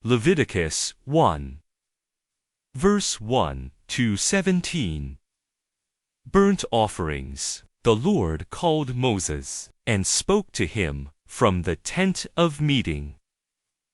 Leviticus 1. Verse 1 to 17. Burnt offerings. The Lord called Moses, and spoke to him from the tent of meeting.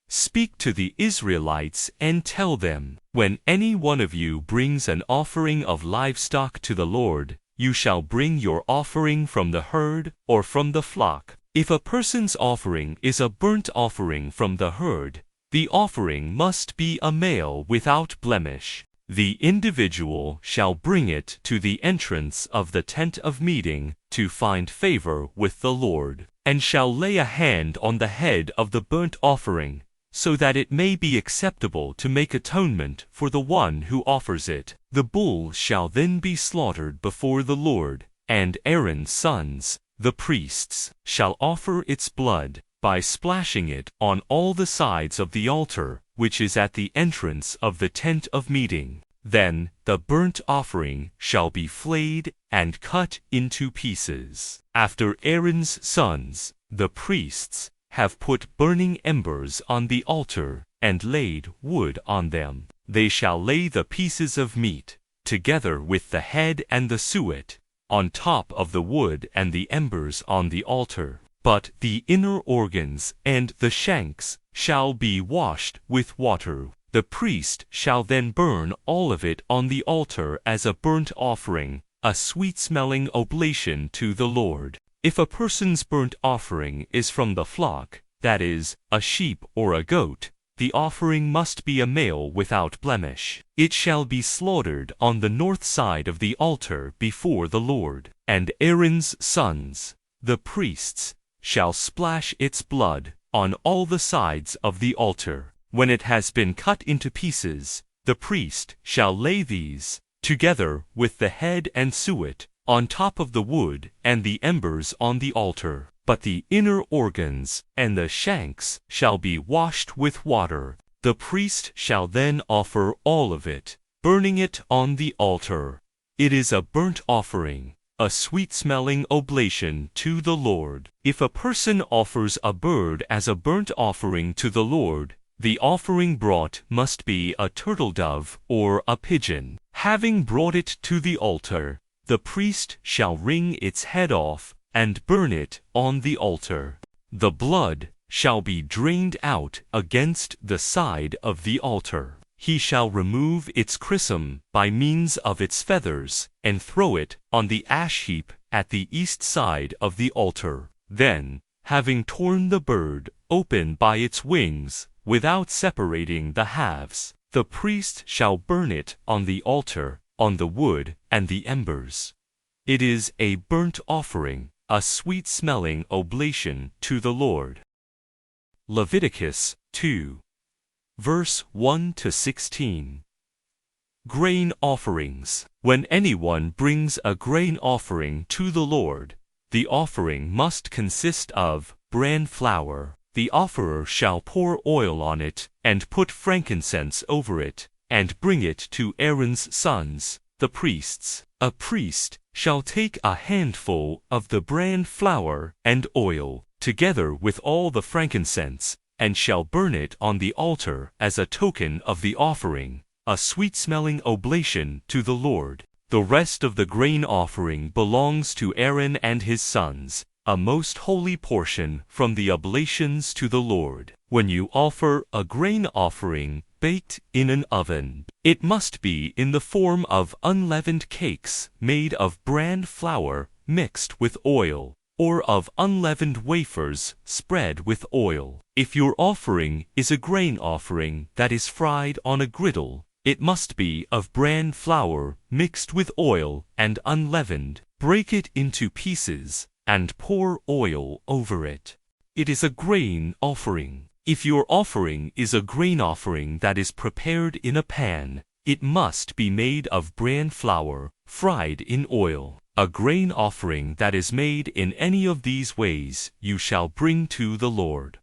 Speak to the Israelites and tell them, when any one of you brings an offering of livestock to the Lord, you shall bring your offering from the herd or from the flock. If a person's offering is a burnt offering from the herd, the offering must be a male without blemish. The individual shall bring it to the entrance of the tent of meeting to find favor with the Lord, and shall lay a hand on the head of the burnt offering, so that it may be acceptable to make atonement for the one who offers it. The bull shall then be slaughtered before the Lord, and Aaron's sons, the priests, shall offer its blood by splashing it on all the sides of the altar, which is at the entrance of the tent of meeting. Then the burnt offering shall be flayed and cut into pieces. After Aaron's sons, the priests, have put burning embers on the altar, and laid wood on them, they shall lay the pieces of meat, together with the head and the suet, on top of the wood and the embers on the altar. But the inner organs and the shanks shall be washed with water. The priest shall then burn all of it on the altar as a burnt offering, a sweet-smelling oblation to the Lord. If a person's burnt offering is from the flock, that is, a sheep or a goat, the offering must be a male without blemish. It shall be slaughtered on the north side of the altar before the Lord, and Aaron's sons, the priests, shall splash its blood on all the sides of the altar. When it has been cut into pieces, the priest shall lay these, together with the head and suet, on top of the wood and the embers on the altar. But the inner organs and the shanks shall be washed with water. The priest shall then offer all of it, burning it on the altar. It is a burnt offering, a sweet-smelling oblation to the Lord. If a person offers a bird as a burnt offering to the Lord, the offering brought must be a turtle dove or a pigeon. Having brought it to the altar, the priest shall wring its head off and burn it on the altar. The blood shall be drained out against the side of the altar. He shall remove its chrism by means of its feathers, and throw it on the ash heap at the east side of the altar. Then, having torn the bird open by its wings, without separating the halves, the priest shall burn it on the altar, on the wood and the embers. It is a burnt offering, a sweet-smelling oblation to the Lord. Leviticus 2. Verse 1 to 16. Grain offerings. When anyone brings a grain offering to the Lord, the offering must consist of bran flour. The offerer shall pour oil on it, and put frankincense over it, and bring it to Aaron's sons, the priests. A priest shall take a handful of the bran flour and oil, together with all the frankincense, and shall burn it on the altar as a token of the offering, a sweet-smelling oblation to the Lord. The rest of the grain offering belongs to Aaron and his sons, a most holy portion from the oblations to the Lord. When you offer a grain offering baked in an oven, it must be in the form of unleavened cakes made of bran flour mixed with oil, or of unleavened wafers spread with oil. If your offering is a grain offering that is fried on a griddle, it must be of bran flour mixed with oil and unleavened. Break it into pieces and pour oil over it. It is a grain offering. If your offering is a grain offering that is prepared in a pan, it must be made of bran flour fried in oil. A grain offering that is made in any of these ways you shall bring to the Lord.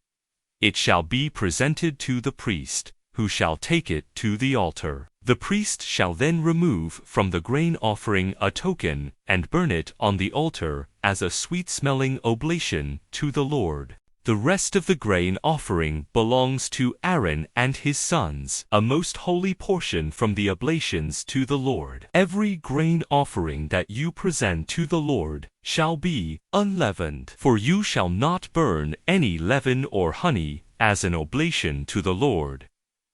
It shall be presented to the priest, who shall take it to the altar. The priest shall then remove from the grain offering a token and burn it on the altar as a sweet-smelling oblation to the Lord. The rest of the grain offering belongs to Aaron and his sons, a most holy portion from the oblations to the Lord. Every grain offering that you present to the Lord shall be unleavened, for you shall not burn any leaven or honey as an oblation to the Lord.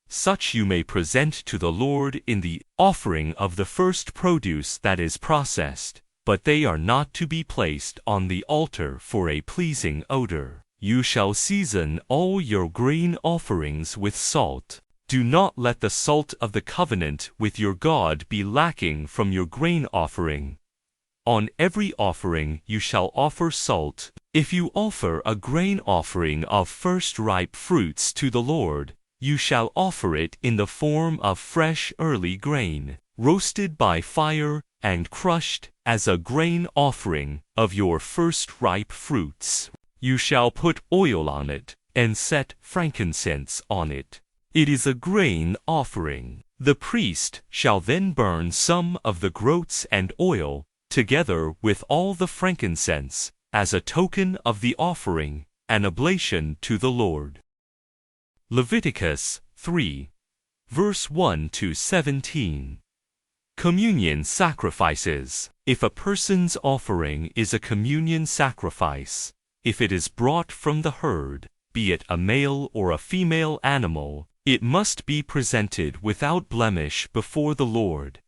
Such you may present to the Lord in the offering of the first produce that is processed, but they are not to be placed on the altar for a pleasing odor. You shall season all your grain offerings with salt. Do not let the salt of the covenant with your God be lacking from your grain offering. On every offering you shall offer salt. If you offer a grain offering of first-ripe fruits to the Lord, you shall offer it in the form of fresh early grain, roasted by fire and crushed as a grain offering of your first-ripe fruits. You shall put oil on it, and set frankincense on it. It is a grain offering. The priest shall then burn some of the groats and oil, together with all the frankincense, as a token of the offering, an oblation to the Lord. Leviticus 3, verse 1-17. Communion sacrifices. If a person's offering is a communion sacrifice, if it is brought from the herd, be it a male or a female animal, it must be presented without blemish before the Lord.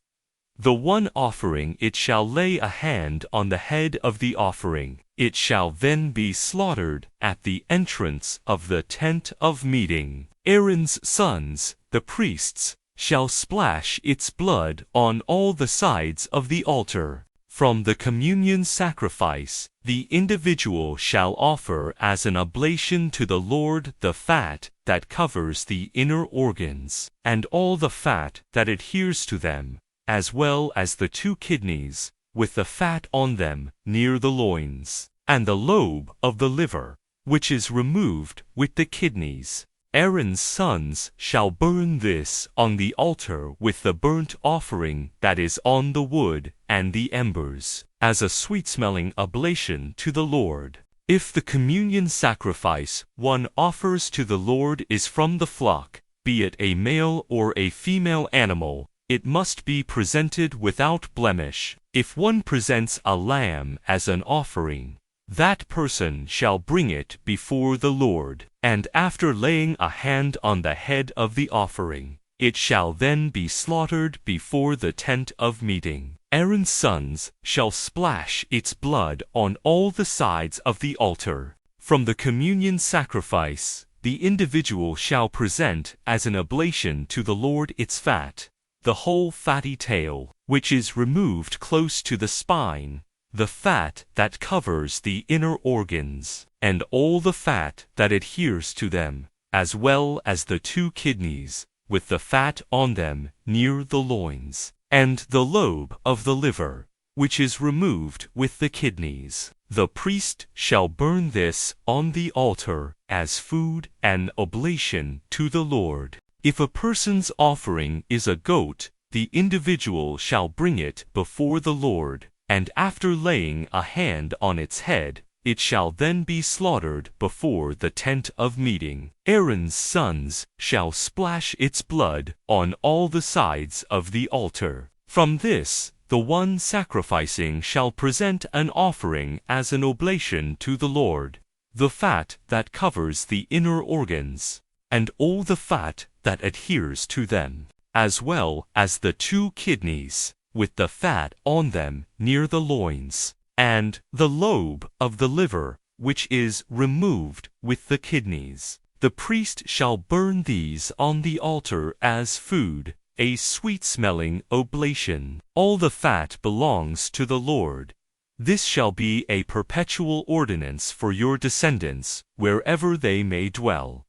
The one offering it shall lay a hand on the head of the offering. It shall then be slaughtered at the entrance of the tent of meeting. Aaron's sons, the priests, shall splash its blood on all the sides of the altar. From the communion sacrifice, the individual shall offer as an oblation to the Lord the fat that covers the inner organs, and all the fat that adheres to them, as well as the 2 kidneys, with the fat on them near the loins, and the lobe of the liver, which is removed with the kidneys. Aaron's sons shall burn this on the altar with the burnt offering that is on the wood and the embers, as a sweet-smelling oblation to the Lord. If the communion sacrifice one offers to the Lord is from the flock, be it a male or a female animal, it must be presented without blemish. If one presents a lamb as an offering, that person shall bring it before the Lord, and after laying a hand on the head of the offering, it shall then be slaughtered before the tent of meeting. Aaron's sons shall splash its blood on all the sides of the altar. From the communion sacrifice, the individual shall present as an oblation to the Lord its fat, the whole fatty tail, which is removed close to the spine, the fat that covers the inner organs, and all the fat that adheres to them, as well as the 2 kidneys, with the fat on them near the loins, and the lobe of the liver, which is removed with the kidneys. The priest shall burn this on the altar as food and oblation to the Lord. If a person's offering is a goat, the individual shall bring it before the Lord, and after laying a hand on its head, it shall then be slaughtered before the tent of meeting. Aaron's sons shall splash its blood on all the sides of the altar. From this, the one sacrificing shall present an offering as an oblation to the Lord, the fat that covers the inner organs, and all the fat that adheres to them, as well as the 2 kidneys, with the fat on them near the loins, and the lobe of the liver, which is removed with the kidneys. The priest shall burn these on the altar as food, a sweet-smelling oblation. All the fat belongs to the Lord. This shall be a perpetual ordinance for your descendants, wherever they may dwell.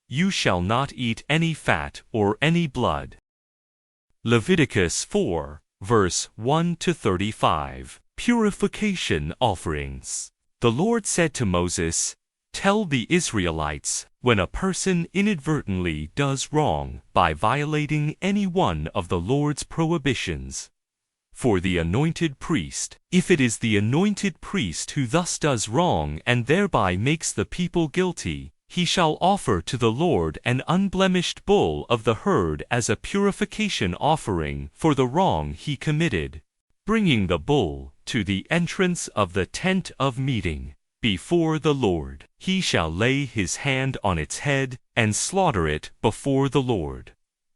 You shall not eat any fat or any blood. Leviticus 4, verse 1-35. Purification offerings. The Lord said to Moses, "Tell the Israelites, when a person inadvertently does wrong by violating any one of the Lord's prohibitions, for the anointed priest. If it is the anointed priest who thus does wrong and thereby makes the people guilty, he shall offer to the Lord an unblemished bull of the herd as a purification offering for the wrong he committed, bringing the bull to the entrance of the tent of meeting before the Lord. He shall lay his hand on its head and slaughter it before the Lord.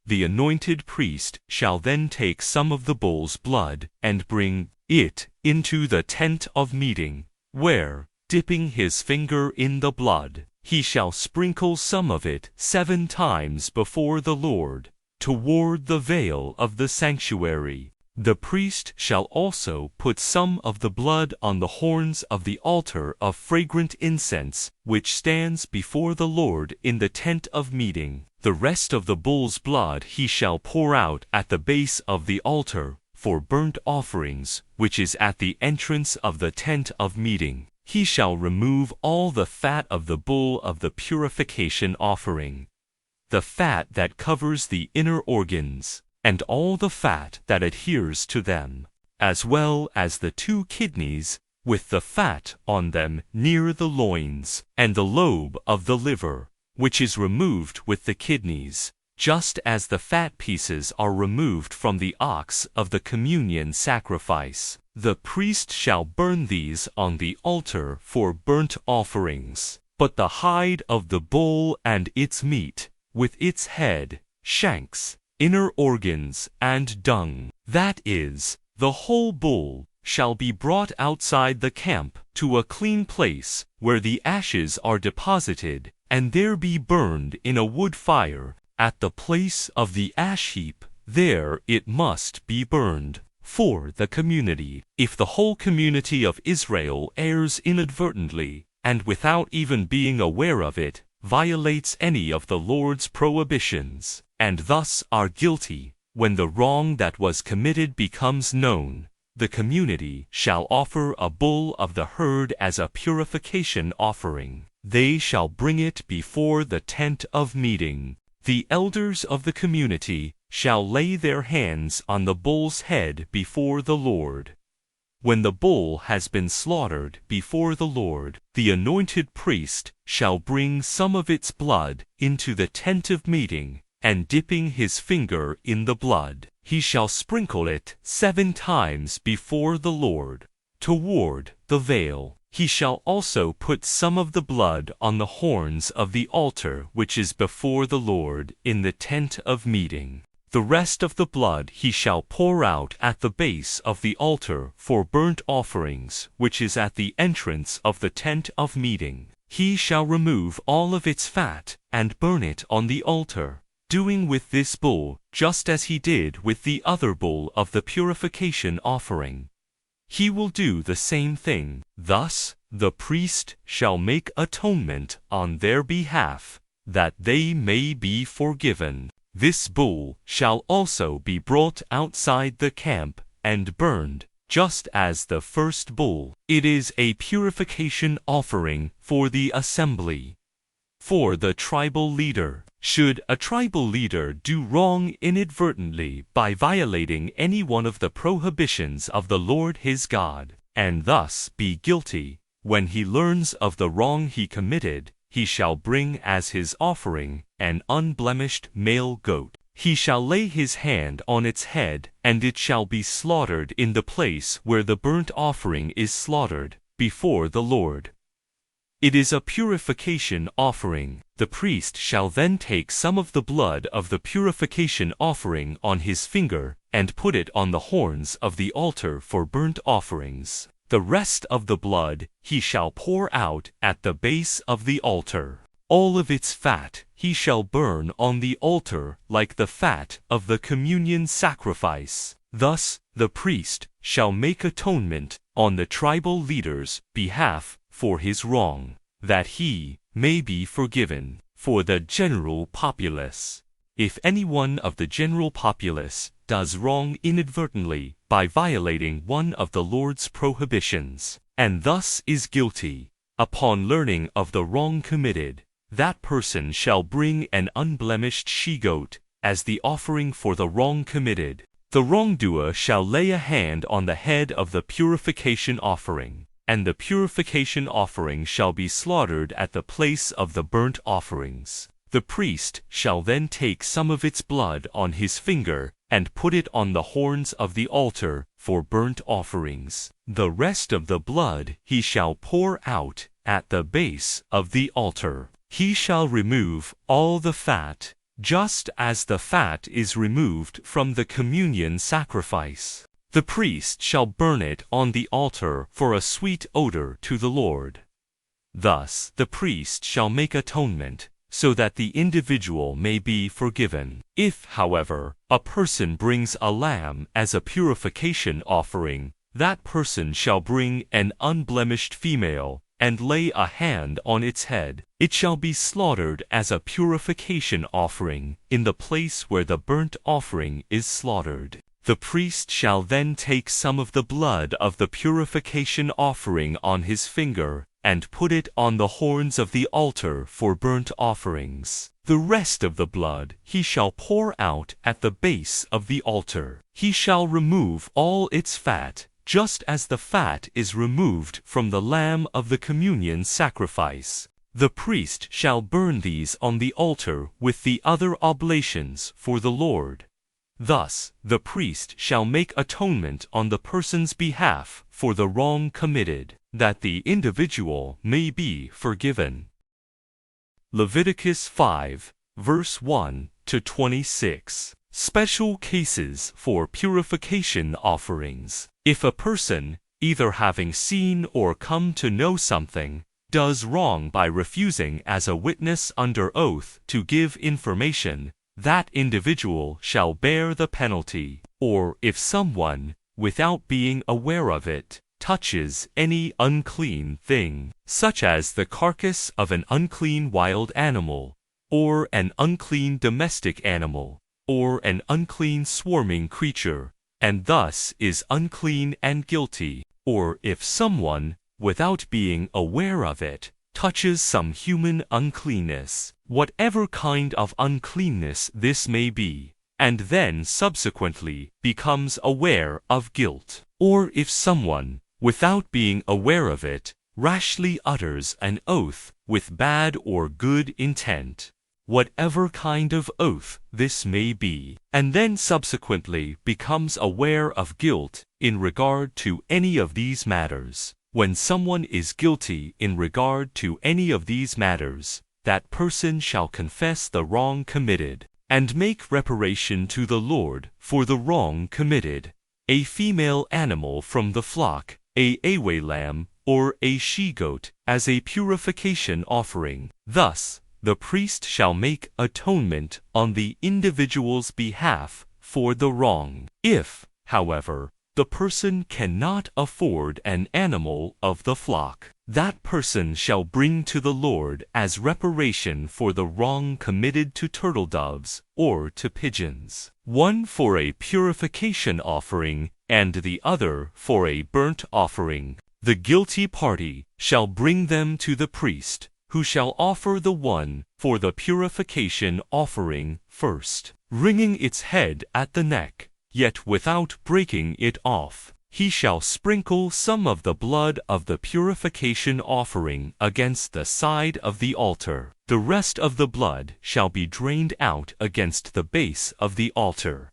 The anointed priest shall then take some of the bull's blood and bring it into the tent of meeting, where, dipping his finger in the blood, he shall sprinkle some of it 7 times before the Lord, toward the veil of the sanctuary. The priest shall also put some of the blood on the horns of the altar of fragrant incense, which stands before the Lord in the tent of meeting. The rest of the bull's blood he shall pour out at the base of the altar for burnt offerings, which is at the entrance of the tent of meeting. He shall remove all the fat of the bull of the purification offering, the fat that covers the inner organs, and all the fat that adheres to them, as well as the 2 kidneys, with the fat on them near the loins, and the lobe of the liver, which is removed with the kidneys, just as the fat pieces are removed from the ox of the communion sacrifice. The priest shall burn these on the altar for burnt offerings. But the hide of the bull and its meat, with its head, shanks, inner organs, and dung, that is, the whole bull, shall be brought outside the camp to a clean place where the ashes are deposited, and there be burned in a wood fire at the place of the ash heap. There it must be burned for the community. If the whole community of Israel errs inadvertently, and without even being aware of it, violates any of the Lord's prohibitions, and thus are guilty, when the wrong that was committed becomes known, the community shall offer a bull of the herd as a purification offering. They shall bring it before the tent of meeting. The elders of the community shall lay their hands on the bull's head before the Lord. When the bull has been slaughtered before the Lord, the anointed priest shall bring some of its blood into the tent of meeting, and dipping his finger in the blood, he shall sprinkle it 7 times before the Lord, toward the veil. He shall also put some of the blood on the horns of the altar which is before the Lord in the tent of meeting. The rest of the blood he shall pour out at the base of the altar for burnt offerings, which is at the entrance of the tent of meeting. He shall remove all of its fat, and burn it on the altar, doing with this bull just as he did with the other bull of the purification offering. He will do the same thing. Thus, the priest shall make atonement on their behalf, that they may be forgiven. This bull shall also be brought outside the camp and burned, just as the first bull. It is a purification offering for the assembly. For the tribal leader, should a tribal leader do wrong inadvertently by violating any one of the prohibitions of the Lord his God, and thus be guilty, when he learns of the wrong he committed, he shall bring as his offering an unblemished male goat. He shall lay his hand on its head, and it shall be slaughtered in the place where the burnt offering is slaughtered, before the Lord. It is a purification offering. The priest shall then take some of the blood of the purification offering on his finger, and put it on the horns of the altar for burnt offerings. The rest of the blood he shall pour out at the base of the altar. All of its fat he shall burn on the altar like the fat of the communion sacrifice. Thus the priest shall make atonement on the tribal leader's behalf for his wrong, that he may be forgiven. For the general populace, if any one of the general populace does wrong inadvertently by violating one of the Lord's prohibitions, and thus is guilty, upon learning of the wrong committed, that person shall bring an unblemished she-goat as the offering for the wrong committed. The The wrongdoer shall lay a hand on the head of the purification offering, and the purification offering shall be slaughtered at the place of the burnt offerings. The priest shall then take some of its blood on his finger, and put it on the horns of the altar for burnt offerings. The rest of the blood he shall pour out at the base of the altar. He shall remove all the fat, just as the fat is removed from the communion sacrifice. The priest shall burn it on the altar for a sweet odor to the Lord. Thus the priest shall make atonement, so that the individual may be forgiven. If, however, a person brings a lamb as a purification offering, that person shall bring an unblemished female, and lay a hand on its head. It shall be slaughtered as a purification offering in the place where the burnt offering is slaughtered. The priest shall then take some of the blood of the purification offering on his finger, and put it on the horns of the altar for burnt offerings. The rest of the blood he shall pour out at the base of the altar. He shall remove all its fat, just as the fat is removed from the lamb of the communion sacrifice. The priest shall burn these on the altar with the other oblations for the Lord. Thus, the priest shall make atonement on the person's behalf for the wrong committed, that the individual may be forgiven. Leviticus 5, verse 1 to 26. Special cases for purification offerings. If a person, either having seen or come to know something, does wrong by refusing as a witness under oath to give information, that individual shall bear the penalty. Or if someone, without being aware of it, touches any unclean thing, such as the carcass of an unclean wild animal, or an unclean domestic animal, or an unclean swarming creature, and thus is unclean and guilty, or if someone, without being aware of it, touches some human uncleanness, whatever kind of uncleanness this may be, and then subsequently becomes aware of guilt, or if someone, without being aware of it, rashly utters an oath with bad or good intent, whatever kind of oath this may be, and then subsequently becomes aware of guilt in regard to any of these matters. When someone is guilty in regard to any of these matters, that person shall confess the wrong committed, and make reparation to the Lord for the wrong committed. A female animal from the flock, a ewe lamb, or a she-goat, as a purification offering. Thus, the priest shall make atonement on the individual's behalf for the wrong. If, however, the person cannot afford an animal of the flock, that person shall bring to the Lord as reparation for the wrong committed to turtle doves or to pigeons, one for a purification offering and the other for a burnt offering. The guilty party shall bring them to the priest, who shall offer the one for the purification offering first, wringing its head at the neck, yet without breaking it off. He shall sprinkle some of the blood of the purification offering against the side of the altar. The rest of the blood shall be drained out against the base of the altar.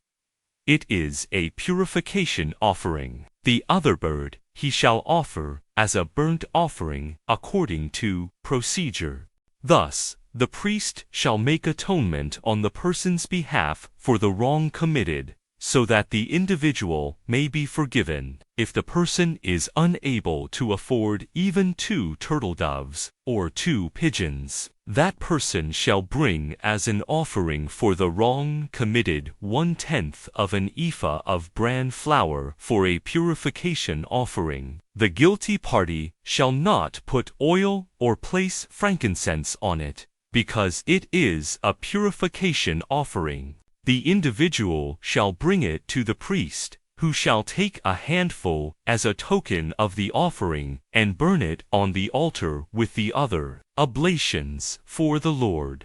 It is a purification offering. The other bird he shall offer as a burnt offering according to procedure. Thus, the priest shall make atonement on the person's behalf for the wrong committed, so that the individual may be forgiven. If the person is unable to afford even 2 turtle doves or 2 pigeons, that person shall bring as an offering for the wrong committed 1/10 of an ephah of bran flour for a purification offering. The guilty party shall not put oil or place frankincense on it, because it is a purification offering. The individual shall bring it to the priest, who shall take a handful as a token of the offering and burn it on the altar with the other oblations for the Lord.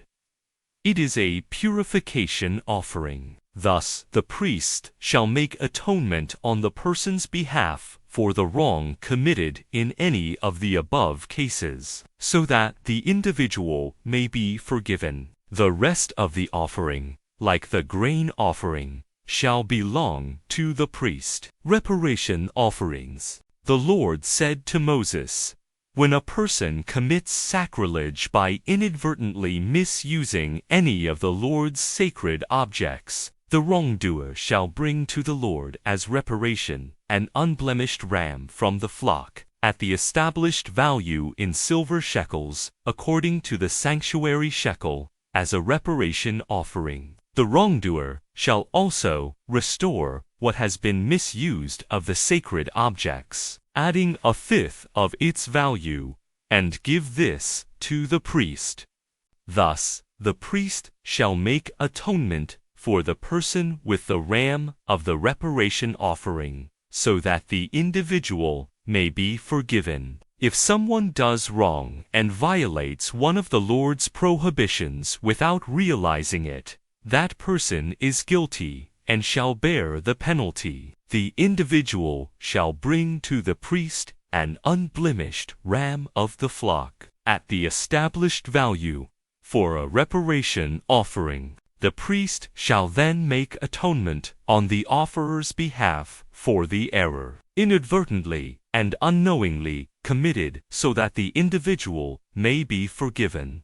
It is a purification offering. Thus the priest shall make atonement on the person's behalf for the wrong committed in any of the above cases, so that the individual may be forgiven. The rest of the offering, like the grain offering, shall belong to the priest. Reparation offerings. The Lord said to Moses, when a person commits sacrilege by inadvertently misusing any of the Lord's sacred objects, the wrongdoer shall bring to the Lord as reparation an unblemished ram from the flock, at the established value in silver shekels, according to the sanctuary shekel, as a reparation offering. The wrongdoer shall also restore what has been misused of the sacred objects, adding a fifth of its value, and give this to the priest. Thus, the priest shall make atonement for the person with the ram of the reparation offering, so that the individual may be forgiven. If someone does wrong and violates one of the Lord's prohibitions without realizing it, that person is guilty and shall bear the penalty. The individual shall bring to the priest an unblemished ram of the flock, at the established value, for a reparation offering. The priest shall then make atonement on the offerer's behalf for the error, inadvertently and unknowingly committed, so that the individual may be forgiven.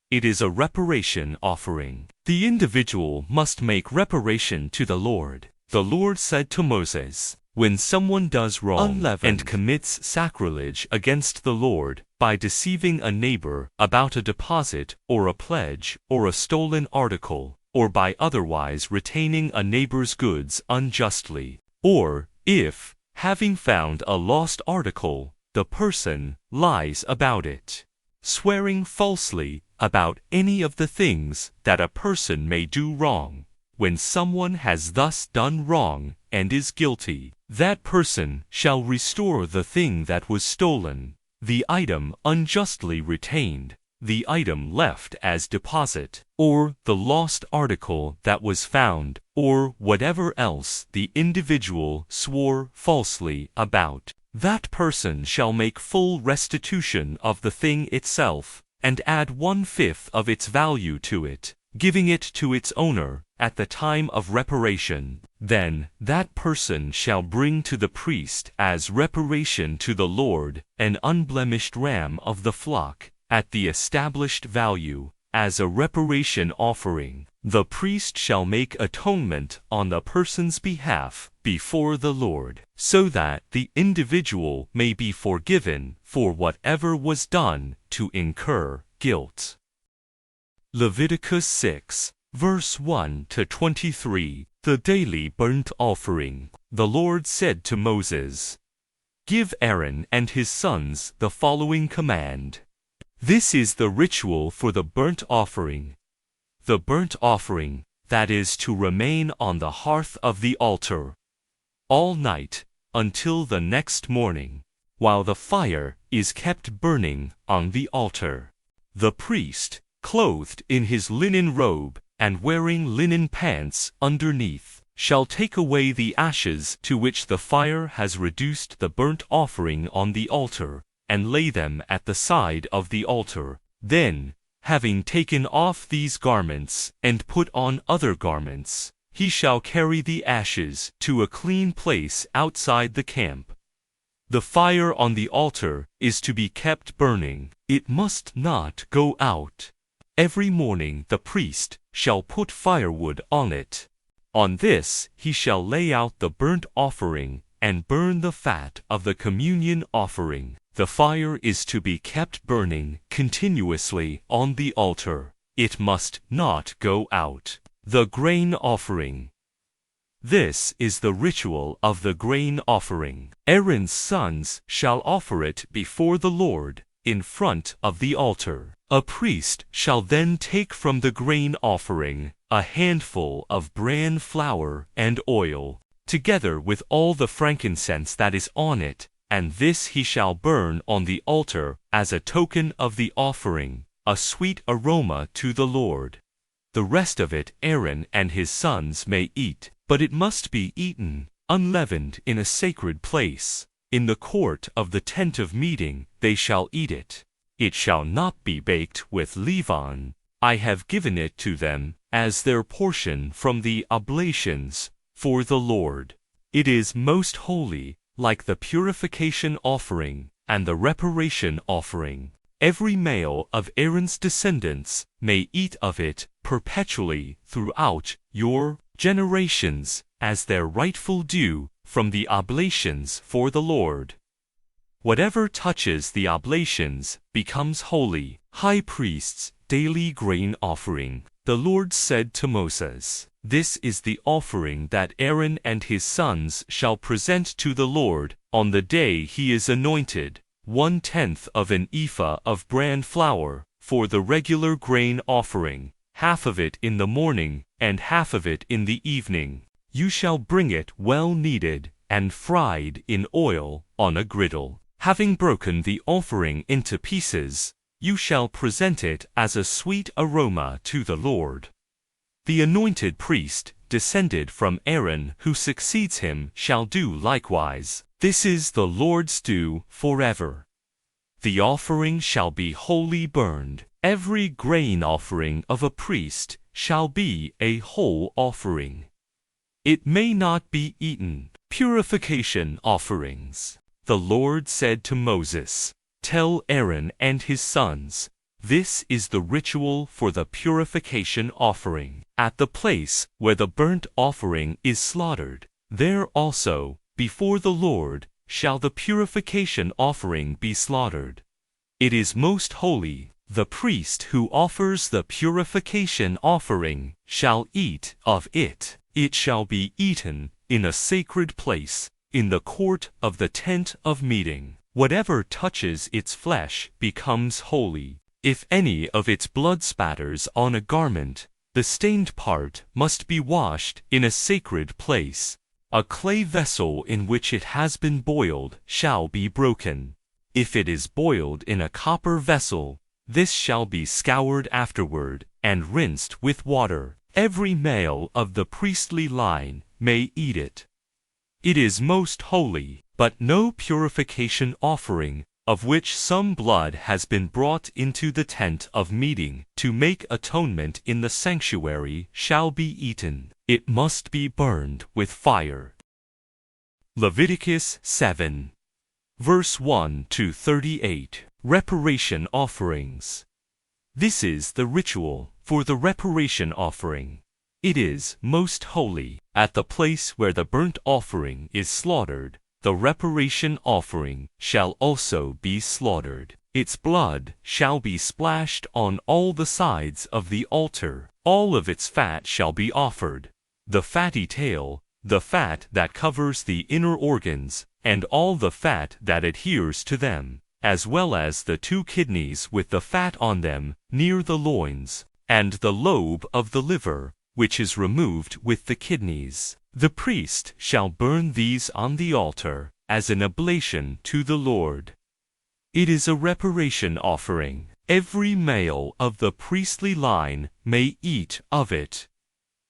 It is a reparation offering. The individual must make reparation to the Lord. The Lord said to Moses, when someone does wrong and commits sacrilege against the Lord by deceiving a neighbor about a deposit or a pledge or a stolen article, or by otherwise retaining a neighbor's goods unjustly, or if, having found a lost article, the person lies about it, swearing falsely about any of the things that a person may do wrong, when someone has thus done wrong and is guilty, that person shall restore the thing that was stolen, the item unjustly retained, the item left as deposit, or the lost article that was found, or whatever else the individual swore falsely about. That person shall make full restitution of the thing itself, and add 1/5 of its value to it, giving it to its owner at the time of reparation. Then that person shall bring to the priest as reparation to the Lord an unblemished ram of the flock, at the established value, as a reparation offering. The priest shall make atonement on the person's behalf before the Lord, so that the individual may be forgiven for whatever was done to incur guilt. Leviticus 6, verse 1-23, the daily burnt offering. The Lord said to Moses, give Aaron and his sons the following command. This is the ritual for the burnt offering. The burnt offering, that is to remain on the hearth of the altar all night until the next morning, while the fire is kept burning on the altar. The priest, clothed in his linen robe and wearing linen pants underneath, shall take away the ashes to which the fire has reduced the burnt offering on the altar, and lay them at the side of the altar. Then, having taken off these garments and put on other garments, he shall carry the ashes to a clean place outside the camp. The fire on the altar is to be kept burning. It must not go out. Every morning the priest shall put firewood on it. On this he shall lay out the burnt offering and burn the fat of the communion offering. The fire is to be kept burning continuously on the altar. It must not go out. The grain offering. This is the ritual of the grain offering. Aaron's sons shall offer it before the Lord, in front of the altar. A priest shall then take from the grain offering a handful of bran flour and oil, together with all the frankincense that is on it, and this he shall burn on the altar as a token of the offering, a sweet aroma to the Lord. The rest of it Aaron and his sons may eat, but it must be eaten unleavened in a sacred place. In the court of the tent of meeting they shall eat it. It shall not be baked with leaven. I have given it to them as their portion from the oblations for the Lord. It is most holy, like the purification offering and the reparation offering. Every male of Aaron's descendants may eat of it perpetually throughout your generations as their rightful due from the oblations for the Lord. Whatever touches the oblations becomes holy. High priest's daily grain offering. The Lord said to Moses, "This is the offering that Aaron and his sons shall present to the Lord on the day he is anointed, 1/10 of an ephah of bran flour for the regular grain offering, half of it in the morning and half of it in the evening. You shall bring it well kneaded and fried in oil on a griddle. Having broken the offering into pieces, you shall present it as a sweet aroma to the Lord. The anointed priest, descended from Aaron who succeeds him, shall do likewise. This is the Lord's due forever. The offering shall be wholly burned. Every grain offering of a priest shall be a whole offering. It may not be eaten." Purification offerings. The Lord said to Moses, "Tell Aaron and his sons, this is the ritual for the purification offering. At the place where the burnt offering is slaughtered, there also, before the Lord, shall the purification offering be slaughtered. It is most holy. The priest who offers the purification offering shall eat of it. It shall be eaten in a sacred place, in the court of the tent of meeting. Whatever touches its flesh becomes holy. If any of its blood spatters on a garment, the stained part must be washed in a sacred place. A clay vessel in which it has been boiled shall be broken. If it is boiled in a copper vessel, this shall be scoured afterward and rinsed with water. Every male of the priestly line may eat it. It is most holy, but no purification offering, of which some blood has been brought into the tent of meeting to make atonement in the sanctuary, shall be eaten. It must be burned with fire." Leviticus 7, verse 1-38. Reparation offerings. This is the ritual for the reparation offering. It is most holy. At the place where the burnt offering is slaughtered, the reparation offering shall also be slaughtered. Its blood shall be splashed on all the sides of the altar. All of its fat shall be offered. The fatty tail, the fat that covers the inner organs, and all the fat that adheres to them, as well as the 2 kidneys with the fat on them near the loins, and the lobe of the liver, which is removed with the kidneys. The priest shall burn these on the altar as an oblation to the Lord. It is a reparation offering. Every male of the priestly line may eat of it,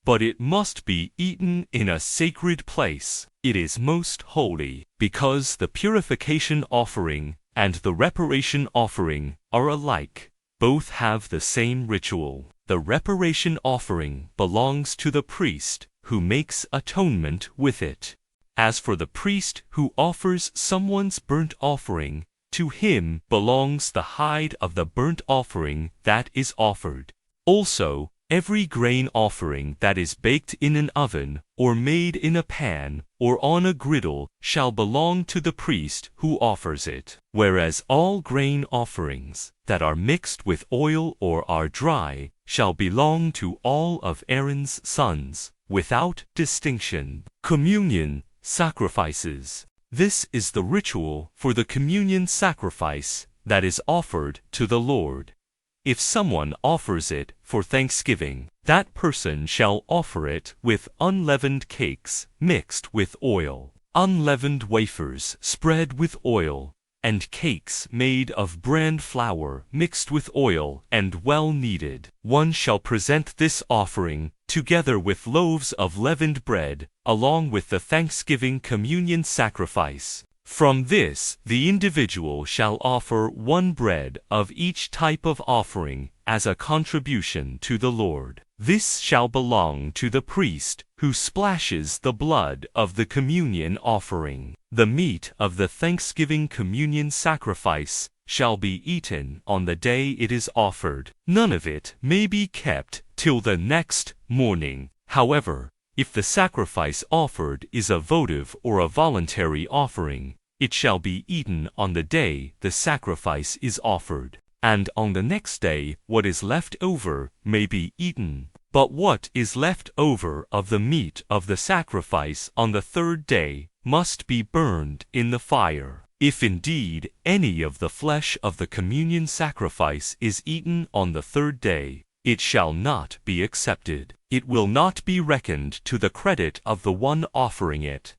but it must be eaten in a sacred place. It is most holy, because the purification offering and the reparation offering are alike. Both have the same ritual. The reparation offering belongs to the priest who makes atonement with it. As for the priest who offers someone's burnt offering, to him belongs the hide of the burnt offering that is offered. Also, every grain offering that is baked in an oven, or made in a pan, or on a griddle, shall belong to the priest who offers it. Whereas all grain offerings that are mixed with oil or are dry shall belong to all of Aaron's sons, without distinction. Communion sacrifices. This is the ritual for the communion sacrifice that is offered to the Lord. If someone offers it for thanksgiving, that person shall offer it with unleavened cakes mixed with oil, unleavened wafers spread with oil, and cakes made of bran flour mixed with oil and well kneaded. One shall present this offering, together with loaves of leavened bread, along with the thanksgiving communion sacrifice. From this, the individual shall offer one bread of each type of offering as a contribution to the Lord. This shall belong to the priest, who splashes the blood of the communion offering. The meat of the thanksgiving communion sacrifice shall be eaten on the day it is offered. None of it may be kept till the next morning. However, if the sacrifice offered is a votive or a voluntary offering, it shall be eaten on the day the sacrifice is offered, and on the next day what is left over may be eaten. But what is left over of the meat of the sacrifice on the third day must be burned in the fire. If indeed any of the flesh of the communion sacrifice is eaten on the third day, it shall not be accepted. It will not be reckoned to the credit of the one offering it.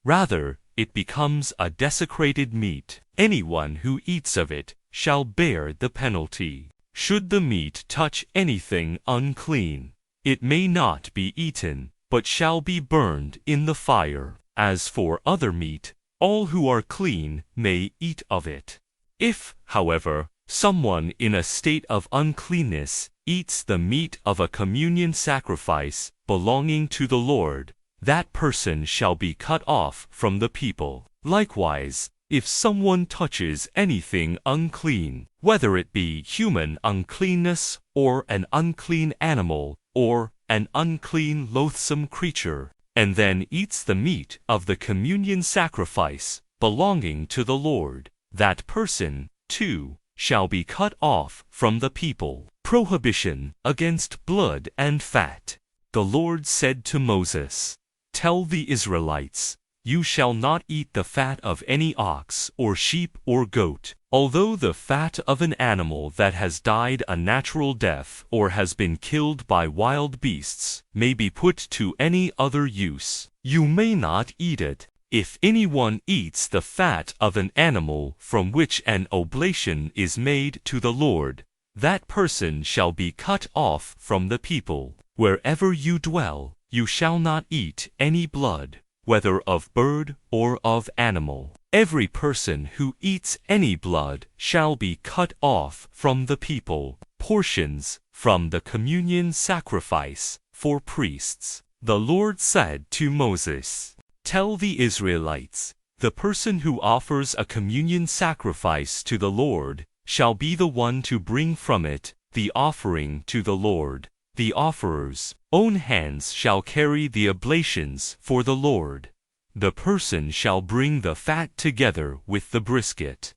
Rather, it becomes a desecrated meat. Anyone who eats of it shall bear the penalty. Should the meat touch anything unclean, it may not be eaten, but shall be burned in the fire. As for other meat, all who are clean may eat of it. If, however, someone in a state of uncleanness eats the meat of a communion sacrifice belonging to the Lord, that person shall be cut off from the people. Likewise, if someone touches anything unclean, whether it be human uncleanness, or an unclean animal, or an unclean loathsome creature, and then eats the meat of the communion sacrifice belonging to the Lord, that person, too, shall be cut off from the people. Prohibition against blood and fat. The Lord said to Moses, "Tell the Israelites, you shall not eat the fat of any ox or sheep or goat, although the fat of an animal that has died a natural death or has been killed by wild beasts may be put to any other use. You may not eat it. If anyone eats the fat of an animal from which an oblation is made to the Lord, that person shall be cut off from the people. Wherever you dwell, you shall not eat any blood, whether of bird or of animal. Every person who eats any blood shall be cut off from the people." Portions from the communion sacrifice for priests. The Lord said to Moses, "Tell the Israelites, the person who offers a communion sacrifice to the Lord shall be the one to bring from it the offering to the Lord. The offerer's own hands shall carry the oblations for the Lord. The person shall bring the fat together with the brisket,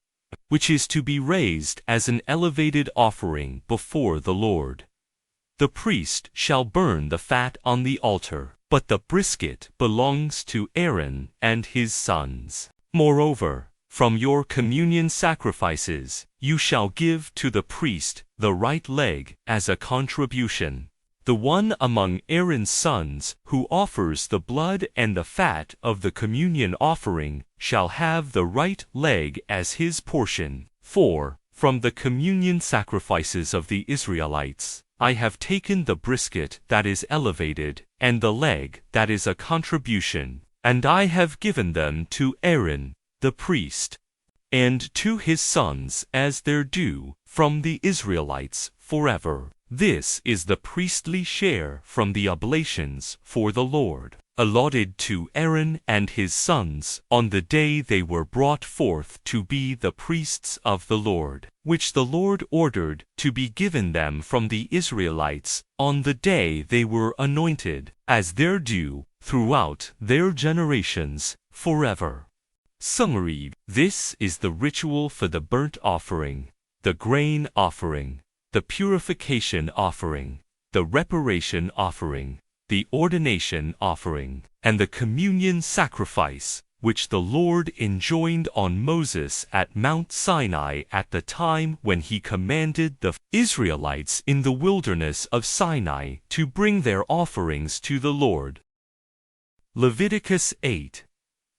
which is to be raised as an elevated offering before the Lord. The priest shall burn the fat on the altar, but the brisket belongs to Aaron and his sons. Moreover, from your communion sacrifices, you shall give to the priest the right leg as a contribution. The one among Aaron's sons who offers the blood and the fat of the communion offering shall have the right leg as his portion. For, from the communion sacrifices of the Israelites, I have taken the brisket that is elevated, and the leg that is a contribution, and I have given them to Aaron, the priest, and to his sons as their due from the Israelites forever. This is the priestly share from the oblations for the Lord, allotted to Aaron and his sons on the day they were brought forth to be the priests of the Lord, which the Lord ordered to be given them from the Israelites on the day they were anointed, as their due throughout their generations forever. Summary: this is the ritual for the burnt offering, the grain offering, the purification offering, the reparation offering, the ordination offering, and the communion sacrifice, which the Lord enjoined on Moses at Mount Sinai at the time when he commanded the Israelites in the wilderness of Sinai to bring their offerings to the Lord. Leviticus 8,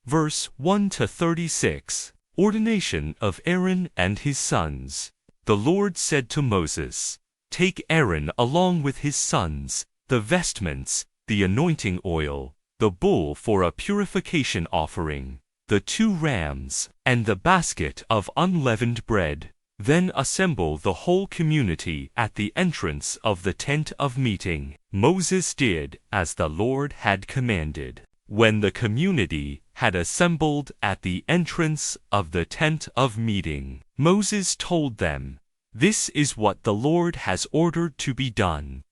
verse 1-36. Ordination of Aaron and his sons. The Lord said to Moses, "Take Aaron along with his sons, the vestments, the anointing oil, the bull for a purification offering, the 2 rams, and the basket of unleavened bread. Then assemble the whole community at the entrance of the tent of meeting." Moses did as the Lord had commanded. When the community had assembled at the entrance of the tent of meeting, Moses told them, "This is what the Lord has ordered to be done."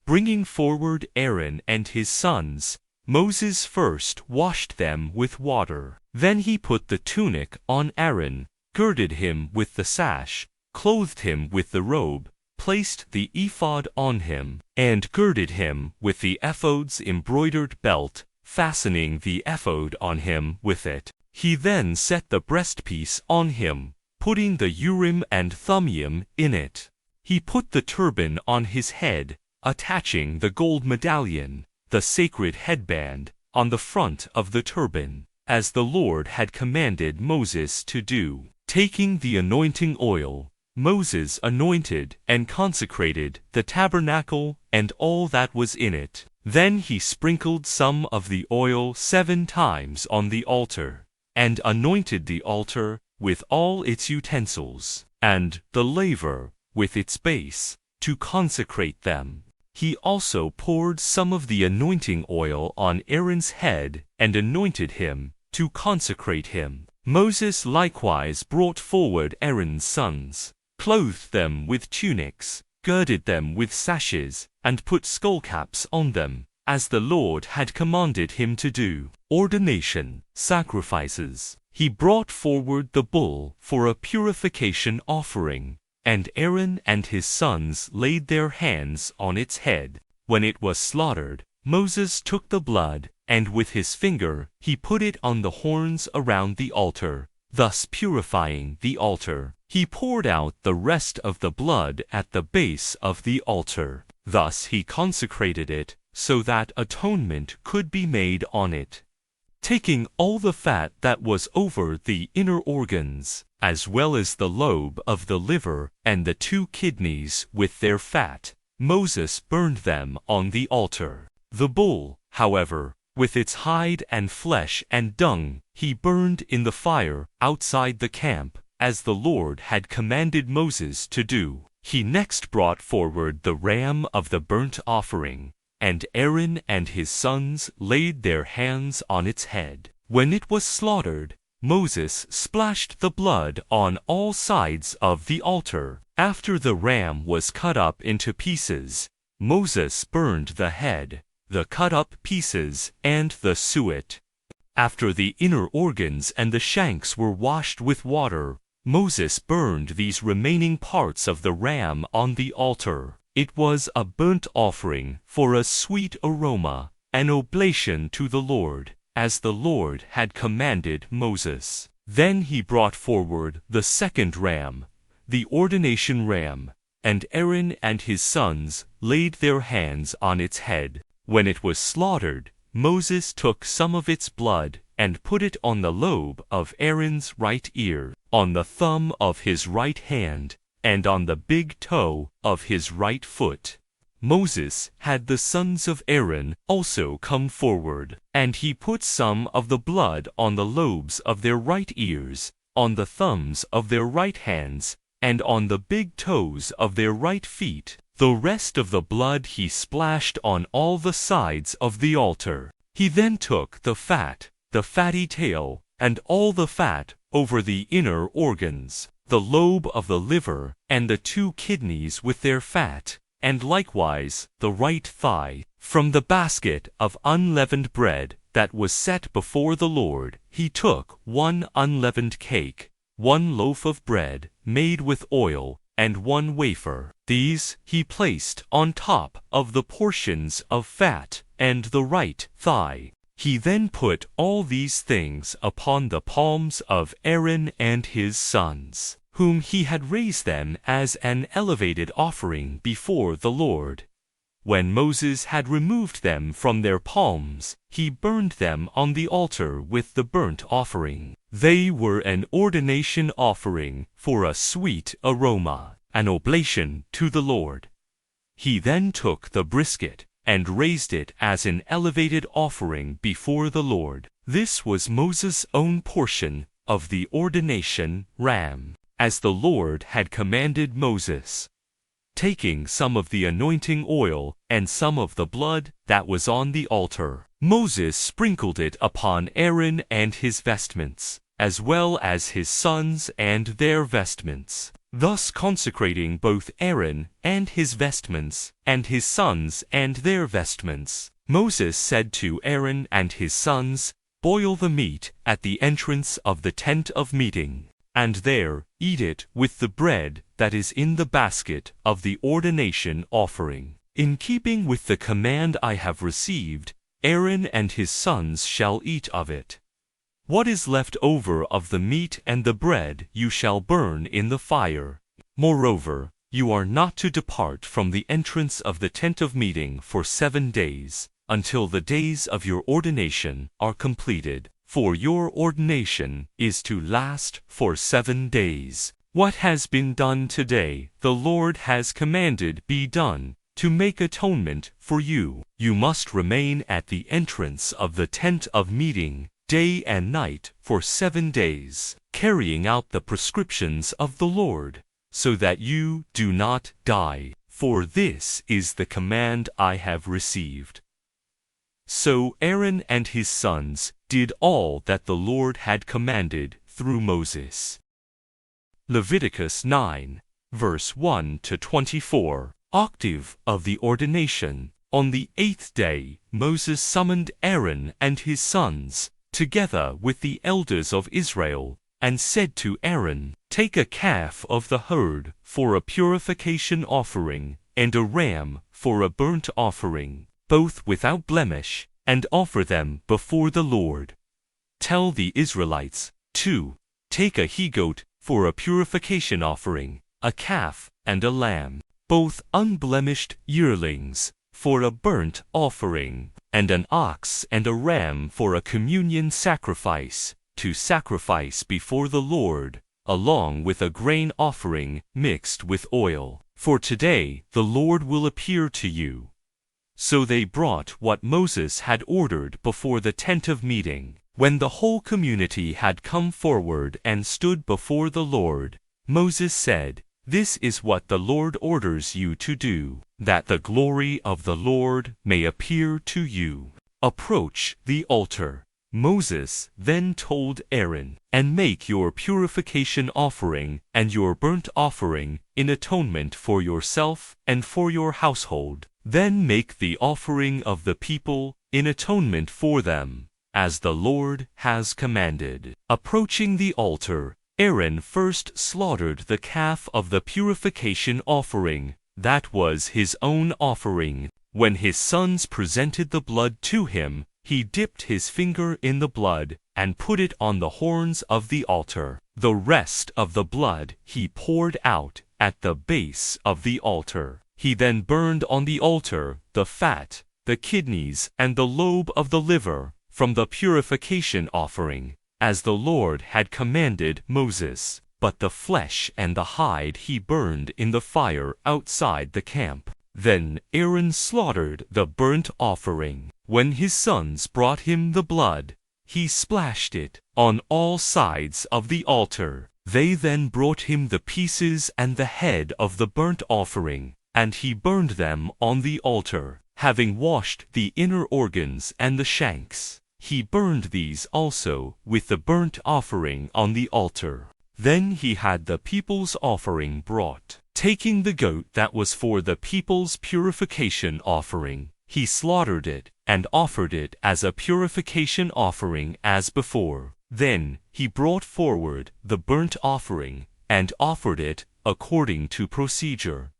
Bringing forward Aaron and his sons, Moses first washed them with water. Then he put the tunic on Aaron, girded him with the sash, clothed him with the robe, placed the ephod on him, and girded him with the ephod's embroidered belt, fastening the ephod on him with it. He then set the breastpiece on him, putting the Urim and Thummim in it. He put the turban on his head, attaching the gold medallion, the sacred headband, on the front of the turban, as the Lord had commanded Moses to do. Taking the anointing oil, Moses anointed and consecrated the tabernacle and all that was in it. Then he sprinkled some of the oil 7 times on the altar, and anointed the altar with all its utensils, and the laver with its base, to consecrate them. He also poured some of the anointing oil on Aaron's head and anointed him, to consecrate him. Moses likewise brought forward Aaron's sons, clothed them with tunics, girded them with sashes, and put skullcaps on them, as the Lord had commanded him to do. Ordination, sacrifices. He brought forward the bull for a purification offering, and Aaron and his sons laid their hands on its head. When it was slaughtered, Moses took the blood, and with his finger he put it on the horns around the altar, thus purifying the altar. He poured out the rest of the blood at the base of the altar. Thus he consecrated it, so that atonement could be made on it. Taking all the fat that was over the inner organs, as well as the lobe of the liver and the 2 kidneys with their fat, Moses burned them on the altar. The bull, however, with its hide and flesh and dung, he burned in the fire outside the camp, as the Lord had commanded Moses to do. He next brought forward the ram of the burnt offering, and Aaron and his sons laid their hands on its head. When it was slaughtered, Moses splashed the blood on all sides of the altar. After the ram was cut up into pieces, Moses burned the head, the cut-up pieces, and the suet. After the inner organs and the shanks were washed with water, Moses burned these remaining parts of the ram on the altar. It was a burnt offering for a sweet aroma, an oblation to the Lord, as the Lord had commanded Moses. Then he brought forward the 2nd ram, the ordination ram, and Aaron and his sons laid their hands on its head. When it was slaughtered, Moses took some of its blood and put it on the lobe of Aaron's right ear, on the thumb of his right hand, and on the big toe of his right foot. Moses had the sons of Aaron also come forward, and he put some of the blood on the lobes of their right ears, on the thumbs of their right hands, and on the big toes of their right feet. The rest of the blood he splashed on all the sides of the altar. He then took the fat, the fatty tail, and all the fat over the inner organs, the lobe of the liver, and the 2 kidneys with their fat, and likewise the right thigh. From the basket of unleavened bread that was set before the Lord, he took 1 unleavened cake, 1 loaf of bread made with oil, and 1 wafer. These he placed on top of the portions of fat and the right thigh. He then put all these things upon the palms of Aaron and his sons, whom he had raised them as an elevated offering before the Lord. When Moses had removed them from their palms, he burned them on the altar with the burnt offering. They were an ordination offering for a sweet aroma, an oblation to the Lord. He then took the brisket and raised it as an elevated offering before the Lord. This was Moses' own portion of the ordination ram, as the Lord had commanded Moses. Taking some of the anointing oil and some of the blood that was on the altar, Moses sprinkled it upon Aaron and his vestments, as well as his sons and their vestments, thus consecrating both Aaron and his vestments, and his sons and their vestments. Moses said to Aaron and his sons, "Boil the meat at the entrance of the tent of meeting, and there eat it with the bread that is in the basket of the ordination offering. In keeping with the command I have received, Aaron and his sons shall eat of it. What is left over of the meat and the bread you shall burn in the fire. Moreover, you are not to depart from the entrance of the tent of meeting for 7 days, until the days of your ordination are completed, for your ordination is to last for 7 days. What has been done today, the Lord has commanded be done, to make atonement for you. You must remain at the entrance of the tent of meeting, day and night, for 7 days, carrying out the prescriptions of the Lord, so that you do not die, for this is the command I have received." So Aaron and his sons did all that the Lord had commanded through Moses. Leviticus 9, verse 1-24. Octave of the ordination. On the 8th day, Moses summoned Aaron and his sons, together with the elders of Israel, and said to Aaron, "Take a calf of the herd for a purification offering, and a ram for a burnt offering, both without blemish, and offer them before the Lord. Tell the Israelites, too, take a he-goat for a purification offering, a calf and a lamb, both unblemished yearlings, for a burnt offering, and an ox and a ram for a communion sacrifice, to sacrifice before the Lord, along with a grain offering mixed with oil. For today the Lord will appear to you." So they brought what Moses had ordered before the tent of meeting. When the whole community had come forward and stood before the Lord, Moses said, "This is what the Lord orders you to do, that the glory of the Lord may appear to you. Approach the altar." Moses then told Aaron, "And make your purification offering and your burnt offering in atonement for yourself and for your household. Then make the offering of the people in atonement for them, as the Lord has commanded." Approaching the altar, Aaron first slaughtered the calf of the purification offering. That was his own offering. When his sons presented the blood to him, he dipped his finger in the blood and put it on the horns of the altar. The rest of the blood he poured out at the base of the altar. He then burned on the altar the fat, the kidneys, and the lobe of the liver from the purification offering, as the Lord had commanded Moses. But the flesh and the hide he burned in the fire outside the camp. Then Aaron slaughtered the burnt offering. When his sons brought him the blood, he splashed it on all sides of the altar. They then brought him the pieces and the head of the burnt offering, and he burned them on the altar, having washed the inner organs and the shanks. He burned these also with the burnt offering on the altar. Then he had the people's offering brought. Taking the goat that was for the people's purification offering, he slaughtered it and offered it as a purification offering as before. Then he brought forward the burnt offering and offered it according to procedure.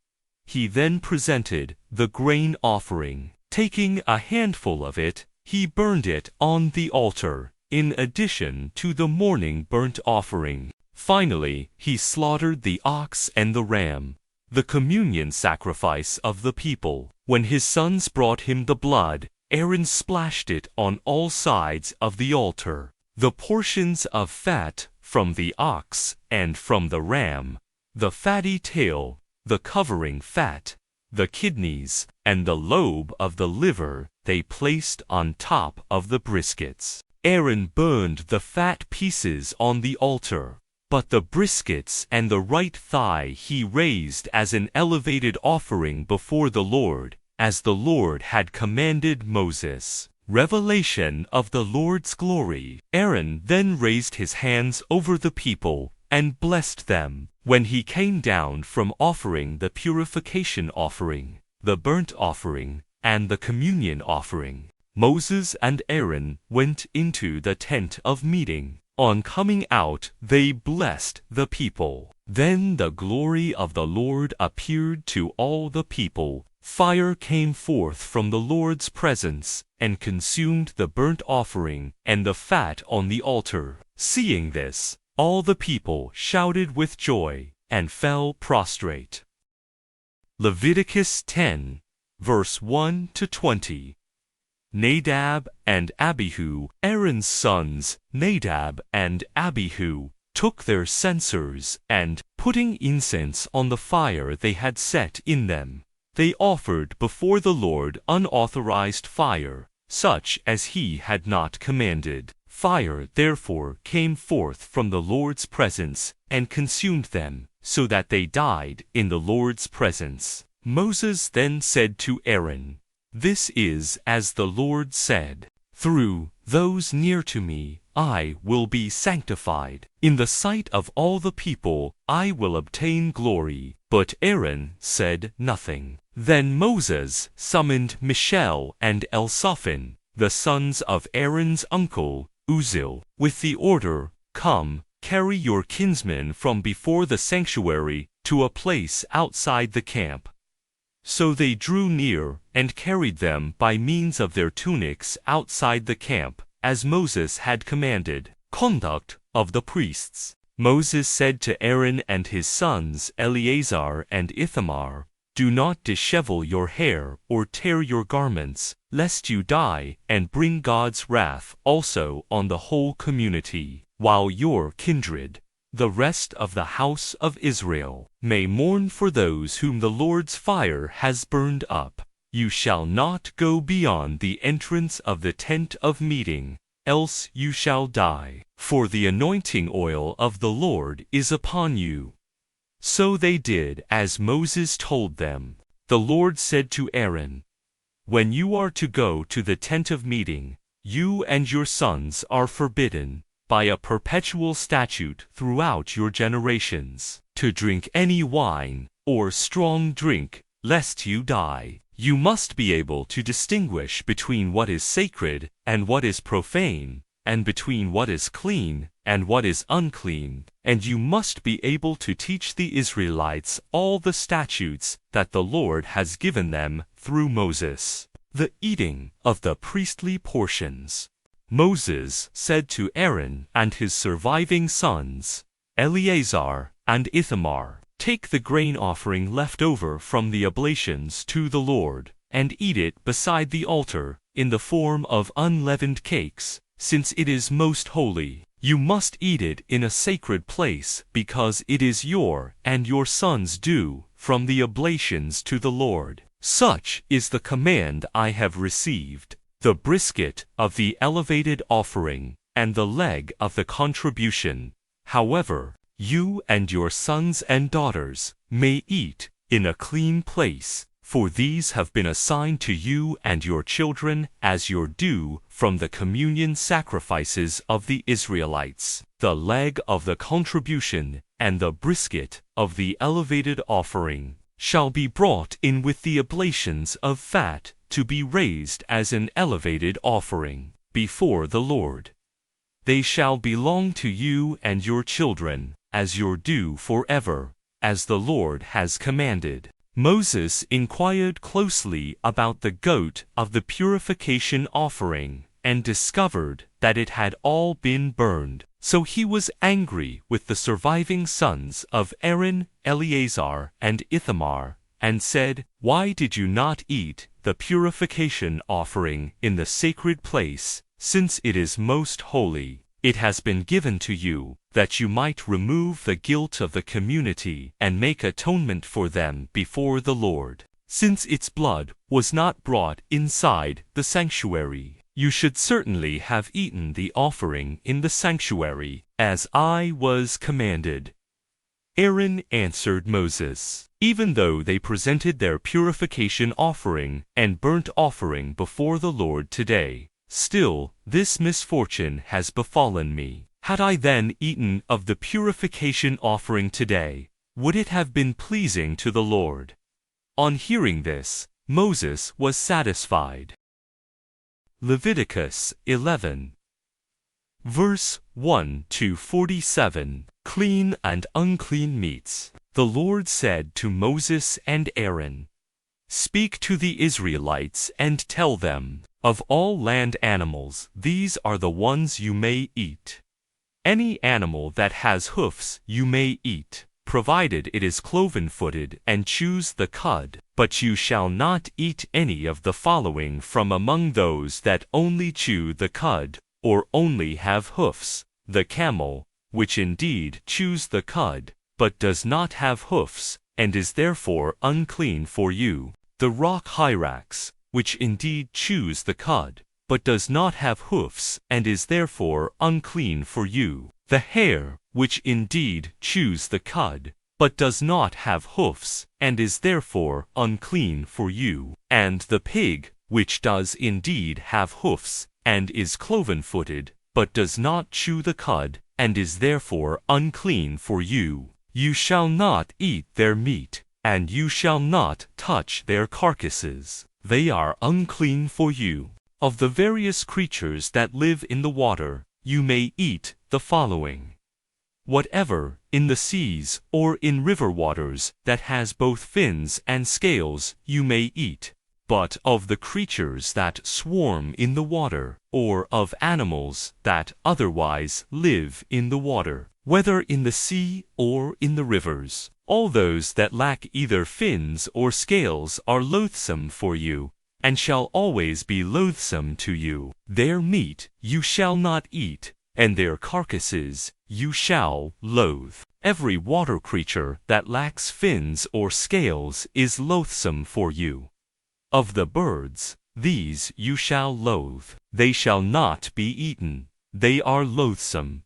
He then presented the grain offering. Taking a handful of it, he burned it on the altar, in addition to the morning burnt offering. Finally, he slaughtered the ox and the ram, the communion sacrifice of the people. When his sons brought him the blood, Aaron splashed it on all sides of the altar. the portions of fat from the ox and from the ram, the fatty tail, the covering fat, the kidneys, and the lobe of the liver they placed on top of the briskets. Aaron burned the fat pieces on the altar, but the briskets and the right thigh he raised as an elevated offering before the Lord, as the Lord had commanded Moses. Revelation of the Lord's glory. Aaron then raised his hands over the people and blessed them. When he came down from offering the purification offering, the burnt offering, and the communion offering, Moses and Aaron went into the tent of meeting. On coming out, they blessed the people. Then the glory of the Lord appeared to all the people. Fire came forth from the Lord's presence, and consumed the burnt offering and the fat on the altar. Seeing this, all the people shouted with joy, and fell prostrate. Leviticus 10, verse 1 to 20. Nadab and Abihu, Aaron's sons, Nadab and Abihu, took their censers, and, putting incense on the fire they had set in them, they offered before the Lord unauthorized fire, such as he had not commanded. Fire therefore came forth from the Lord's presence, and consumed them, so that they died in the Lord's presence. Moses then said to Aaron, "This is as the Lord said, through those near to me I will be sanctified. In the sight of all the people I will obtain glory." But Aaron said nothing. Then Moses summoned Mishael and Elsaphan, the sons of Aaron's uncle, Uzziel, with the order, "Come, carry your kinsmen from before the sanctuary to a place outside the camp." So they drew near, and carried them by means of their tunics outside the camp, as Moses had commanded. Conduct of the priests. Moses said to Aaron and his sons Eleazar and Ithamar, "Do not dishevel your hair or tear your garments, lest you die and bring God's wrath also on the whole community, while your kindred, the rest of the house of Israel, may mourn for those whom the Lord's fire has burned up. You shall not go beyond the entrance of the tent of meeting, else you shall die, for the anointing oil of the Lord is upon you." So they did as Moses told them. The Lord said to Aaron, "When you are to go to the tent of meeting, you and your sons are forbidden, by a perpetual statute throughout your generations, to drink any wine or strong drink, lest you die. You must be able to distinguish between what is sacred and what is profane, and between what is clean and what is unclean, and you must be able to teach the Israelites all the statutes that the Lord has given them through Moses." The eating of the priestly portions. Moses said to Aaron and his surviving sons, Eleazar and Ithamar, "Take the grain offering left over from the oblations to the Lord, and eat it beside the altar, in the form of unleavened cakes, since it is most holy. You must eat it in a sacred place, because it is your and your sons' due from the oblations to the Lord. Such is the command I have received. The brisket of the elevated offering, and the leg of the contribution, however, you and your sons and daughters may eat in a clean place, for these have been assigned to you and your children as your due from the communion sacrifices of the Israelites. The leg of the contribution and the brisket of the elevated offering shall be brought in with the oblations of fat, to be raised as an elevated offering before the Lord. They shall belong to you and your children, as your due forever, as the Lord has commanded. Moses inquired closely about the goat of the purification offering, and discovered that it had all been burned. So he was angry with the surviving sons of Aaron, Eleazar, and Ithamar, and said, "Why did you not eat the purification offering in the sacred place, since it is most holy?" It has been given to you, that you might remove the guilt of the community and make atonement for them before the Lord. Since its blood was not brought inside the sanctuary, you should certainly have eaten the offering in the sanctuary, as I was commanded. Aaron answered Moses, even though they presented their purification offering and burnt offering before the Lord today, still this misfortune has befallen me. Had I then eaten of the purification offering today, would it have been pleasing to the Lord? On hearing this, Moses was satisfied. Leviticus 11. Verse 1 to 47. Clean and unclean meats. The Lord said to Moses and Aaron, "Speak to the Israelites and tell them, of all land animals, these are the ones you may eat. Any animal that has hoofs you may eat, provided it is cloven-footed and chews the cud, but you shall not eat any of the following from among those that only chew the cud, or only have hoofs: the camel, which indeed chews the cud, but does not have hoofs, and is therefore unclean for you; the rock hyrax, which indeed chews the cud, but does not have hoofs, and is therefore unclean for you; the hare, which indeed chews the cud, but does not have hoofs, and is therefore unclean for you; and the pig, which does indeed have hoofs, and is cloven-footed, but does not chew the cud, and is therefore unclean for you. You shall not eat their meat, and you shall not touch their carcasses. They are unclean for you. Of the various creatures that live in the water, you may eat the following: whatever, in the seas or in river waters, that has both fins and scales, you may eat. But of the creatures that swarm in the water, or of animals that otherwise live in the water, whether in the sea or in the rivers, all those that lack either fins or scales are loathsome for you, and shall always be loathsome to you. Their meat you shall not eat, and their carcasses you shall loathe. Every water creature that lacks fins or scales is loathsome for you. Of the birds, these you shall loathe. They shall not be eaten. They are loathsome: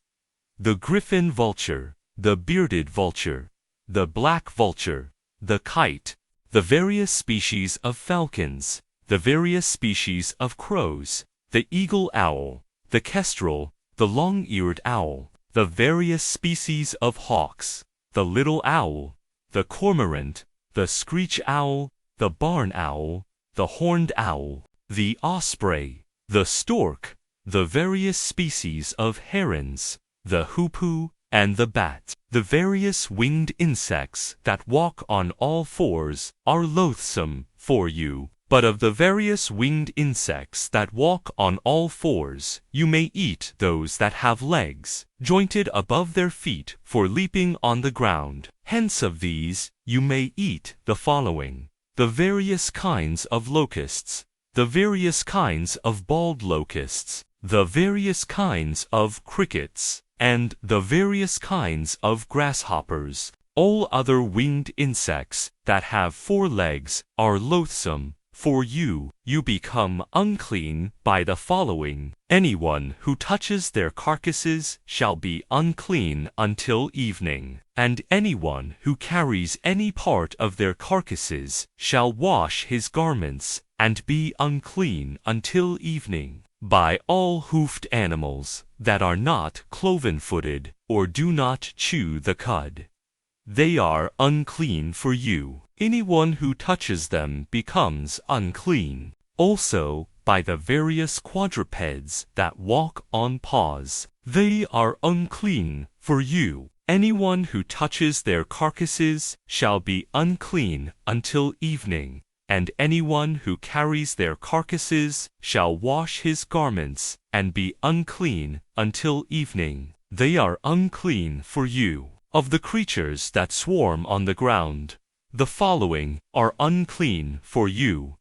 the griffin vulture, the bearded vulture, the black vulture, the kite, the various species of falcons, the various species of crows, the eagle owl, the kestrel, the long-eared owl, the various species of hawks, the little owl, the cormorant, the screech owl, the barn owl, the horned owl, the osprey, the stork, the various species of herons, the hoopoe, and the bat. The various winged insects that walk on all fours are loathsome for you. But of the various winged insects that walk on all fours, you may eat those that have legs, jointed above their feet for leaping on the ground. Hence of these you may eat the following: the various kinds of locusts, the various kinds of bald locusts, the various kinds of crickets, and the various kinds of grasshoppers. All other winged insects that have 4 legs are loathsome for you. You become unclean by the following: anyone who touches their carcasses shall be unclean until evening, and anyone who carries any part of their carcasses shall wash his garments and be unclean until evening. By all hoofed animals that are not cloven-footed or do not chew the cud, they are unclean for you. Anyone who touches them becomes unclean. Also, by the various quadrupeds that walk on paws, they are unclean for you. Anyone who touches their carcasses shall be unclean until evening, and anyone who carries their carcasses shall wash his garments and be unclean until evening. They are unclean for you. Of the creatures that swarm on the ground, the following are unclean for you: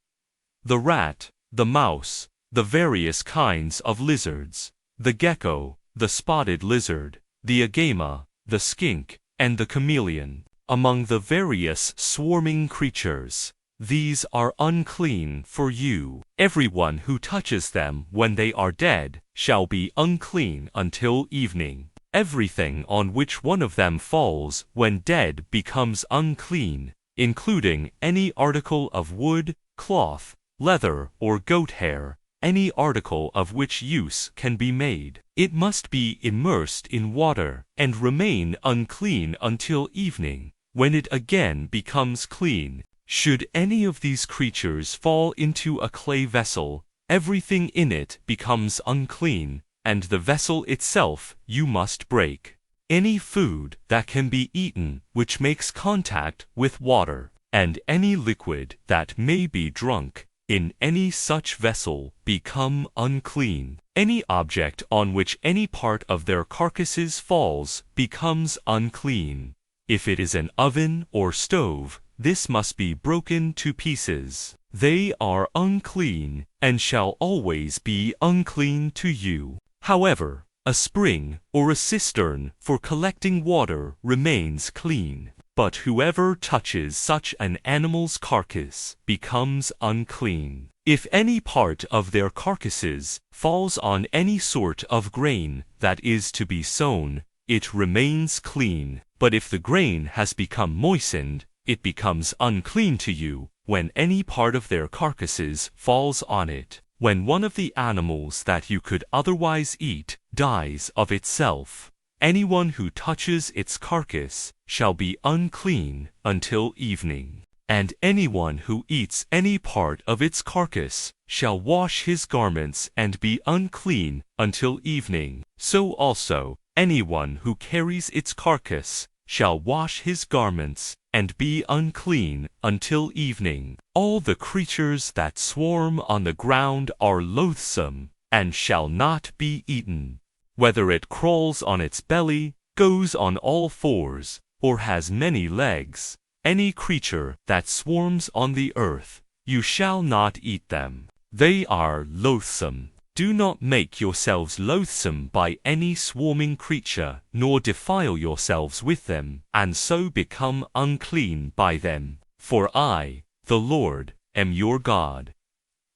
the rat, the mouse, the various kinds of lizards, the gecko, the spotted lizard, the agama, the skink, and the chameleon. Among the various swarming creatures, these are unclean for you. Everyone who touches them when they are dead shall be unclean until evening. Everything on which one of them falls when dead becomes unclean, including any article of wood, cloth, leather, or goat hair, any article of which use can be made. It must be immersed in water and remain unclean until evening, when it again becomes clean. Should any of these creatures fall into a clay vessel, everything in it becomes unclean, and the vessel itself you must break. Any food that can be eaten which makes contact with water, and any liquid that may be drunk in any such vessel become unclean. Any object on which any part of their carcasses falls becomes unclean. If it is an oven or stove, this must be broken to pieces. They are unclean, and shall always be unclean to you. However, a spring or a cistern for collecting water remains clean. But whoever touches such an animal's carcass becomes unclean. If any part of their carcasses falls on any sort of grain that is to be sown, it remains clean. But if the grain has become moistened, it becomes unclean to you when any part of their carcasses falls on it. When one of the animals that you could otherwise eat dies of itself, anyone who touches its carcass shall be unclean until evening. And anyone who eats any part of its carcass shall wash his garments and be unclean until evening. So also, anyone who carries its carcass shall wash his garments and be unclean until evening. All the creatures that swarm on the ground are loathsome, and shall not be eaten. Whether it crawls on its belly, goes on all fours, or has many legs, any creature that swarms on the earth, you shall not eat them. They are loathsome. Do not make yourselves loathsome by any swarming creature, nor defile yourselves with them, and so become unclean by them. For I, the Lord, am your God.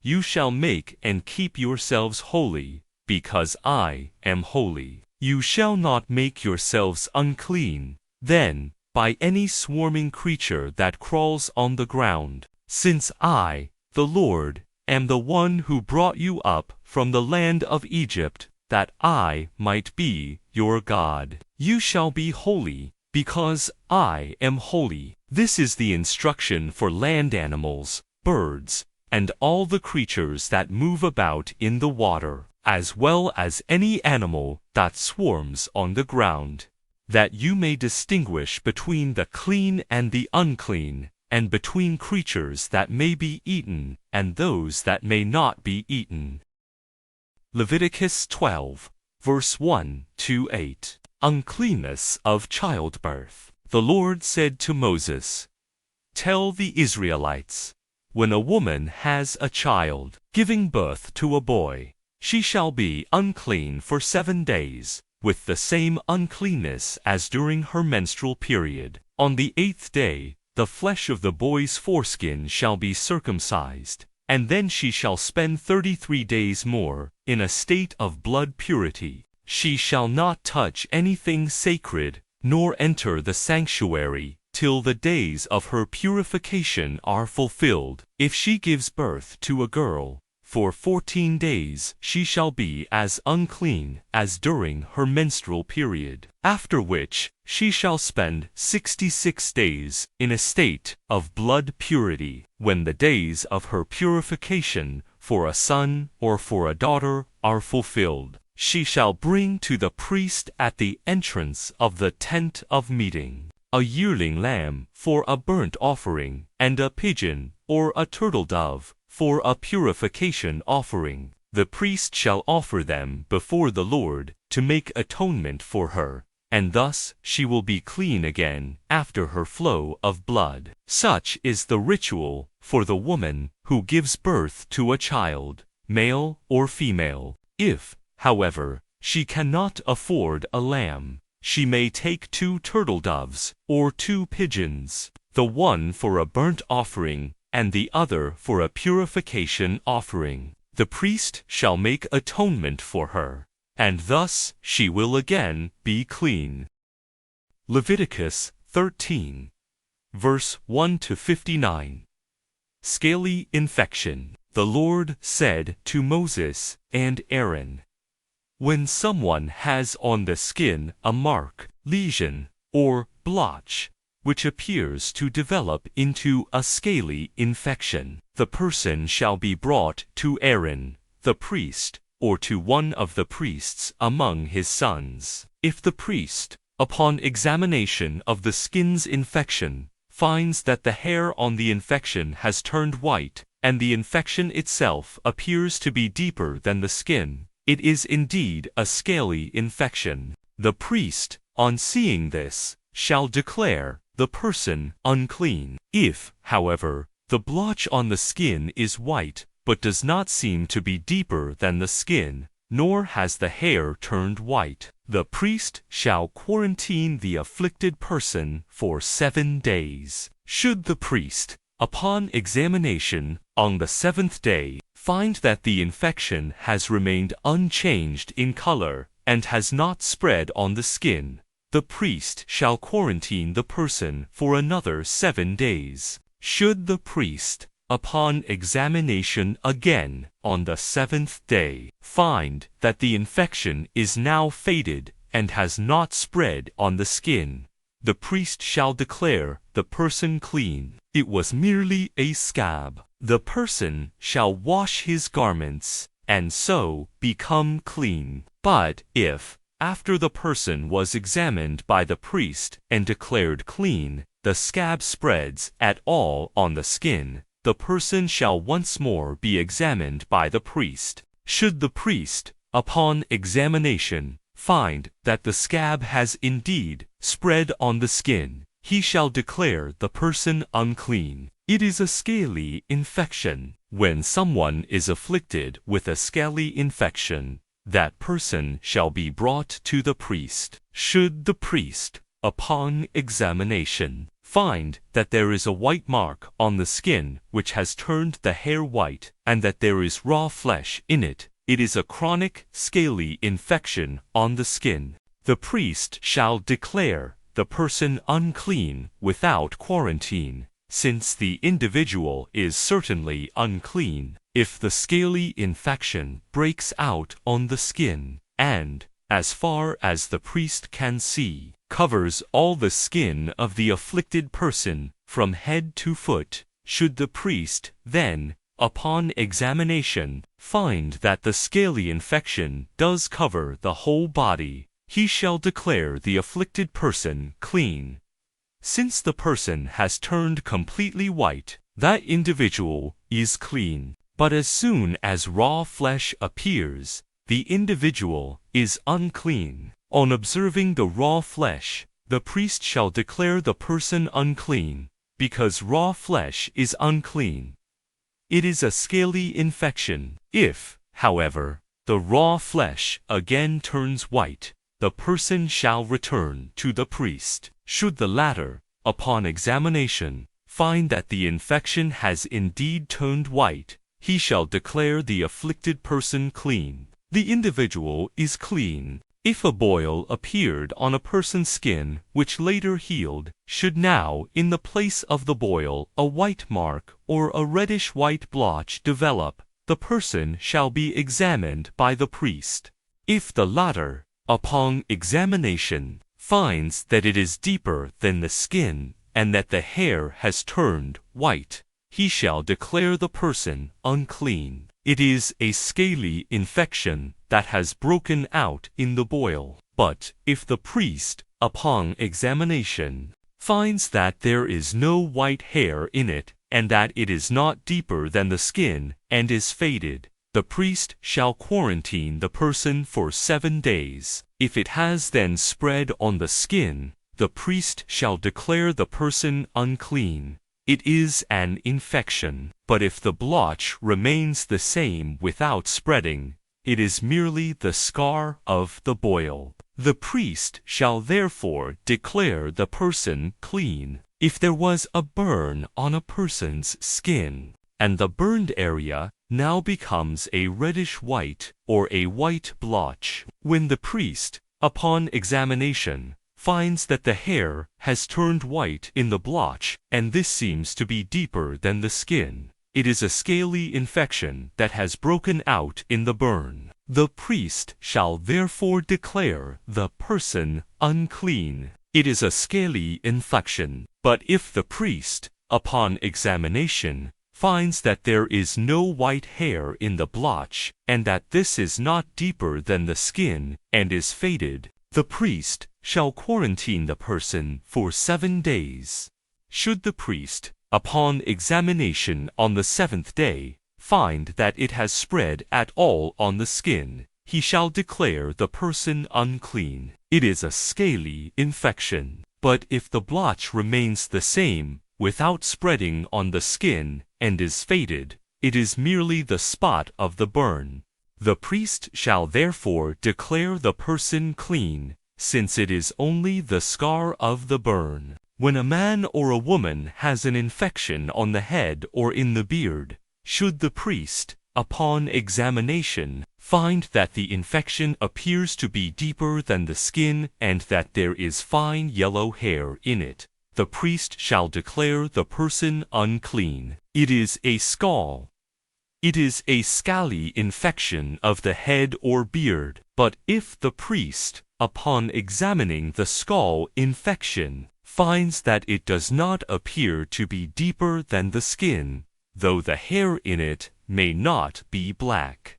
You shall make and keep yourselves holy, because I am holy. You shall not make yourselves unclean, then, by any swarming creature that crawls on the ground, since I, the Lord, am the one who brought you up from the land of Egypt, that I might be your God. You shall be holy, because I am holy. This is the instruction for land animals, birds, and all the creatures that move about in the water, as well as any animal that swarms on the ground, that you may distinguish between the clean and the unclean, and between creatures that may be eaten and those that may not be eaten. Leviticus 12, verse 1-8. Uncleanness of childbirth. The Lord said to Moses, "Tell the Israelites, when a woman has a child, giving birth to a boy, she shall be unclean for 7 days, with the same uncleanness as during her menstrual period. On the 8th day, the flesh of the boy's foreskin shall be circumcised, and then she shall spend 33 days more in a state of blood purity. She shall not touch anything sacred, nor enter the sanctuary, till the days of her purification are fulfilled. If she gives birth to a girl, for 14 days she shall be as unclean as during her menstrual period, after which she shall spend 66 days in a state of blood purity. When the days of her purification for a son or for a daughter are fulfilled, she shall bring to the priest at the entrance of the tent of meeting a yearling lamb for a burnt offering, and a pigeon or a turtle dove for a purification offering. The priest shall offer them before the Lord to make atonement for her, and thus she will be clean again after her flow of blood. Such is the ritual for the woman who gives birth to a child, male or female. If, however, she cannot afford a lamb, she may take 2 turtle doves, or 2 pigeons, the one for a burnt offering, and the other for a purification offering. The priest shall make atonement for her, and thus she will again be clean. Leviticus 13, verse 1-59. Scaly infection. The Lord said to Moses and Aaron, when someone has on the skin a mark, lesion, or blotch, which appears to develop into a scaly infection, the person shall be brought to Aaron, the priest, or to one of the priests among his sons. If the priest, upon examination of the skin's infection, finds that the hair on the infection has turned white, and the infection itself appears to be deeper than the skin, it is indeed a scaly infection. The priest, on seeing this, shall declare the person unclean. If, however, the blotch on the skin is white, but does not seem to be deeper than the skin, nor has the hair turned white, the priest shall quarantine the afflicted person for 7 days. Should the priest, upon examination, on the 7th day, find that the infection has remained unchanged in color, and has not spread on the skin, the priest shall quarantine the person for another 7 days. Should the priest, upon examination again, on the 7th day, find that the infection is now faded, and has not spread on the skin, the priest shall declare the person clean. It was merely a scab. The person shall wash his garments, and so become clean. But if, after the person was examined by the priest and declared clean, the scab spreads at all on the skin, the person shall once more be examined by the priest. Should the priest, upon examination, find that the scab has indeed spread on the skin, he shall declare the person unclean. It is a scaly infection. When someone is afflicted with a scaly infection, that person shall be brought to the priest. Should the priest, upon examination, find that there is a white mark on the skin which has turned the hair white, and that there is raw flesh in it, it is a chronic scaly infection on the skin. The priest shall declare the person unclean without quarantine, since the individual is certainly unclean. If the scaly infection breaks out on the skin, and, as far as the priest can see, covers all the skin of the afflicted person from head to foot, should the priest then, upon examination, find that the scaly infection does cover the whole body, he shall declare the afflicted person clean. Since the person has turned completely white, that individual is clean. But as soon as raw flesh appears, the individual is unclean. On observing the raw flesh, the priest shall declare the person unclean, because raw flesh is unclean. It is a scaly infection. If, however, the raw flesh again turns white, the person shall return to the priest. Should the latter, upon examination, find that the infection has indeed turned white, he shall declare the afflicted person clean. The individual is clean. If a boil appeared on a person's skin which later healed, should now in the place of the boil a white mark or a reddish-white blotch develop, the person shall be examined by the priest. If the latter, upon examination, finds that it is deeper than the skin and that the hair has turned white, he shall declare the person unclean. It is a scaly infection that has broken out in the boil. But if the priest, upon examination, finds that there is no white hair in it, and that it is not deeper than the skin and is faded, the priest shall quarantine the person for 7 days. If it has then spread on the skin, the priest shall declare the person unclean. It is an infection. But if the blotch remains the same without spreading, it is merely the scar of the boil. The priest shall therefore declare the person clean. If there was a burn on a person's skin, and the burned area now becomes a reddish-white or a white blotch, when the priest, upon examination, finds that the hair has turned white in the blotch, and this seems to be deeper than the skin, it is a scaly infection that has broken out in the burn. The priest shall therefore declare the person unclean. It is a scaly infection, but if the priest, upon examination, finds that there is no white hair in the blotch, and that this is not deeper than the skin, and is faded, the priest shall quarantine the person for 7 days. Should the priest, upon examination on the 7th day, find that it has spread at all on the skin, he shall declare the person unclean. It is a scaly infection. But if the blotch remains the same, without spreading on the skin, and is faded, it is merely the spot of the burn. The priest shall therefore declare the person clean, since it is only the scar of the burn. When a man or a woman has an infection on the head or in the beard, should the priest, upon examination, find that the infection appears to be deeper than the skin and that there is fine yellow hair in it, the priest shall declare the person unclean. It is a scall. It is a scaly infection of the head or beard, but if the priest, upon examining the scall infection, finds that it does not appear to be deeper than the skin, though the hair in it may not be black,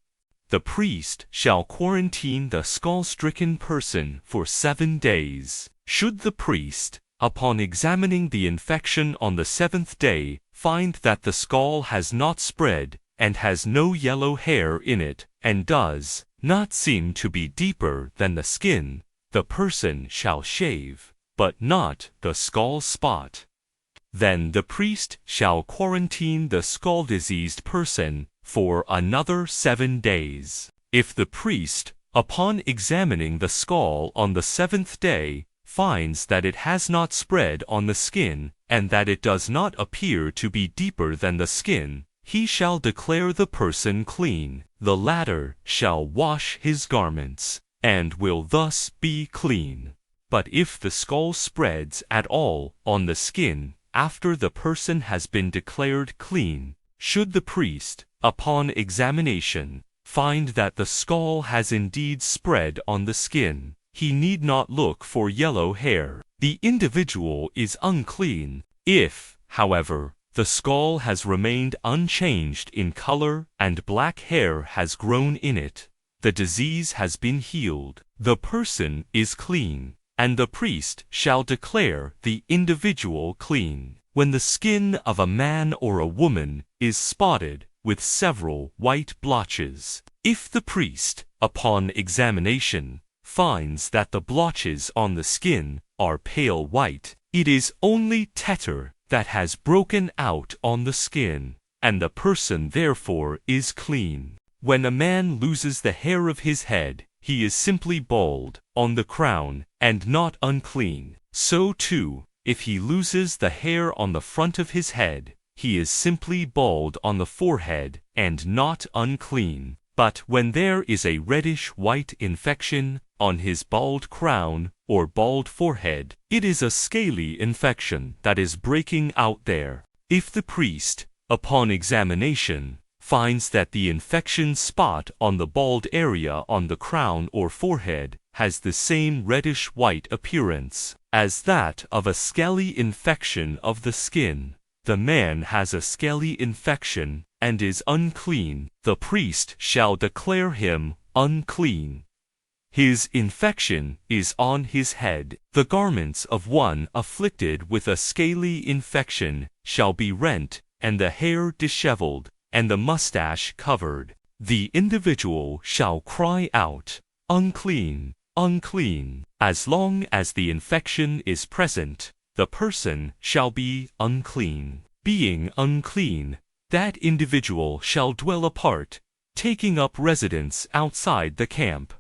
the priest shall quarantine the scall-stricken person for 7 days. Should the priest, upon examining the infection on the 7th day, find that the scall has not spread, and has no yellow hair in it, and does not seem to be deeper than the skin, the person shall shave, but not the scall spot. Then the priest shall quarantine the scald-diseased person for another 7 days. If the priest, upon examining the scall on the 7th day, finds that it has not spread on the skin, and that it does not appear to be deeper than the skin, he shall declare the person clean. The latter shall wash his garments, and will thus be clean. But if the scall spreads at all on the skin, after the person has been declared clean, should the priest, upon examination, find that the scall has indeed spread on the skin, he need not look for yellow hair. The individual is unclean. If, however, the scall has remained unchanged in color and black hair has grown in it, the disease has been healed, the person is clean, and the priest shall declare the individual clean. When the skin of a man or a woman is spotted with several white blotches, if the priest, upon examination, finds that the blotches on the skin are pale white, it is only tetter that has broken out on the skin, and the person therefore is clean. When a man loses the hair of his head, he is simply bald on the crown and not unclean. So too, if he loses the hair on the front of his head, he is simply bald on the forehead and not unclean. But when there is a reddish-white infection on his bald crown or bald forehead, it is a scaly infection that is breaking out there. If the priest, upon examination, finds that the infection spot on the bald area on the crown or forehead has the same reddish-white appearance as that of a scaly infection of the skin, the man has a scaly infection and is unclean, the priest shall declare him unclean. His infection is on his head. The garments of one afflicted with a scaly infection shall be rent, and the hair disheveled, and the mustache covered. The individual shall cry out, unclean, unclean. As long as the infection is present, the person shall be unclean. Being unclean, that individual shall dwell apart taking up residence outside the camp.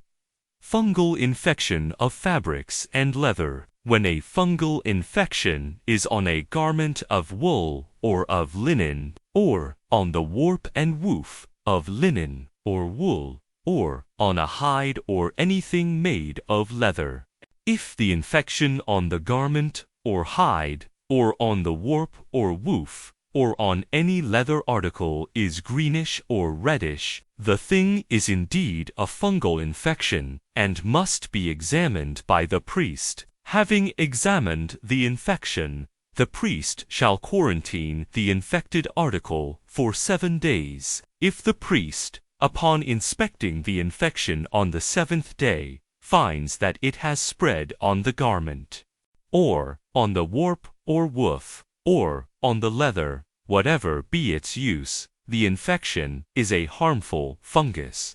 Fungal infection of fabrics and leather. When a fungal infection is on a garment of wool or of linen, or on the warp and woof of linen or wool, or on a hide or anything made of leather. If the infection on the garment or hide, or on the warp or woof, or on any leather article is greenish or reddish, the thing is indeed a fungal infection, and must be examined by the priest. Having examined the infection, the priest shall quarantine the infected article for 7 days. If the priest, upon inspecting the infection on the 7th day, finds that it has spread on the garment, or on the warp or woof, or on the leather, whatever be its use, the infection is a harmful fungus.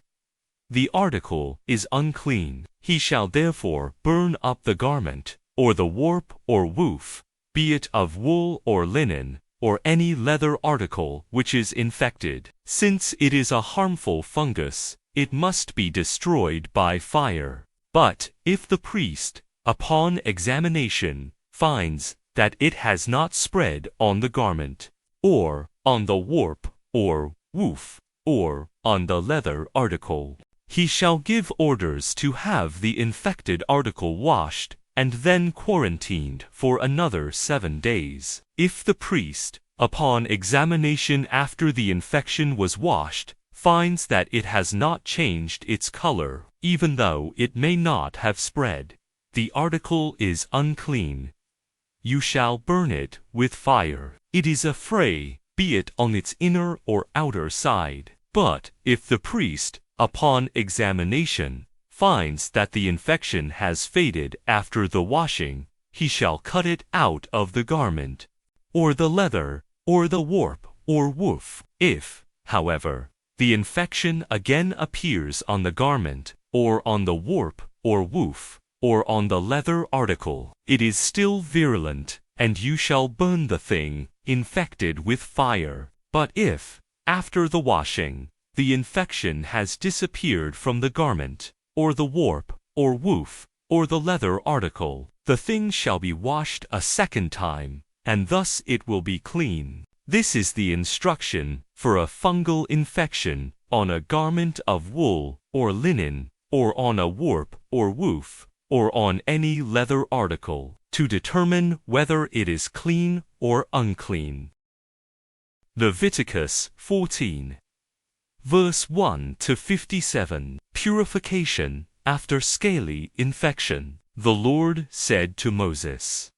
The article is unclean. He shall therefore burn up the garment, or the warp or woof, be it of wool or linen, or any leather article which is infected. Since it is a harmful fungus, it must be destroyed by fire. But if the priest, upon examination, finds that it has not spread on the garment, or on the warp or woof, or on the leather article, he shall give orders to have the infected article washed, and then quarantined for another 7 days. If the priest, upon examination after the infection was washed, finds that it has not changed its color, even though it may not have spread, the article is unclean. You shall burn it with fire. It is a fray, be it on its inner or outer side. But if the priest, upon examination, finds that the infection has faded after the washing, he shall cut it out of the garment, or the leather, or the warp or woof. If, however, the infection again appears on the garment, or on the warp or woof, or on the leather article, it is still virulent, and you shall burn the thing infected with fire. But if, after the washing, the infection has disappeared from the garment, or the warp, or woof, or the leather article, the thing shall be washed a 2nd time, and thus it will be clean. This is the instruction for a fungal infection on a garment of wool or linen, or on a warp or woof, or on any leather article, to determine whether it is clean or unclean. Leviticus 14. Verse 1 to 57. Purification after scaly infection. The Lord said to Moses,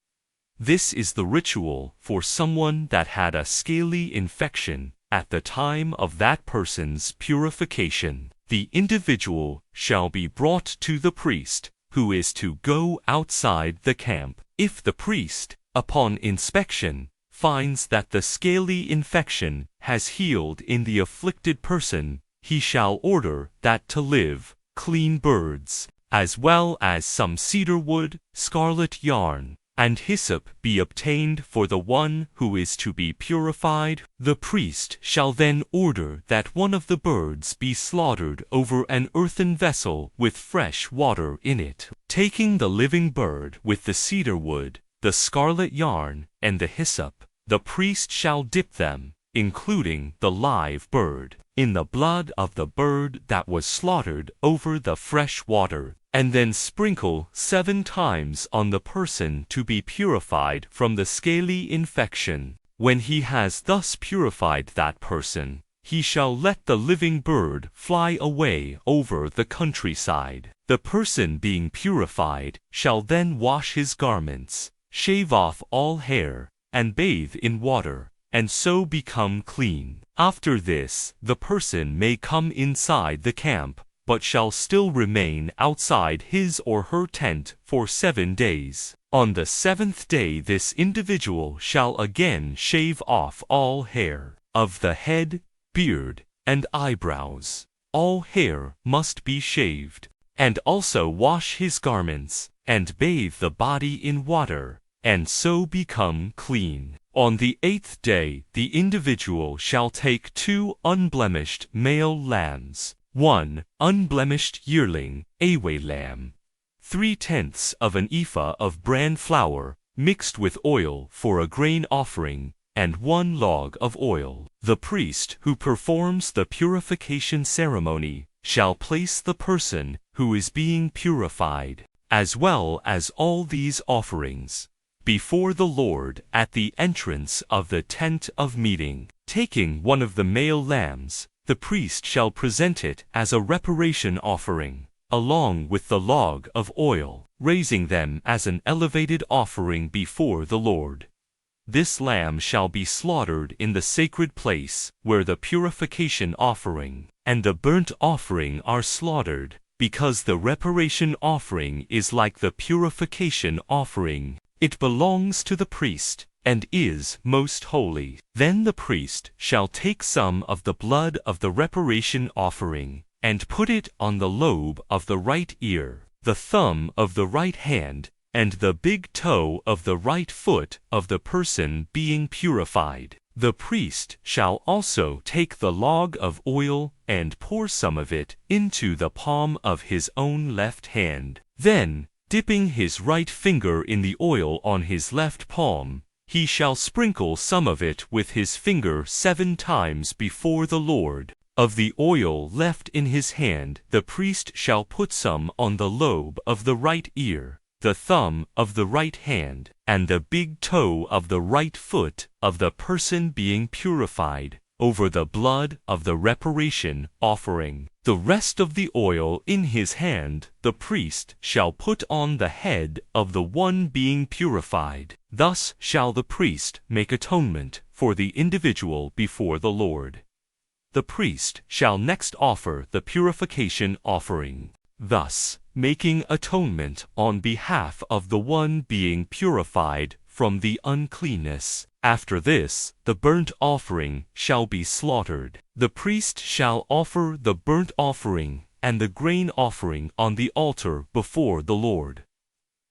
"This is the ritual for someone that had a scaly infection at the time of that person's purification. The individual shall be brought to the priest, who is to go outside the camp. If the priest, upon inspection, finds that the scaly infection has healed in the afflicted person, he shall order that to live clean birds, as well as some cedar wood, scarlet yarn, and hyssop be obtained for the one who is to be purified. The priest shall then order that one of the birds be slaughtered over an earthen vessel with fresh water in it. Taking the living bird with the cedar wood, the scarlet yarn, and the hyssop, the priest shall dip them, including the live bird, in the blood of the bird that was slaughtered over the fresh water, and then sprinkle 7 times on the person to be purified from the scaly infection. When he has thus purified that person, he shall let the living bird fly away over the countryside. The person being purified shall then wash his garments, shave off all hair, and bathe in water, and so become clean. After this, the person may come inside the camp, but shall still remain outside his or her tent for 7 days. On the 7th day this individual shall again shave off all hair, of the head, beard, and eyebrows. All hair must be shaved, and also wash his garments, and bathe the body in water, and so become clean. On the 8th day the individual shall take 2 unblemished male lambs, 1 unblemished yearling, away lamb, 3/10 of an ephah of bran flour, mixed with oil for a grain offering, and 1 log of oil. The priest who performs the purification ceremony shall place the person who is being purified, as well as all these offerings, before the Lord at the entrance of the tent of meeting. Taking one of the male lambs, the priest shall present it as a reparation offering, along with the log of oil, raising them as an elevated offering before the Lord. This lamb shall be slaughtered in the sacred place where the purification offering and the burnt offering are slaughtered, because the reparation offering is like the purification offering. It belongs to the priest, and is most holy. Then the priest shall take some of the blood of the reparation offering, and put it on the lobe of the right ear, the thumb of the right hand, and the big toe of the right foot of the person being purified. The priest shall also take the log of oil and pour some of it into the palm of his own left hand. Then, dipping his right finger in the oil on his left palm, he shall sprinkle some of it with his finger 7 times before the Lord. Of the oil left in his hand, the priest shall put some on the lobe of the right ear, the thumb of the right hand, and the big toe of the right foot of the person being purified, over the blood of the reparation offering. The rest of the oil in his hand the priest shall put on the head of the one being purified. Thus shall the priest make atonement for the individual before the Lord. The priest shall next offer the purification offering, thus making atonement on behalf of the one being purified from the uncleanness. After this, the burnt offering shall be slaughtered. The priest shall offer the burnt offering and the grain offering on the altar before the Lord.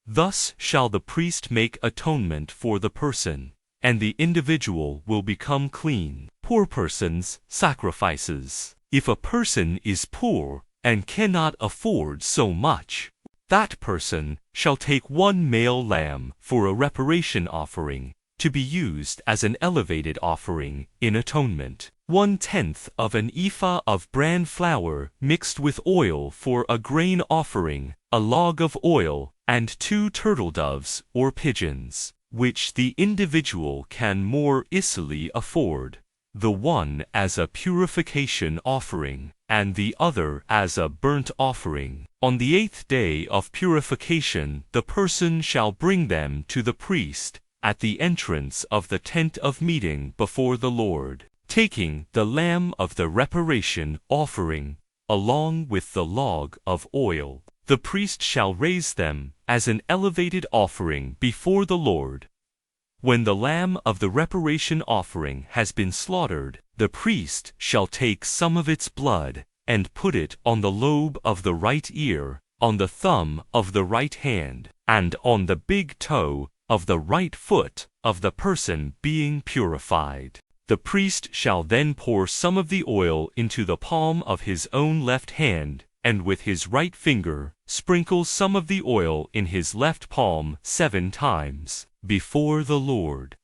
Thus shall the priest make atonement for the person, and the individual will become clean. Poor persons' sacrifices. If a person is poor and cannot afford so much, that person shall take 1 male lamb for a reparation offering, to be used as an elevated offering in atonement. 1/10 of an ephah of bran flour mixed with oil for a grain offering, a log of oil, and 2 turtle doves or pigeons, which the individual can more easily afford, the one as a purification offering, and the other as a burnt offering. On the 8th day of purification the person shall bring them to the priest at the entrance of the tent of meeting before the Lord, taking the lamb of the reparation offering, along with the log of oil. The priest shall raise them as an elevated offering before the Lord. When the lamb of the reparation offering has been slaughtered, the priest shall take some of its blood, and put it on the lobe of the right ear, on the thumb of the right hand, and on the big toe of the right foot of the person being purified. The priest shall then pour some of the oil into the palm of his own left hand, and with his right finger sprinkle some of the oil in his left palm 7 times, before the Lord.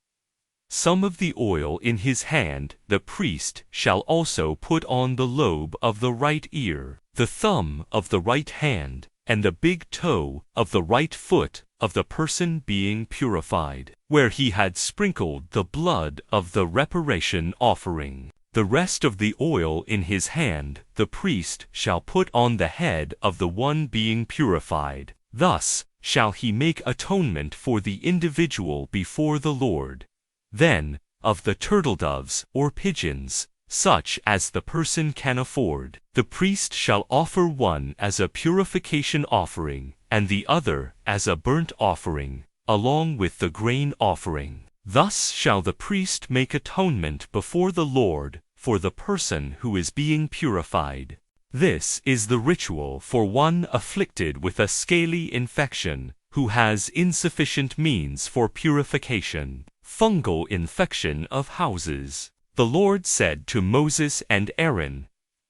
Some of the oil in his hand the priest shall also put on the lobe of the right ear, the thumb of the right hand, and the big toe of the right foot of the person being purified, where he had sprinkled the blood of the reparation offering. The rest of the oil in his hand the priest shall put on the head of the one being purified. Thus shall he make atonement for the individual before the Lord. Then, of the turtle doves or pigeons, such as the person can afford, the priest shall offer one as a purification offering, and the other as a burnt offering, along with the grain offering. Thus shall the priest make atonement before the Lord for the person who is being purified. This is the ritual for one afflicted with a scaly infection, who has insufficient means for purification. Fungal infection of houses. The Lord said to Moses and Aaron,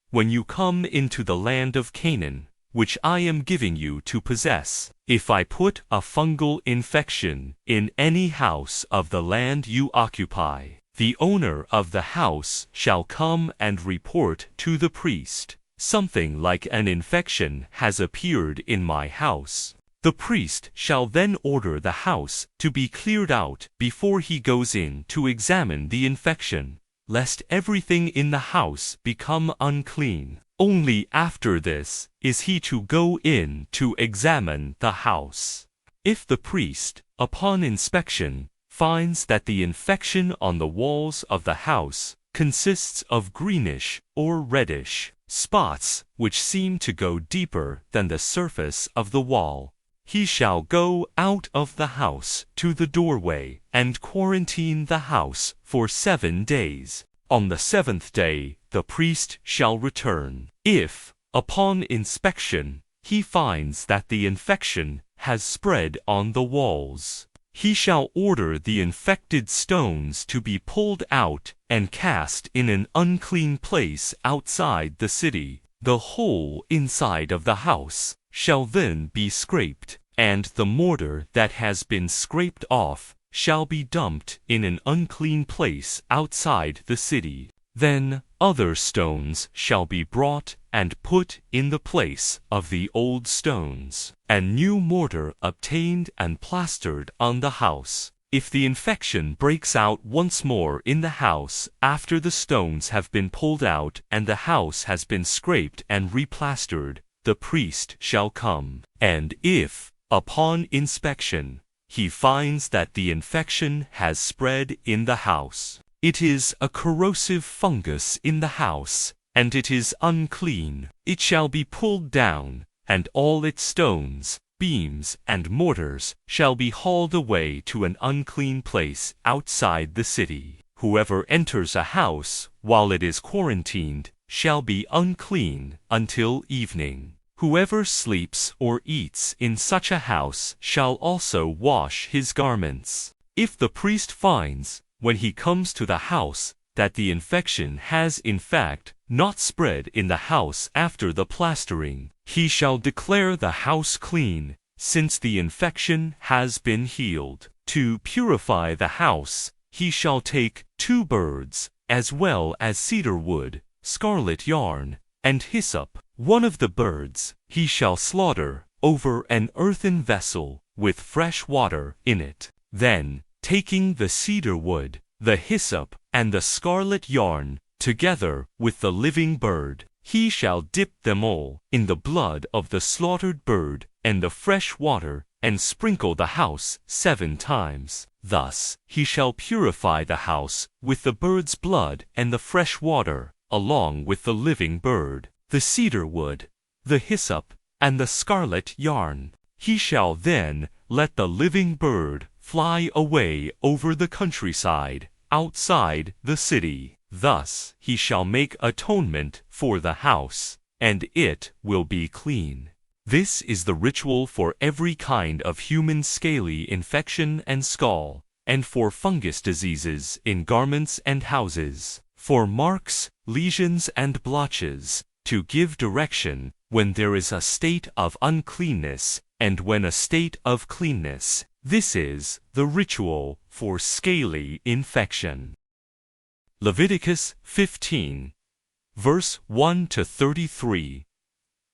"When you come into the land of Canaan, which I am giving you to possess, if I put a fungal infection in any house of the land you occupy, the owner of the house shall come and report to the priest, something like an infection has appeared in my house. The priest shall then order the house to be cleared out before he goes in to examine the infection, lest everything in the house become unclean. Only after this is he to go in to examine the house. If the priest, upon inspection, finds that the infection on the walls of the house consists of greenish or reddish spots which seem to go deeper than the surface of the wall, he shall go out of the house to the doorway and quarantine the house for 7 days. On the 7th day the priest shall return. If, upon inspection, he finds that the infection has spread on the walls, he shall order the infected stones to be pulled out and cast in an unclean place outside the city. The whole inside of the house shall then be scraped, and the mortar that has been scraped off shall be dumped in an unclean place outside the city. Then other stones shall be brought and put in the place of the old stones, and new mortar obtained and plastered on the house. If the infection breaks out once more in the house after the stones have been pulled out and the house has been scraped and replastered, the priest shall come, and if, upon inspection, he finds that the infection has spread in the house, it is a corrosive fungus in the house, and it is unclean, it shall be pulled down, and all its stones, beams, and mortars shall be hauled away to an unclean place outside the city. Whoever enters a house while it is quarantined shall be unclean until evening. Whoever sleeps or eats in such a house shall also wash his garments. If the priest finds, when he comes to the house, that the infection has in fact not spread in the house after the plastering, he shall declare the house clean, since the infection has been healed. To purify the house, he shall take 2 birds, as well as cedar wood, scarlet yarn, and hyssop. One of the birds he shall slaughter over an earthen vessel with fresh water in it. Then, taking the cedar wood, the hyssop, and the scarlet yarn, together with the living bird, he shall dip them all in the blood of the slaughtered bird and the fresh water, and sprinkle the house 7 times. Thus he shall purify the house with the bird's blood and the fresh water, along with the living bird, the cedar wood, the hyssop, and the scarlet yarn. He shall then let the living bird fly away over the countryside, outside the city. Thus he shall make atonement for the house, and it will be clean. This is the ritual for every kind of human scaly infection and scall, and for fungus diseases in garments and houses, for marks, lesions, and blotches, to give direction when there is a state of uncleanness and when a state of cleanness. This is the ritual for scaly infection. Leviticus 15, verse 1-33.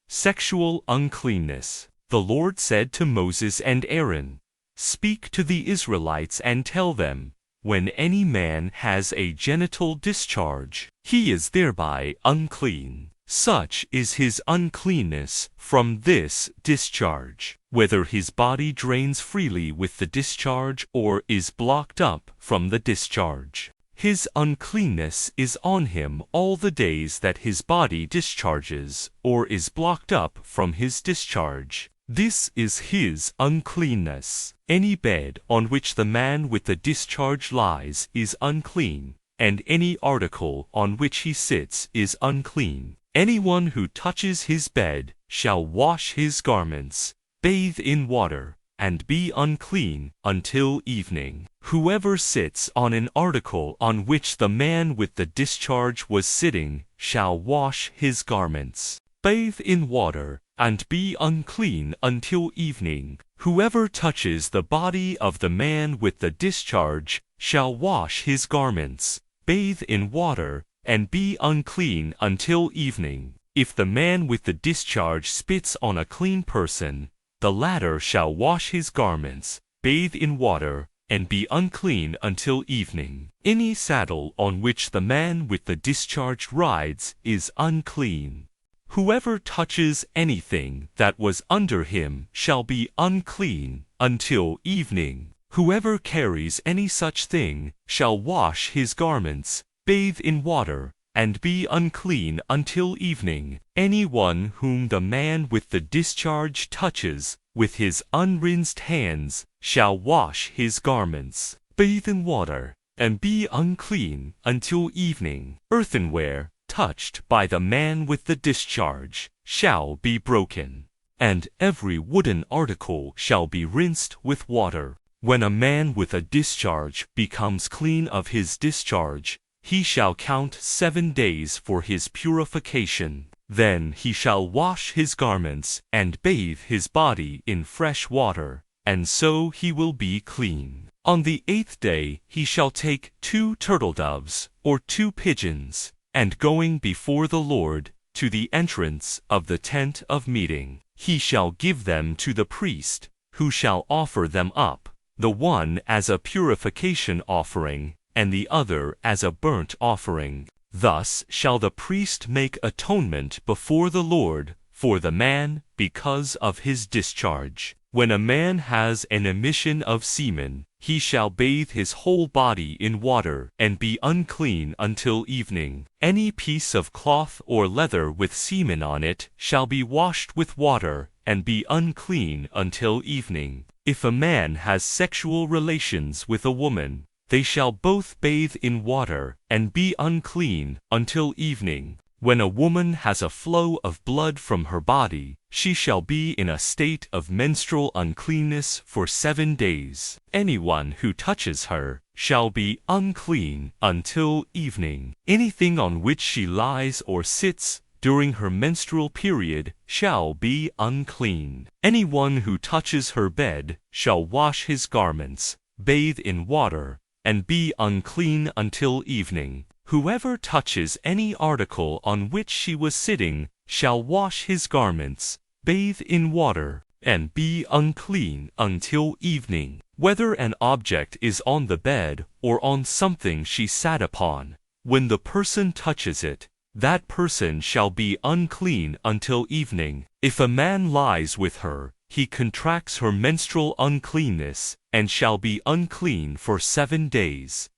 Sexual uncleanness. The Lord said to Moses and Aaron, "Speak to the Israelites and tell them, when any man has a genital discharge, he is thereby unclean. Such is his uncleanness from this discharge, whether his body drains freely with the discharge or is blocked up from the discharge. His uncleanness is on him all the days that his body discharges or is blocked up from his discharge. This is his uncleanness. Any bed on which the man with the discharge lies is unclean, and any article on which he sits is unclean. Anyone who touches his bed shall wash his garments, bathe in water, and be unclean until evening. Whoever sits on an article on which the man with the discharge was sitting shall wash his garments, bathe in water, and be unclean until evening. Whoever touches the body of the man with the discharge shall wash his garments, bathe in water, and be unclean until evening. If the man with the discharge spits on a clean person, the latter shall wash his garments, bathe in water, and be unclean until evening. Any saddle on which the man with the discharge rides is unclean. Whoever touches anything that was under him shall be unclean until evening. Whoever carries any such thing shall wash his garments, bathe in water, and be unclean until evening. Anyone whom the man with the discharge touches with his unrinsed hands shall wash his garments, bathe in water, and be unclean until evening. Earthenware touched by the man with the discharge shall be broken, and every wooden article shall be rinsed with water. When a man with a discharge becomes clean of his discharge, he shall count 7 days for his purification. Then he shall wash his garments and bathe his body in fresh water, and so he will be clean. On the 8th day he shall take 2 turtle-doves or 2 pigeons, and going before the Lord to the entrance of the tent of meeting, he shall give them to the priest, who shall offer them up, the one as a purification offering, and the other as a burnt offering. Thus shall the priest make atonement before the Lord for the man because of his discharge. When a man has an emission of semen, he shall bathe his whole body in water and be unclean until evening. Any piece of cloth or leather with semen on it shall be washed with water and be unclean until evening. If a man has sexual relations with a woman, they shall both bathe in water and be unclean until evening. When a woman has a flow of blood from her body, she shall be in a state of menstrual uncleanness for 7 days. Anyone who touches her shall be unclean until evening. Anything on which she lies or sits during her menstrual period shall be unclean. Anyone who touches her bed shall wash his garments, bathe in water, and be unclean until evening. Whoever touches any article on which she was sitting shall wash his garments, bathe in water, and be unclean until evening. Whether an object is on the bed or on something she sat upon, when the person touches it, that person shall be unclean until evening. If a man lies with her, he contracts her menstrual uncleanness, and shall be unclean for 7 days.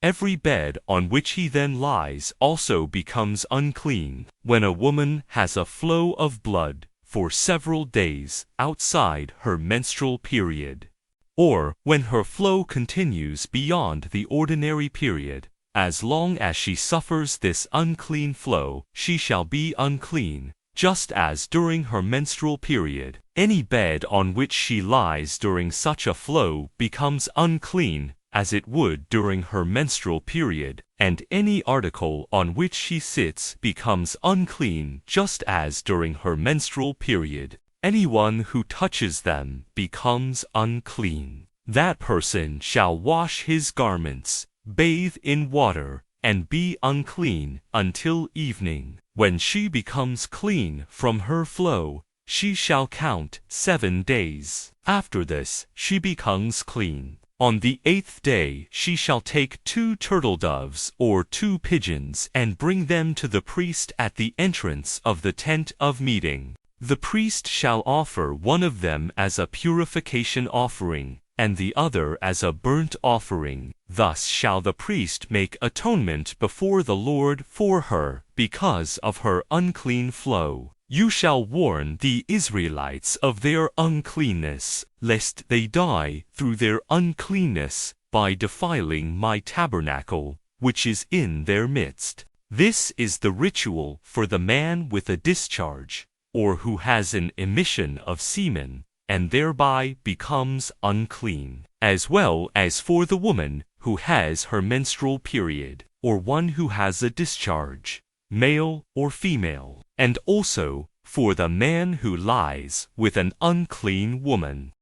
Every bed on which he then lies also becomes unclean. When a woman has a flow of blood for several days outside her menstrual period, or when her flow continues beyond the ordinary period, as long as she suffers this unclean flow, she shall be unclean, just as during her menstrual period. Any bed on which she lies during such a flow becomes unclean, as it would during her menstrual period, and any article on which she sits becomes unclean just as during her menstrual period. Anyone who touches them becomes unclean. That person shall wash his garments, bathe in water, and be unclean until evening. When she becomes clean from her flow, she shall count 7 days. After this, she becomes clean. On the 8th day she shall take 2 turtle-doves or 2 pigeons and bring them to the priest at the entrance of the tent of meeting. The priest shall offer one of them as a purification offering, and the other as a burnt offering. Thus shall the priest make atonement before the Lord for her because of her unclean flow. You shall warn the Israelites of their uncleanness, lest they die through their uncleanness by defiling my tabernacle, which is in their midst. This is the ritual for the man with a discharge, or who has an emission of semen, and thereby becomes unclean, as well as for the woman who has her menstrual period, or one who has a discharge, male or female, and also for the man who lies with an unclean woman.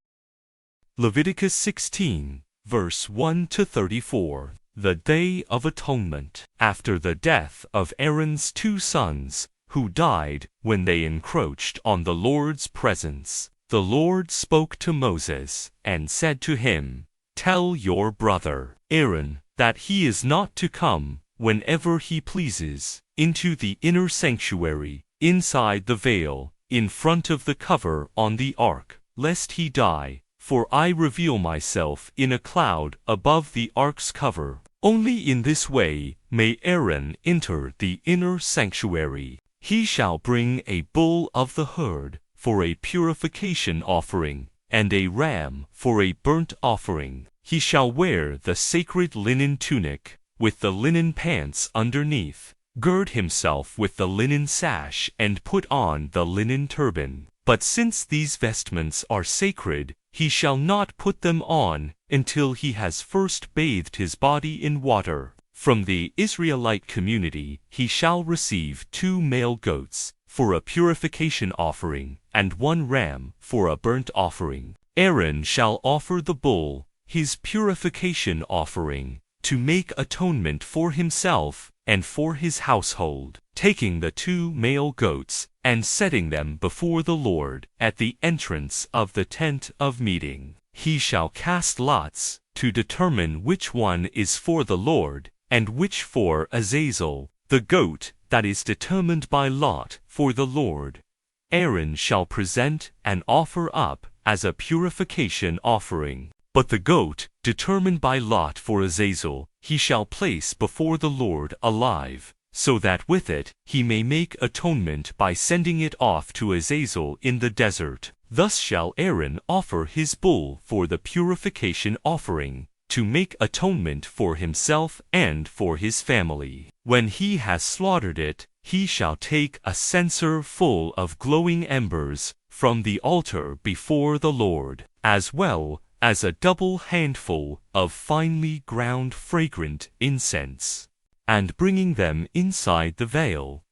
Leviticus 16, verse 1-34. The Day of Atonement. After the death of Aaron's 2 sons, who died when they encroached on the Lord's presence, the Lord spoke to Moses and said to him, "Tell your brother Aaron that he is not to come, whenever he pleases, into the inner sanctuary, inside the veil, in front of the cover on the ark, lest he die, for I reveal myself in a cloud above the ark's cover. Only in this way may Aaron enter the inner sanctuary. He shall bring a bull of the herd for a purification offering, and a ram for a burnt offering. He shall wear the sacred linen tunic, with the linen pants underneath, gird himself with the linen sash, and put on the linen turban. But since these vestments are sacred, he shall not put them on until he has first bathed his body in water. From the Israelite community he shall receive 2 male goats for a purification offering, and 1 ram for a burnt offering. Aaron shall offer the bull, his purification offering, to make atonement for himself and for his household, taking the 2 male goats and setting them before the Lord at the entrance of the tent of meeting. He shall cast lots to determine which one is for the Lord, and which for Azazel, the goat that is determined by lot for the Lord. Aaron shall present and offer up as a purification offering. But the goat, determined by lot for Azazel, he shall place before the Lord alive, so that with it he may make atonement by sending it off to Azazel in the desert. Thus shall Aaron offer his bull for the purification offering, to make atonement for himself and for his family. When he has slaughtered it, he shall take a censer full of glowing embers from the altar before the Lord, as well as a double handful of finely ground fragrant incense, and bringing them inside the veil.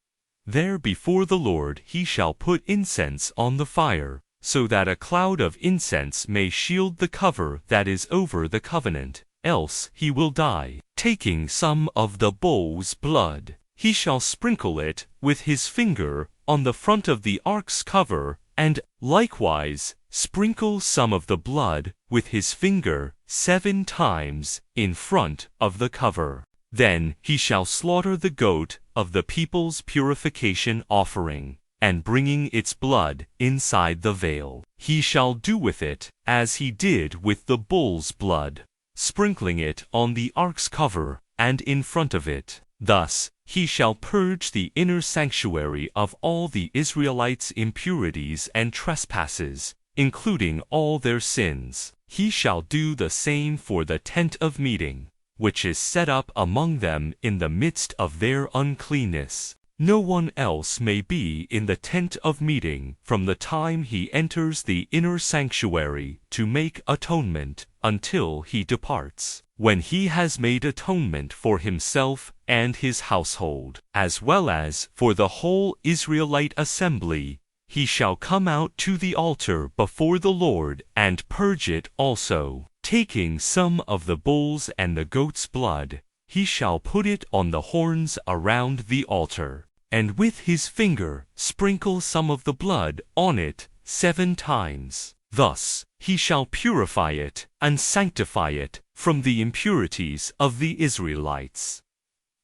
There before the Lord he shall put incense on the fire, so that a cloud of incense may shield the cover that is over the covenant, else he will die. Taking some of the bull's blood, he shall sprinkle it with his finger on the front of the ark's cover, and likewise sprinkle some of the blood with his finger 7 times in front of the cover. Then he shall slaughter the goat of the people's purification offering, and bringing its blood inside the veil, he shall do with it as he did with the bull's blood, sprinkling it on the ark's cover and in front of it. Thus he shall purge the inner sanctuary of all the Israelites' impurities and trespasses, including all their sins. He shall do the same for the tent of meeting, which is set up among them in the midst of their uncleanness. No one else may be in the tent of meeting from the time he enters the inner sanctuary to make atonement until he departs, when he has made atonement for himself and his household, as well as for the whole Israelite assembly. He shall come out to the altar before the Lord and purge it also, taking some of the bull's and the goat's blood. He shall put it on the horns around the altar, and with his finger sprinkle some of the blood on it 7 times. Thus he shall purify it and sanctify it from the impurities of the Israelites.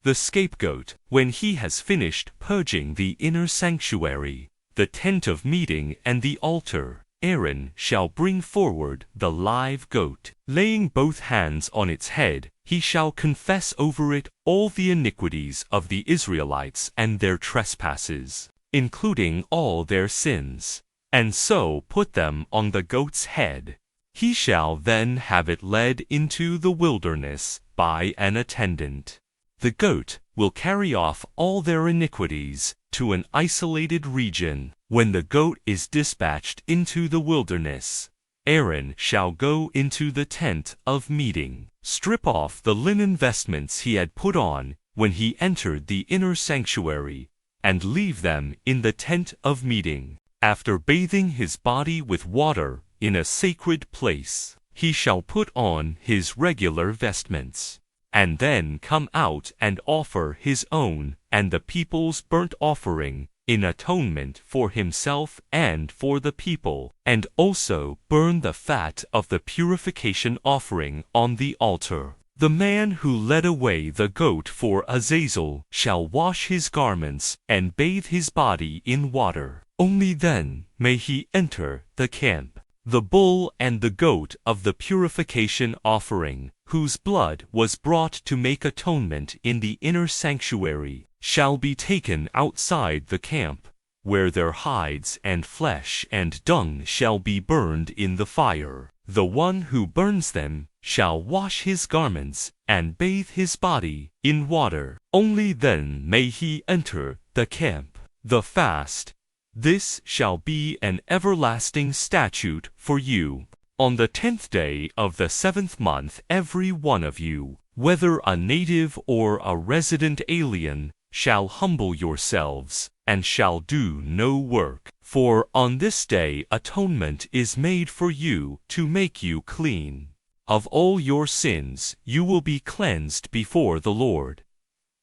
The scapegoat, when he has finished purging the inner sanctuary, the tent of meeting and the altar, Aaron shall bring forward the live goat. Laying both hands on its head, he shall confess over it all the iniquities of the Israelites and their trespasses, including all their sins, and so put them on the goat's head. He shall then have it led into the wilderness by an attendant. The goat will carry off all their iniquities to an isolated region. When the goat is dispatched into the wilderness, Aaron shall go into the tent of meeting, strip off the linen vestments he had put on when he entered the inner sanctuary, and leave them in the tent of meeting. After bathing his body with water in a sacred place, he shall put on his regular vestments, and then come out and offer his own and the people's burnt offering in atonement for himself and for the people, and also burn the fat of the purification offering on the altar. The man who led away the goat for Azazel shall wash his garments and bathe his body in water. Only then may he enter the camp. The bull and the goat of the purification offering, whose blood was brought to make atonement in the inner sanctuary, shall be taken outside the camp, where their hides and flesh and dung shall be burned in the fire. The one who burns them shall wash his garments and bathe his body in water. Only then may he enter the camp. The fast. This shall be an everlasting statute for you. On the 10th day of the 7th month, every one of you, whether a native or a resident alien, shall humble yourselves, and shall do no work. For on this day atonement is made for you to make you clean. Of all your sins you will be cleansed before the Lord.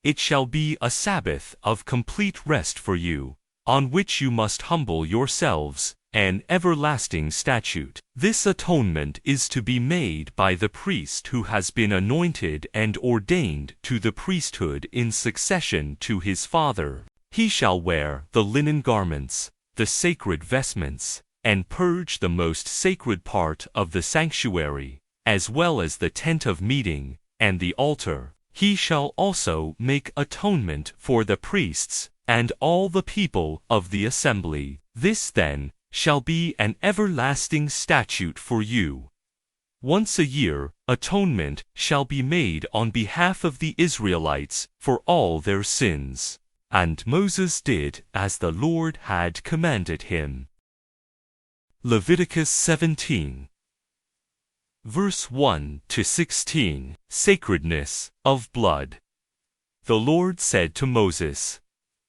It shall be a Sabbath of complete rest for you, on which you must humble yourselves, an everlasting statute. This atonement is to be made by the priest who has been anointed and ordained to the priesthood in succession to his father. He shall wear the linen garments, the sacred vestments, and purge the most sacred part of the sanctuary, as well as the tent of meeting, and the altar. He shall also make atonement for the priests, and all the people of the assembly. This then shall be an everlasting statute for you. Once a year, atonement shall be made on behalf of the Israelites for all their sins. And Moses did as the Lord had commanded him. Leviticus 17. Verse 1 to 16. Sacredness of blood. The Lord said to Moses,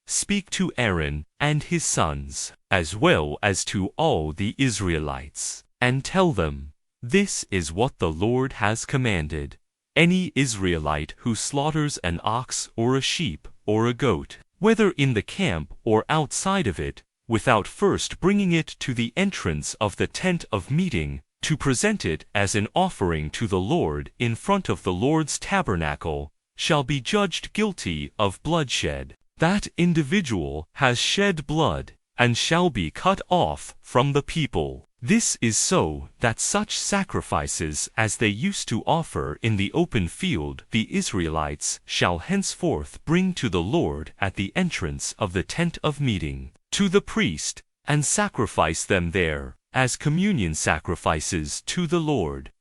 "Speak to Aaron and his sons, as well as to all the Israelites, and tell them, this is what the Lord has commanded. Any Israelite who slaughters an ox or a sheep or a goat, whether in the camp or outside of it, without first bringing it to the entrance of the tent of meeting, to present it as an offering to the Lord in front of the Lord's tabernacle, shall be judged guilty of bloodshed. That individual has shed blood, and shall be cut off from the people. This is so that such sacrifices as they used to offer in the open field the Israelites shall henceforth bring to the Lord at the entrance of the tent of meeting, to the priest, and sacrifice them there, as communion sacrifices to the Lord.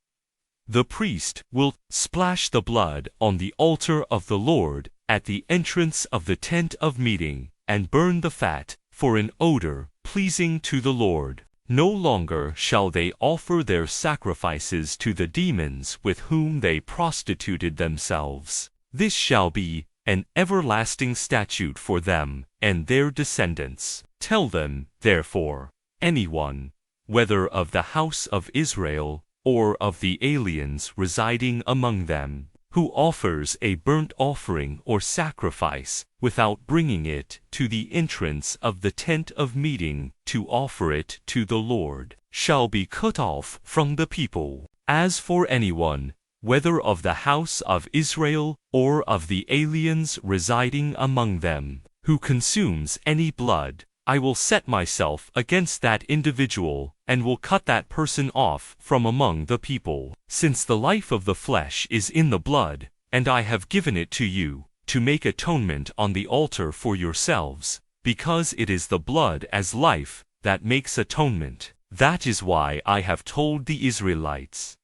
The priest will splash the blood on the altar of the Lord at the entrance of the tent of meeting, and burn the fat, for an odor pleasing to the Lord. No longer shall they offer their sacrifices to the demons with whom they prostituted themselves. This shall be an everlasting statute for them and their descendants. Tell them, therefore, anyone, whether of the house of Israel or of the aliens residing among them, who offers a burnt offering or sacrifice without bringing it to the entrance of the tent of meeting to offer it to the Lord, shall be cut off from the people. As for anyone, whether of the house of Israel or of the aliens residing among them, who consumes any blood, I will set myself against that individual, and will cut that person off from among the people. Since the life of the flesh is in the blood, and I have given it to you, to make atonement on the altar for yourselves, because it is the blood as life that makes atonement. That is why I have told the Israelites,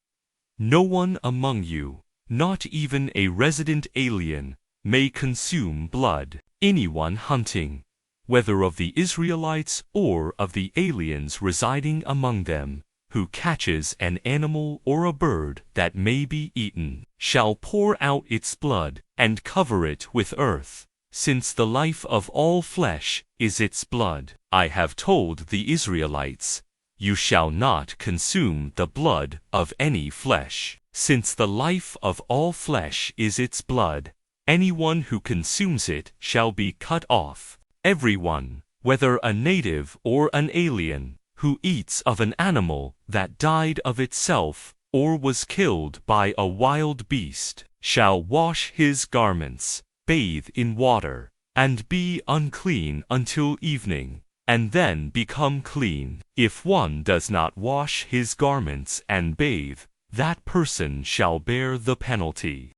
no one among you, not even a resident alien, may consume blood. Anyone hunting, whether of the Israelites or of the aliens residing among them, who catches an animal or a bird that may be eaten, shall pour out its blood, and cover it with earth, since the life of all flesh is its blood. I have told the Israelites, you shall not consume the blood of any flesh, since the life of all flesh is its blood. Anyone who consumes it shall be cut off. Everyone, whether a native or an alien, who eats of an animal that died of itself or was killed by a wild beast, shall wash his garments, bathe in water, and be unclean until evening, and then become clean. If one does not wash his garments and bathe, that person shall bear the penalty.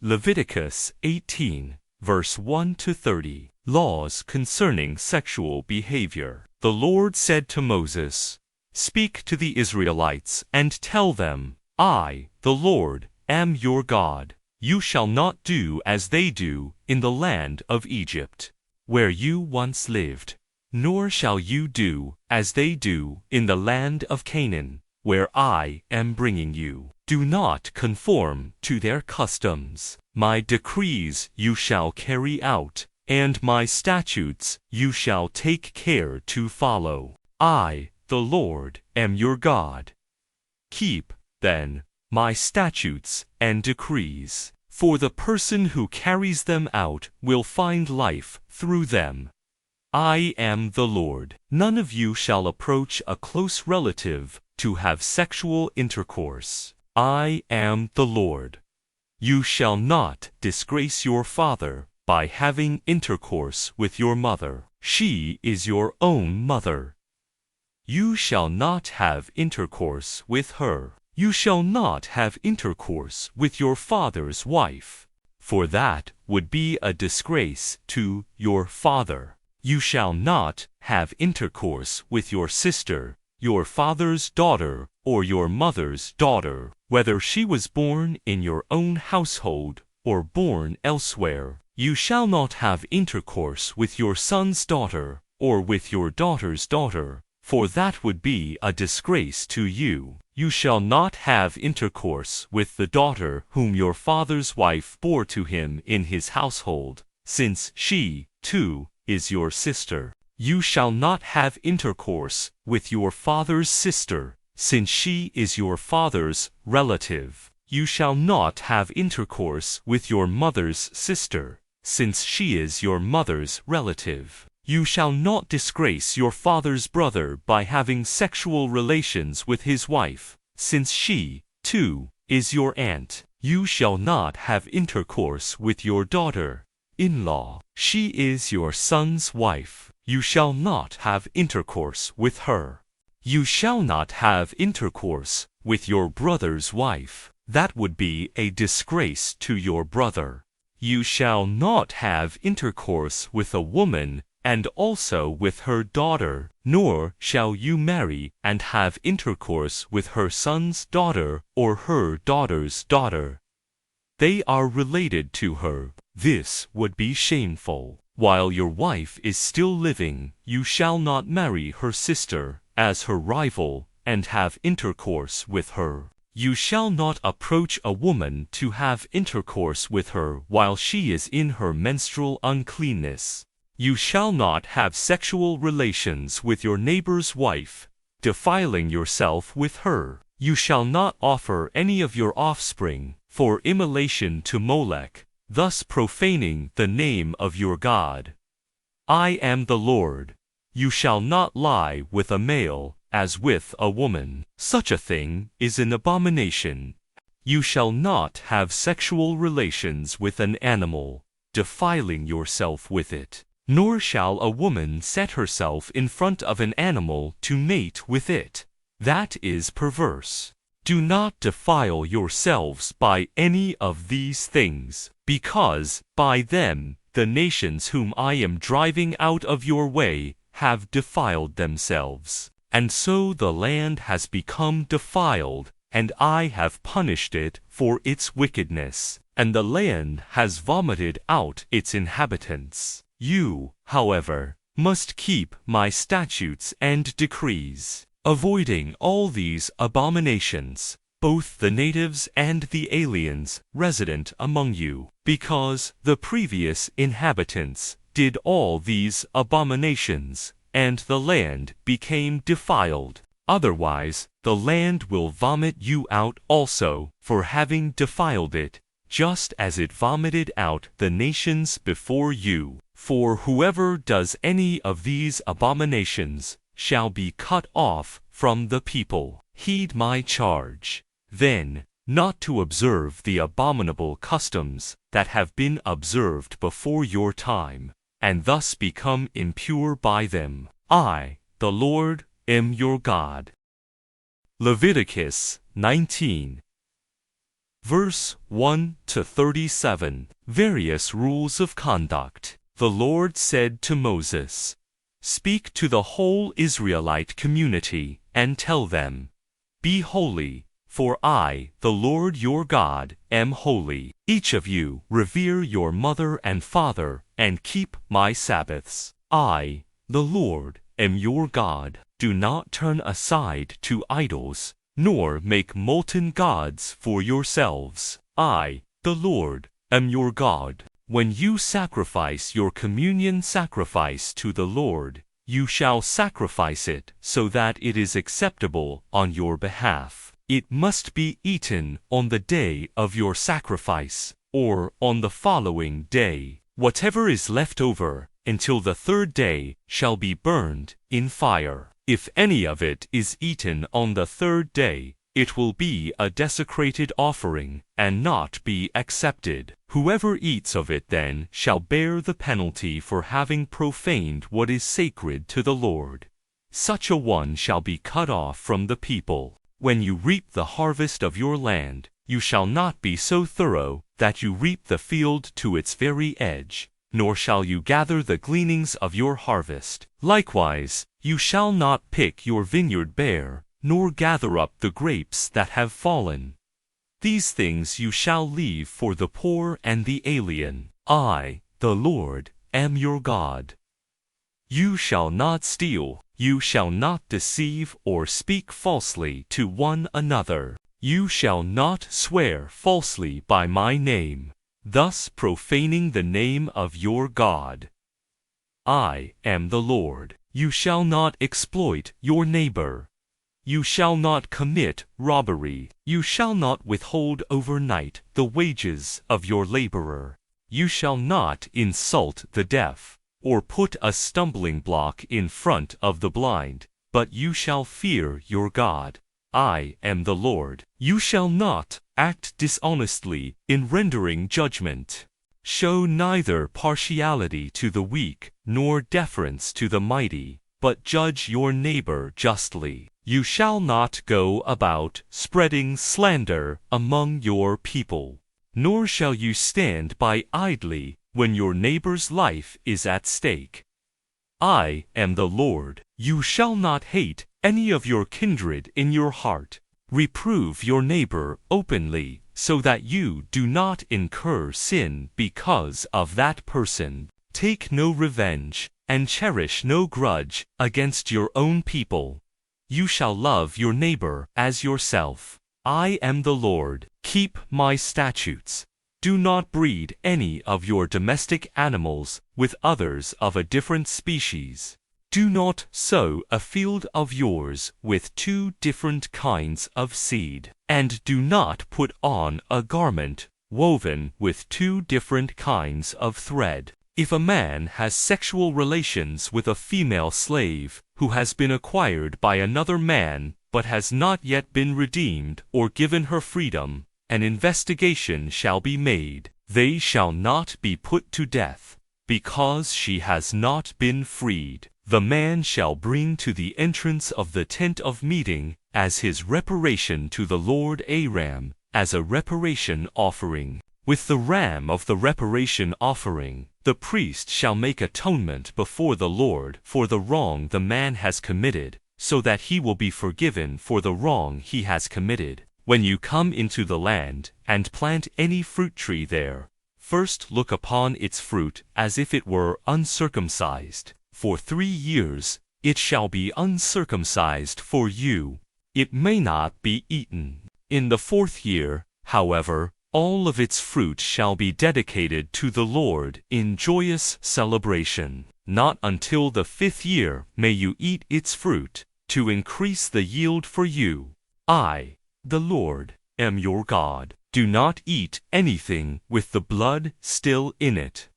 Leviticus 18, verse 1-30. Laws concerning sexual behavior. The Lord said to Moses, "Speak to the Israelites and tell them, I, the Lord, am your God. You shall not do as they do in the land of Egypt, where you once lived, nor shall you do as they do in the land of Canaan, where I am bringing you. Do not conform to their customs. My decrees you shall carry out, and my statutes you shall take care to follow. I, the Lord, am your God. Keep, then, my statutes and decrees, for the person who carries them out will find life through them. I am the Lord. None of you shall approach a close relative to have sexual intercourse. I am the Lord. You shall not disgrace your father by having intercourse with your mother. She is your own mother. You shall not have intercourse with her. You shall not have intercourse with your father's wife, for that would be a disgrace to your father. You shall not have intercourse with your sister, your father's daughter, or your mother's daughter, whether she was born in your own household or born elsewhere. You shall not have intercourse with your son's daughter, or with your daughter's daughter, for that would be a disgrace to you. You shall not have intercourse with the daughter whom your father's wife bore to him in his household, since she, too, is your sister. You shall not have intercourse with your father's sister, since she is your father's relative. You shall not have intercourse with your mother's sister, since she is your mother's relative. You shall not disgrace your father's brother by having sexual relations with his wife, since she, too, is your aunt. You shall not have intercourse with your daughter-in-law. She is your son's wife. You shall not have intercourse with her. You shall not have intercourse with your brother's wife. That would be a disgrace to your brother. You shall not have intercourse with a woman and also with her daughter, nor shall you marry and have intercourse with her son's daughter or her daughter's daughter. They are related to her. This would be shameful. While your wife is still living, you shall not marry her sister as her rival and have intercourse with her. You shall not approach a woman to have intercourse with her while she is in her menstrual uncleanness. You shall not have sexual relations with your neighbor's wife, defiling yourself with her. You shall not offer any of your offspring for immolation to Molech, thus profaning the name of your God. I am the Lord. You shall not lie with a male as with a woman. Such a thing is an abomination. You shall not have sexual relations with an animal, defiling yourself with it. Nor shall a woman set herself in front of an animal to mate with it. That is perverse. Do not defile yourselves by any of these things, because by them the nations whom I am driving out of your way have defiled themselves. And so the land has become defiled, and I have punished it for its wickedness, and the land has vomited out its inhabitants. You, however, must keep my statutes and decrees, avoiding all these abominations, both the natives and the aliens resident among you, because the previous inhabitants did all these abominations, and the land became defiled. Otherwise, the land will vomit you out also, for having defiled it, just as it vomited out the nations before you. For whoever does any of these abominations shall be cut off from the people. Heed my charge, then, not to observe the abominable customs that have been observed before your time, and thus become impure by them. I, the Lord, am your God. Leviticus 19. Verse 1 to 37. Various rules of conduct. The Lord said to Moses, "Speak to the whole Israelite community, and tell them, Be holy, for I, the Lord your God, am holy. Each of you revere your mother and father, and keep my Sabbaths. I, the Lord, am your God. Do not turn aside to idols, nor make molten gods for yourselves. I, the Lord, am your God. When you sacrifice your communion sacrifice to the Lord, you shall sacrifice it so that it is acceptable on your behalf. It must be eaten on the day of your sacrifice, or on the following day. Whatever is left over until the third day shall be burned in fire. If any of it is eaten on the third day, it will be a desecrated offering, and not be accepted. Whoever eats of it then shall bear the penalty for having profaned what is sacred to the Lord. Such a one shall be cut off from the people. When you reap the harvest of your land, you shall not be so thorough that you reap the field to its very edge, nor shall you gather the gleanings of your harvest. Likewise, you shall not pick your vineyard bare, nor gather up the grapes that have fallen. These things you shall leave for the poor and the alien. I, the Lord, am your God. You shall not steal. You shall not deceive or speak falsely to one another. You shall not swear falsely by my name, thus profaning the name of your God. I am the Lord. You shall not exploit your neighbor. You shall not commit robbery. You shall not withhold overnight the wages of your laborer. You shall not insult the deaf, or put a stumbling block in front of the blind, but you shall fear your God. I am the Lord. You shall not act dishonestly in rendering judgment. Show neither partiality to the weak, nor deference to the mighty, but judge your neighbor justly. You shall not go about spreading slander among your people, nor shall you stand by idly when your neighbor's life is at stake. I am the Lord. You shall not hate any of your kindred in your heart. Reprove your neighbor openly, so that you do not incur sin because of that person. Take no revenge, and cherish no grudge against your own people. You shall love your neighbor as yourself. I am the Lord. Keep my statutes. Do not breed any of your domestic animals with others of a different species. Do not sow a field of yours with two different kinds of seed. And do not put on a garment woven with two different kinds of thread. If a man has sexual relations with a female slave who has been acquired by another man but has not yet been redeemed or given her freedom, an investigation shall be made. They shall not be put to death, because she has not been freed. The man shall bring to the entrance of the tent of meeting as his reparation to the Lord a ram, as a reparation offering. With the ram of the reparation offering, the priest shall make atonement before the Lord for the wrong the man has committed, so that he will be forgiven for the wrong he has committed. When you come into the land, and plant any fruit tree there, first look upon its fruit as if it were uncircumcised. For 3 years it shall be uncircumcised for you. It may not be eaten. In the 4th year, however, all of its fruit shall be dedicated to the Lord in joyous celebration. Not until the 5th year may you eat its fruit, to increase the yield for you. I, the Lord, am your God. Do not eat anything with the blood still in it.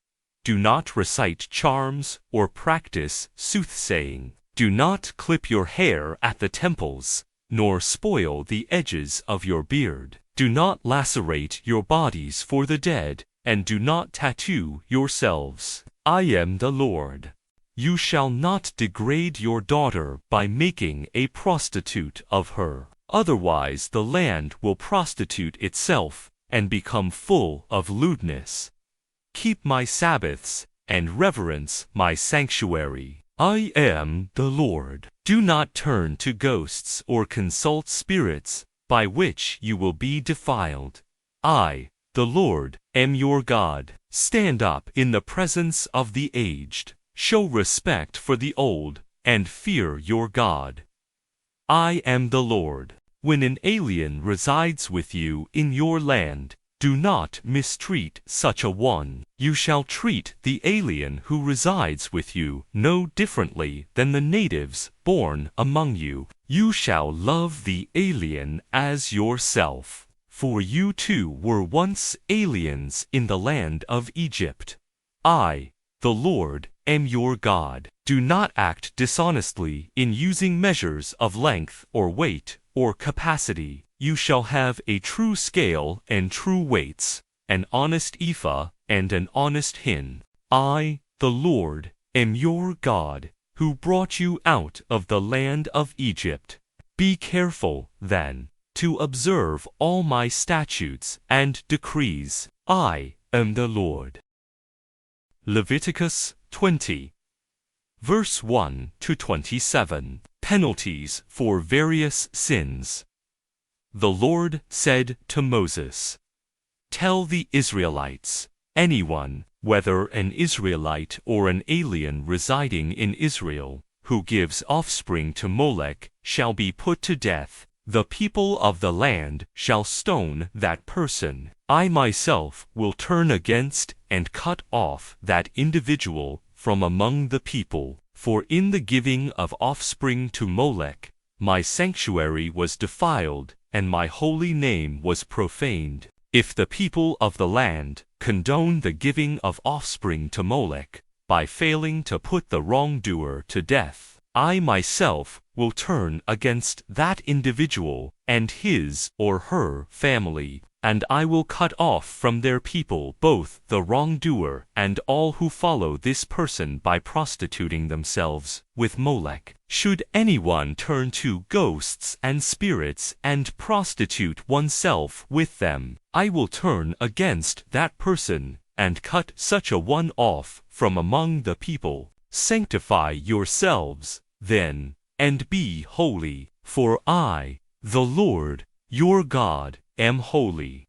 Do not recite charms or practice soothsaying. Do not clip your hair at the temples, nor spoil the edges of your beard. Do not lacerate your bodies for the dead, and do not tattoo yourselves. I am the Lord. You shall not degrade your daughter by making a prostitute of her. Otherwise the land will prostitute itself and become full of lewdness. Keep my Sabbaths and reverence my sanctuary. I am the Lord. Do not turn to ghosts or consult spirits, by which you will be defiled. I, the Lord, am your God. Stand up in the presence of the aged. Show respect for the old, and fear your God. I am the Lord. When an alien resides with you in your land, do not mistreat such a one. You shall treat the alien who resides with you no differently than the natives born among you. You shall love the alien as yourself. For you too were once aliens in the land of Egypt. I, the Lord, am your God. Do not act dishonestly in using measures of length or weight or capacity. You shall have a true scale and true weights, an honest ephah and an honest hin. I, the Lord, am your God, who brought you out of the land of Egypt. Be careful, then, to observe all my statutes and decrees. I am the Lord. Leviticus 20, verse 1 to 27. Penalties for various sins. The Lord said to Moses, "Tell the Israelites, anyone, whether an Israelite or an alien residing in Israel, who gives offspring to Molech, shall be put to death. The people of the land shall stone that person. I myself will turn against and cut off that individual from among the people. For in the giving of offspring to Molech, my sanctuary was defiled, and my holy name was profaned. If the people of the land condone the giving of offspring to Molech, by failing to put the wrongdoer to death, I myself will turn against that individual and his or her family, and I will cut off from their people both the wrongdoer and all who follow this person by prostituting themselves with Molech. Should anyone turn to ghosts and spirits and prostitute oneself with them, I will turn against that person and cut such a one off from among the people. Sanctify yourselves, then, and be holy, for I, the Lord, your God, am holy.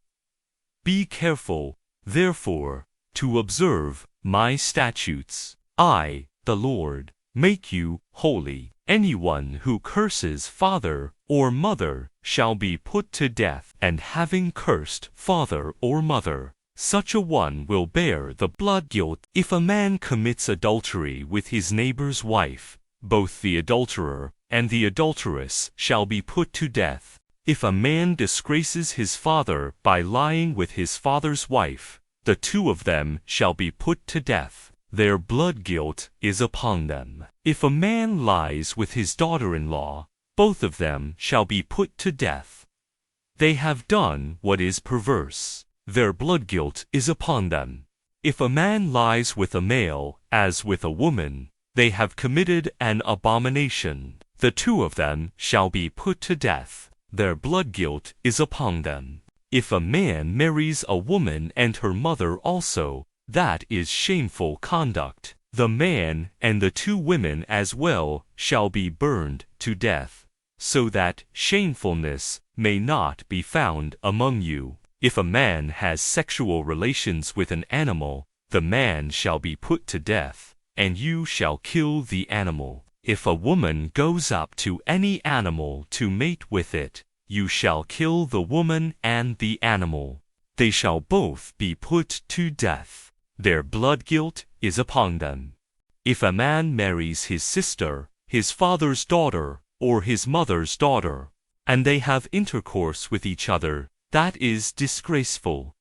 Be careful, therefore, to observe my statutes. I, the Lord, make you holy. Anyone who curses father or mother shall be put to death, and having cursed father or mother, such a one will bear the blood guilt. If a man commits adultery with his neighbor's wife, both the adulterer and the adulteress shall be put to death. If a man disgraces his father by lying with his father's wife, the two of them shall be put to death. Their blood guilt is upon them. If a man lies with his daughter-in-law, both of them shall be put to death. They have done what is perverse. Their blood guilt is upon them. If a man lies with a male, as with a woman, they have committed an abomination. The two of them shall be put to death. Their blood guilt is upon them. If a man marries a woman and her mother also, that is shameful conduct. The man and the two women as well shall be burned to death, so that shamefulness may not be found among you. If a man has sexual relations with an animal, the man shall be put to death. and you shall kill the animal. If a woman goes up to any animal to mate with it, you shall kill the woman and the animal. They shall both be put to death. Their blood guilt is upon them. If a man marries his sister, his father's daughter, or his mother's daughter, and they have intercourse with each other, that is disgraceful.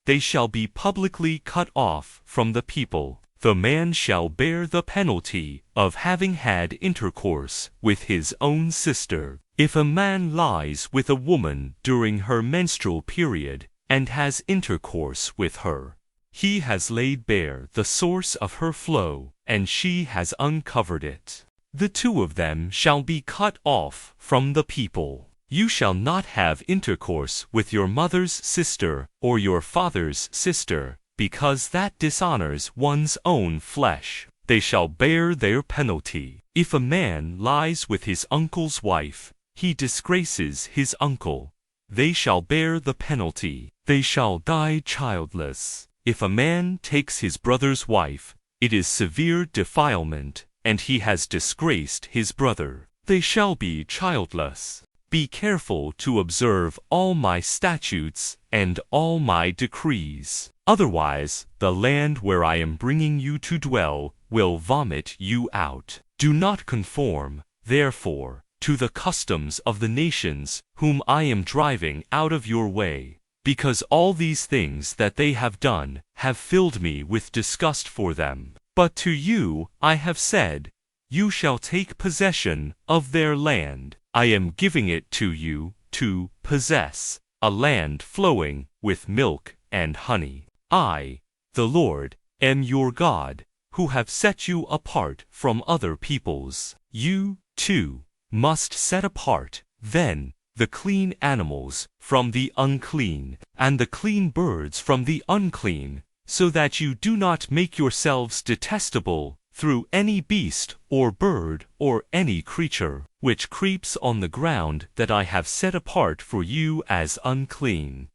They shall be publicly cut off from the people. The man shall bear the penalty of having had intercourse with his own sister. If a man lies with a woman during her menstrual period and has intercourse with her, he has laid bare the source of her flow, and she has uncovered it. The two of them shall be cut off from the people. You shall not have intercourse with your mother's sister or your father's sister, because that dishonors one's own flesh. They shall bear their penalty. If a man lies with his uncle's wife, he disgraces his uncle. They shall bear the penalty. They shall die childless. If a man takes his brother's wife, it is severe defilement, and he has disgraced his brother. They shall be childless. Be careful to observe all my statutes and all my decrees. Otherwise, the land where I am bringing you to dwell will vomit you out. Do not conform, therefore, to the customs of the nations whom I am driving out of your way, because all these things that they have done have filled me with disgust for them. But to you I have said, you shall take possession of their land. I am giving it to you to possess, a land flowing with milk and honey. I, the Lord, am your God, who have set you apart from other peoples. You, too, must set apart, then, the clean animals from the unclean, and the clean birds from the unclean, so that you do not make yourselves detestable through any beast or bird or any creature which creeps on the ground that I have set apart for you as unclean.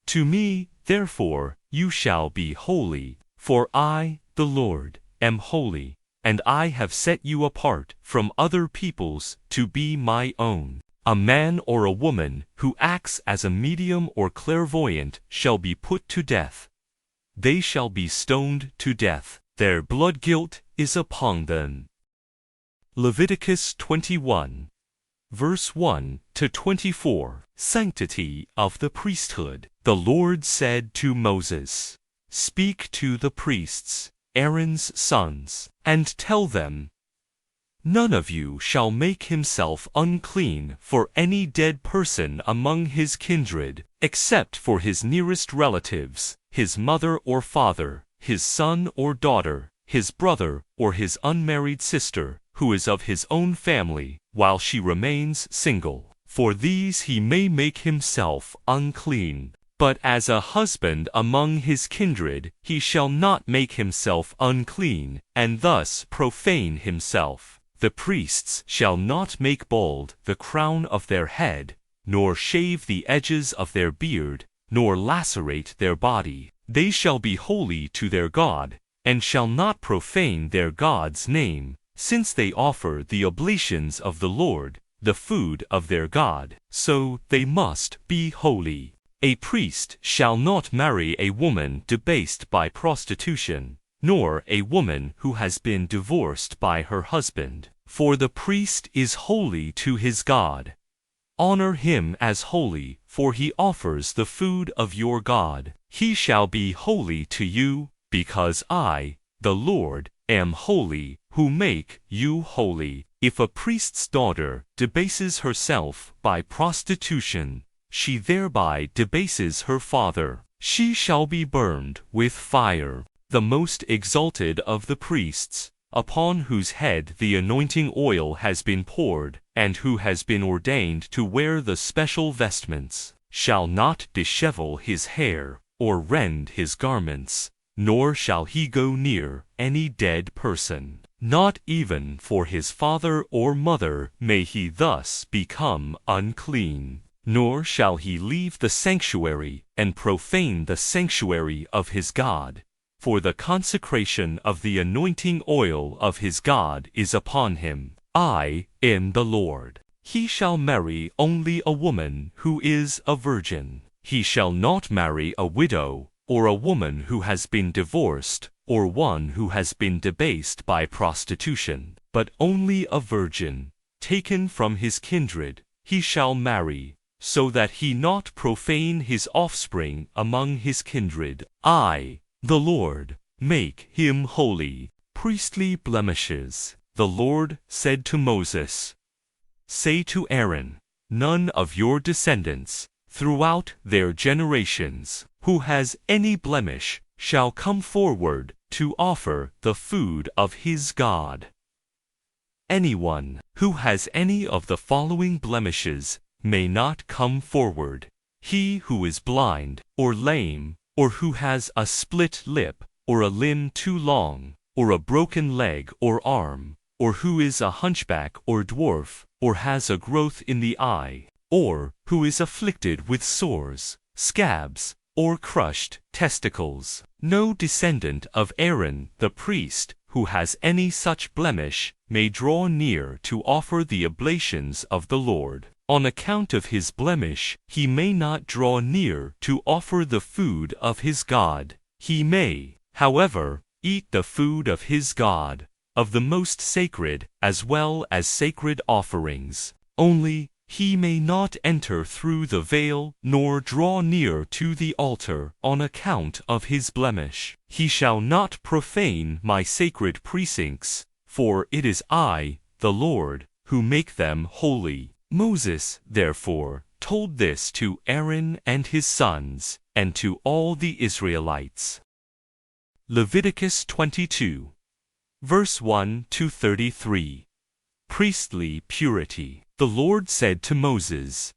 To me, therefore, you shall be holy, for I, the Lord, am holy, and I have set you apart from other peoples to be my own. A man or a woman who acts as a medium or clairvoyant shall be put to death. They shall be stoned to death. Their blood guilt is upon them. Leviticus 21, verse 1 to 24. Sanctity of the priesthood. The Lord said to Moses, "Speak to the priests, Aaron's sons, and tell them, none of you shall make himself unclean for any dead person among his kindred, except for his nearest relatives, his mother or father, his son or daughter, his brother or his unmarried sister, who is of his own family, while she remains single. For these he may make himself unclean. But as a husband among his kindred, he shall not make himself unclean, and thus profane himself. The priests shall not make bald the crown of their head, nor shave the edges of their beard, nor lacerate their body. They shall be holy to their God, and shall not profane their God's name, since they offer the oblations of the Lord, the food of their God. So they must be holy. A priest shall not marry a woman debased by prostitution, nor a woman who has been divorced by her husband, for the priest is holy to his God. Honor him as holy, for he offers the food of your God. He shall be holy to you, because I, the Lord, am holy, who make you holy. If a priest's daughter debases herself by prostitution, she thereby debases her father. She shall be burned with fire. The most exalted of the priests, upon whose head the anointing oil has been poured, and who has been ordained to wear the special vestments, shall not dishevel his hair, or rend his garments, nor shall he go near any dead person. Not even for his father or mother may he thus become unclean. Nor shall he leave the sanctuary and profane the sanctuary of his God. for the consecration of the anointing oil of his God is upon him. I am the Lord. He shall marry only a woman who is a virgin. He shall not marry a widow, or a woman who has been divorced, or one who has been debased by prostitution, but only a virgin, taken from his kindred, he shall marry, so that he not profane his offspring among his kindred. I, the Lord, make him holy. Priestly blemishes. The Lord said to Moses, say to Aaron, none of your descendants, throughout their generations, who has any blemish, shall come forward to offer the food of his God. Anyone who has any of the following blemishes may not come forward: he who is blind, or lame, or who has a split lip, or a limb too long, or a broken leg or arm, or who is a hunchback or dwarf, or has a growth in the eye, or who is afflicted with sores, scabs, or crushed testicles. No descendant of Aaron the priest who has any such blemish may draw near to offer the oblations of the Lord. On account of his blemish, he may not draw near to offer the food of his God. He may, however, eat the food of his God, of the most sacred as well as sacred offerings. Only, he may not enter through the veil nor draw near to the altar on account of his blemish. He shall not profane my sacred precincts, for it is I, the Lord, who make them holy. Moses, therefore, told this to Aaron and his sons, and to all the Israelites. Leviticus 22, verse 1-33. Priestly purity. The Lord said to Moses,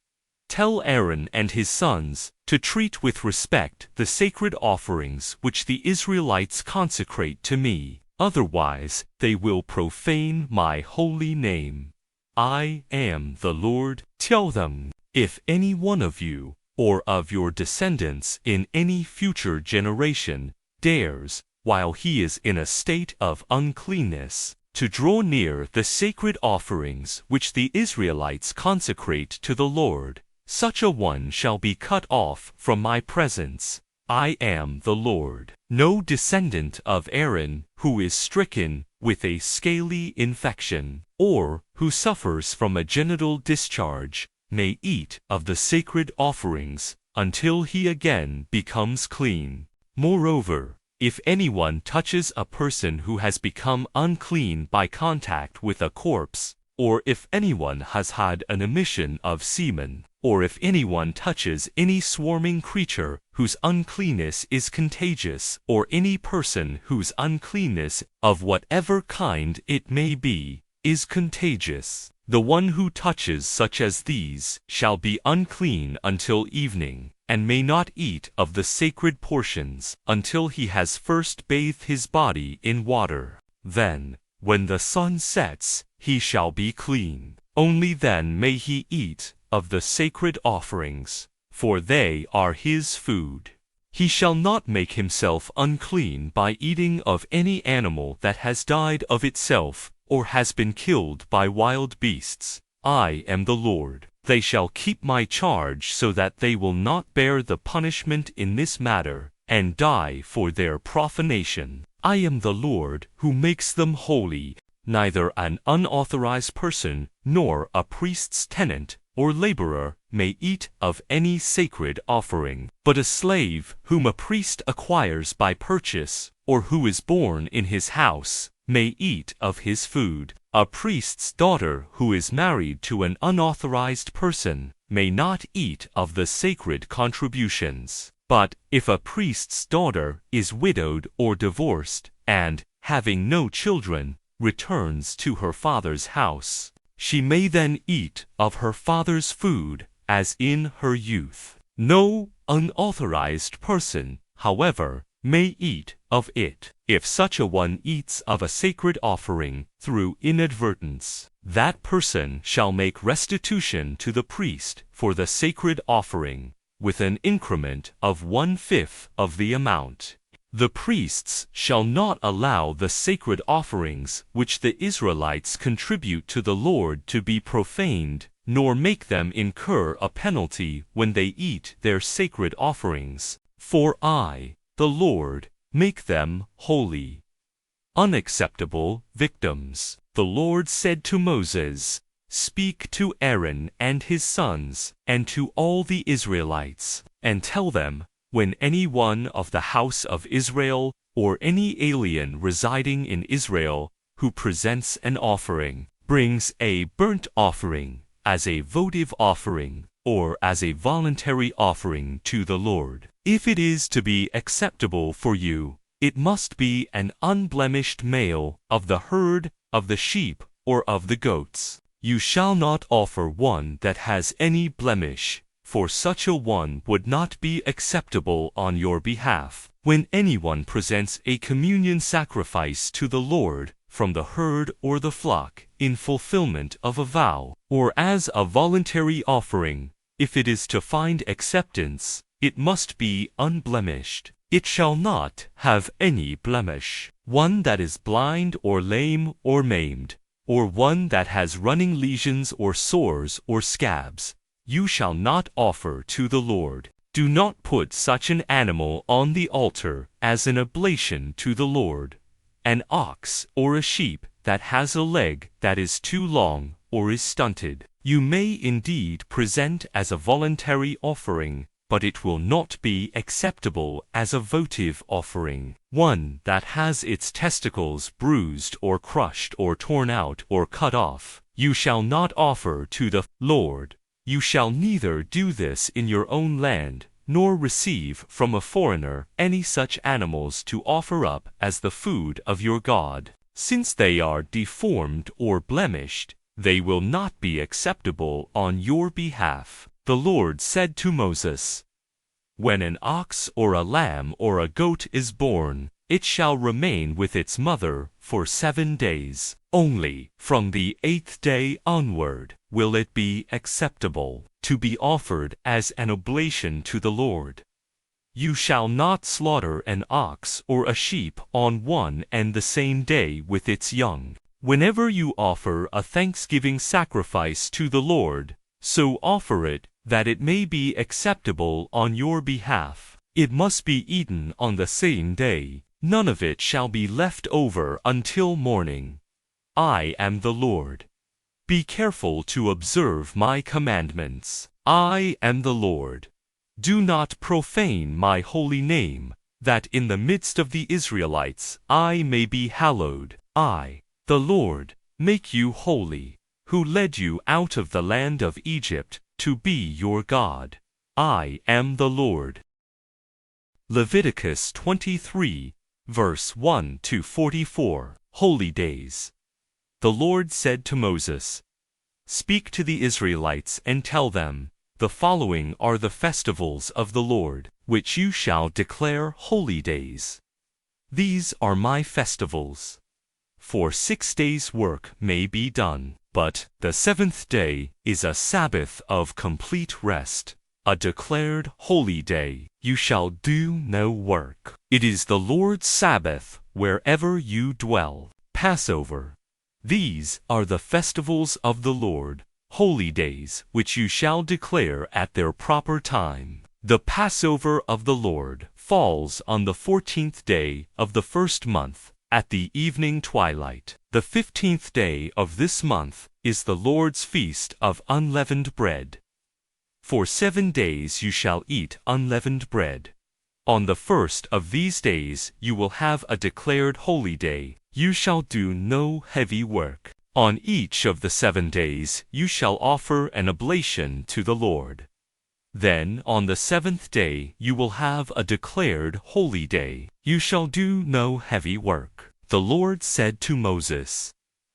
tell Aaron and his sons to treat with respect the sacred offerings which the Israelites consecrate to me, otherwise they will profane my holy name. I am the Lord. Tell them, if any one of you, or of your descendants in any future generation, dares, while he is in a state of uncleanness, to draw near the sacred offerings which the Israelites consecrate to the Lord, such a one shall be cut off from my presence. I am the Lord. No descendant of Aaron who is stricken with a scaly infection, or who suffers from a genital discharge, may eat of the sacred offerings until he again becomes clean. Moreover, if anyone touches a person who has become unclean by contact with a corpse, or if anyone has had an emission of semen, or if anyone touches any swarming creature whose uncleanness is contagious, or any person whose uncleanness, of whatever kind it may be, is contagious, the one who touches such as these shall be unclean until evening, and may not eat of the sacred portions until he has first bathed his body in water. Then, when the sun sets, he shall be clean. Only then may he eat of the sacred offerings, for they are his food. He shall not make himself unclean by eating of any animal that has died of itself, or has been killed by wild beasts. I am the Lord. They shall keep my charge so that they will not bear the punishment in this matter, and die for their profanation. I am the Lord who makes them holy. Neither an unauthorized person nor a priest's tenant or laborer may eat of any sacred offering, but a slave whom a priest acquires by purchase, or who is born in his house, may eat of his food. A priest's daughter who is married to an unauthorized person may not eat of the sacred contributions. But if a priest's daughter is widowed or divorced, and, having no children, returns to her father's house, she may then eat of her father's food as in her youth. No unauthorized person, however, may eat of it. If such a one eats of a sacred offering through inadvertence, that person shall make restitution to the priest for the sacred offering, with an increment of 1/5 of the amount. The priests shall not allow the sacred offerings which the Israelites contribute to the Lord to be profaned, nor make them incur a penalty when they eat their sacred offerings. For I, the Lord, make them holy. Unacceptable victims. The Lord said to Moses, "Speak to Aaron and his sons, and to all the Israelites, and tell them, when any one of the house of Israel, or any alien residing in Israel, who presents an offering, brings a burnt offering, as a votive offering, or as a voluntary offering to the Lord, if it is to be acceptable for you, it must be an unblemished male of the herd, of the sheep, or of the goats. You shall not offer one that has any blemish, for such a one would not be acceptable on your behalf. When anyone presents a communion sacrifice to the Lord, from the herd or the flock, in fulfillment of a vow, or as a voluntary offering, if it is to find acceptance, it must be unblemished. It shall not have any blemish. One that is blind or lame or maimed, or one that has running lesions or sores or scabs, you shall not offer to the Lord. Do not put such an animal on the altar as an oblation to the Lord. An ox or a sheep that has a leg that is too long or is stunted, you may indeed present as a voluntary offering, but it will not be acceptable as a votive offering. One that has its testicles bruised or crushed or torn out or cut off, you shall not offer to the Lord. You shall neither do this in your own land, nor receive from a foreigner any such animals to offer up as the food of your God. Since they are deformed or blemished, they will not be acceptable on your behalf. The Lord said to Moses, "When an ox or a lamb or a goat is born, it shall remain with its mother for 7 days. Only from the 8th day onward will it be acceptable to be offered as an oblation to the Lord. You shall not slaughter an ox or a sheep on one and the same day with its young. Whenever you offer a thanksgiving sacrifice to the Lord, so offer it, that it may be acceptable on your behalf. It must be eaten on the same day. None of it shall be left over until morning. I am the Lord. Be careful to observe my commandments. I am the Lord. Do not profane my holy name, that in the midst of the Israelites I may be hallowed. I, the Lord, make you holy, who led you out of the land of Egypt, to be your God. I am the Lord." Leviticus 23, verse 1 to 44. Holy Days. The Lord said to Moses, "Speak to the Israelites and tell them, the following are the festivals of the Lord, which you shall declare holy days. These are my festivals. For 6 days' work may be done, but the 7th day is a Sabbath of complete rest, a declared holy day. You shall do no work. It is the Lord's Sabbath wherever you dwell." Passover. These are the festivals of the Lord, holy days which you shall declare at their proper time. The Passover of the Lord falls on the 14th day of the 1st month, at the evening twilight. The 15th day of this month is the Lord's feast of unleavened bread. For 7 days you shall eat unleavened bread. On the first of these days you will have a declared holy day. You shall do no heavy work. On each of the 7 days you shall offer an oblation to the Lord. Then on the 7th day you will have a declared holy day. You shall do no heavy work. The Lord said to Moses,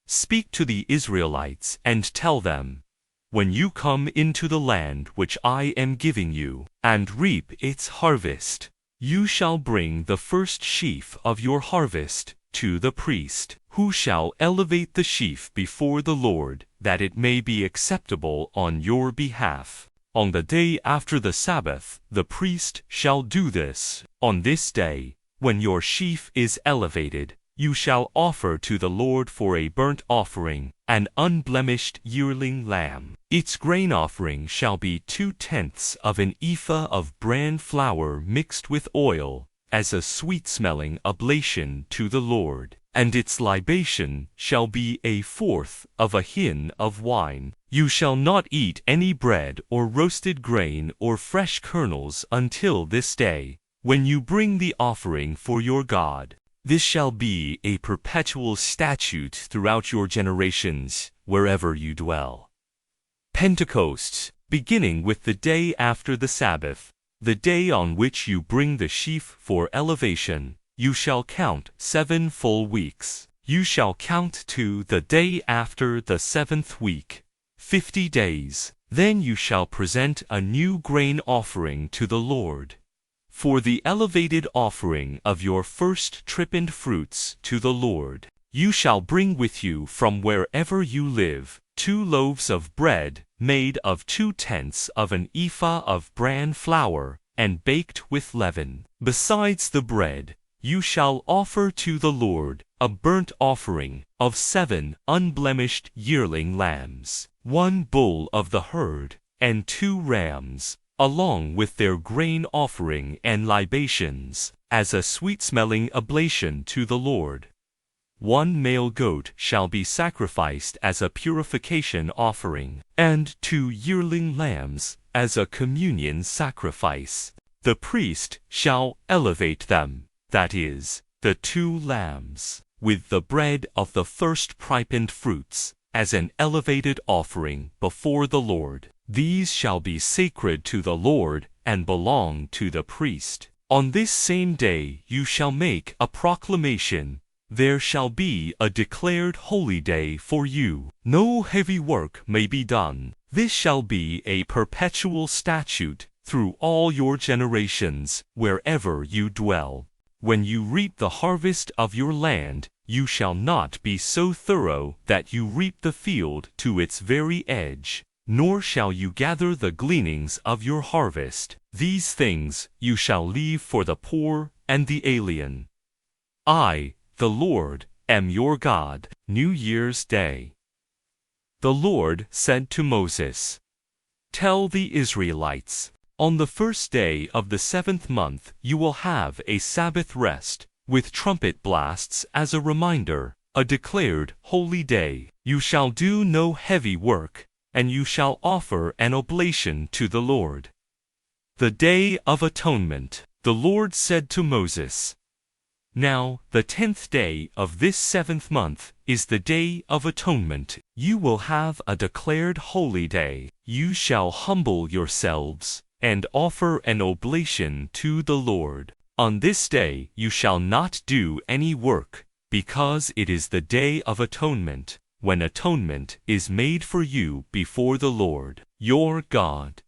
"Speak to the Israelites and tell them, when you come into the land which I am giving you, and reap its harvest, you shall bring the first sheaf of your harvest to the priest, who shall elevate the sheaf before the Lord, that it may be acceptable on your behalf. On the day after the Sabbath, the priest shall do this. On this day, when your sheaf is elevated, you shall offer to the Lord for a burnt offering an unblemished yearling lamb. Its grain offering shall be 2/10 of an ephah of bran flour mixed with oil, as a sweet-smelling oblation to the Lord. And its libation shall be 1/4 of a hin of wine. You shall not eat any bread or roasted grain or fresh kernels until this day, when you bring the offering for your God. This shall be a perpetual statute throughout your generations, wherever you dwell. Pentecost, beginning with the day after the Sabbath, the day on which you bring the sheaf for elevation, you shall count 7 full weeks. You shall count to the day after the 7th week, 50 days. Then you shall present a new grain offering to the Lord. For the elevated offering of your first tripened fruits to the Lord, you shall bring with you from wherever you live 2 loaves of bread made of 2/10 of an ephah of bran flour and baked with leaven. Besides the bread, you shall offer to the Lord a burnt offering of 7 unblemished yearling lambs, 1 bull of the herd, and 2 rams, along with their grain offering and libations, as a sweet-smelling oblation to the Lord. 1 male goat shall be sacrificed as a purification offering, and 2 yearling lambs as a communion sacrifice. The priest shall elevate them, that is, the 2 lambs, with the bread of the first ripened fruits, as an elevated offering before the Lord. These shall be sacred to the Lord and belong to the priest. On this same day you shall make a proclamation. There shall be a declared holy day for you. No heavy work may be done. This shall be a perpetual statute through all your generations, wherever you dwell. When you reap the harvest of your land, you shall not be so thorough that you reap the field to its very edge, nor shall you gather the gleanings of your harvest. These things you shall leave for the poor and the alien. I, the Lord, am your God. New Year's Day. The Lord said to Moses, "Tell the Israelites, on the first day of the 7th month you will have a Sabbath rest, with trumpet blasts as a reminder, a declared holy day. You shall do no heavy work, and you shall offer an oblation to the Lord." The Day of Atonement. The Lord said to Moses, "Now the 10th day of this 7th month is the Day of Atonement. You will have a declared holy day. You shall humble yourselves and offer an oblation to the Lord. On this day you shall not do any work, because it is the Day of Atonement, when atonement is made for you before the Lord, your God.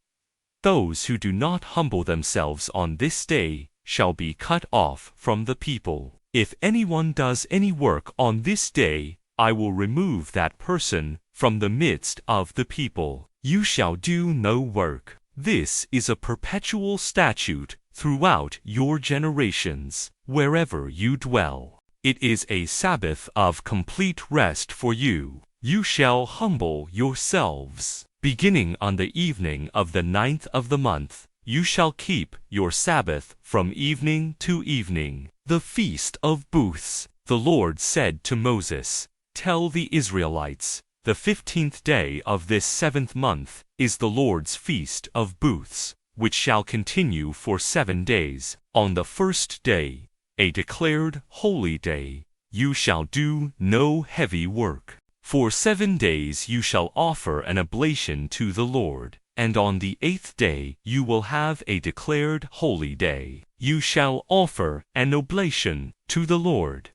Those who do not humble themselves on this day shall be cut off from the people. If anyone does any work on this day, I will remove that person from the midst of the people. You shall do no work. This is a perpetual statute throughout your generations, wherever you dwell. It is a Sabbath of complete rest for you. You shall humble yourselves. Beginning on the evening of the 9th of the month, you shall keep your Sabbath from evening to evening, the Feast of Booths. The Lord said to Moses, "Tell the Israelites, the 15th day of this 7th month is the Lord's Feast of Booths, which shall continue for 7 days. On the first day, a declared holy day, you shall do no heavy work. For 7 days you shall offer an oblation to the Lord, and on the 8th day you will have a declared holy day. You shall offer an oblation to the Lord.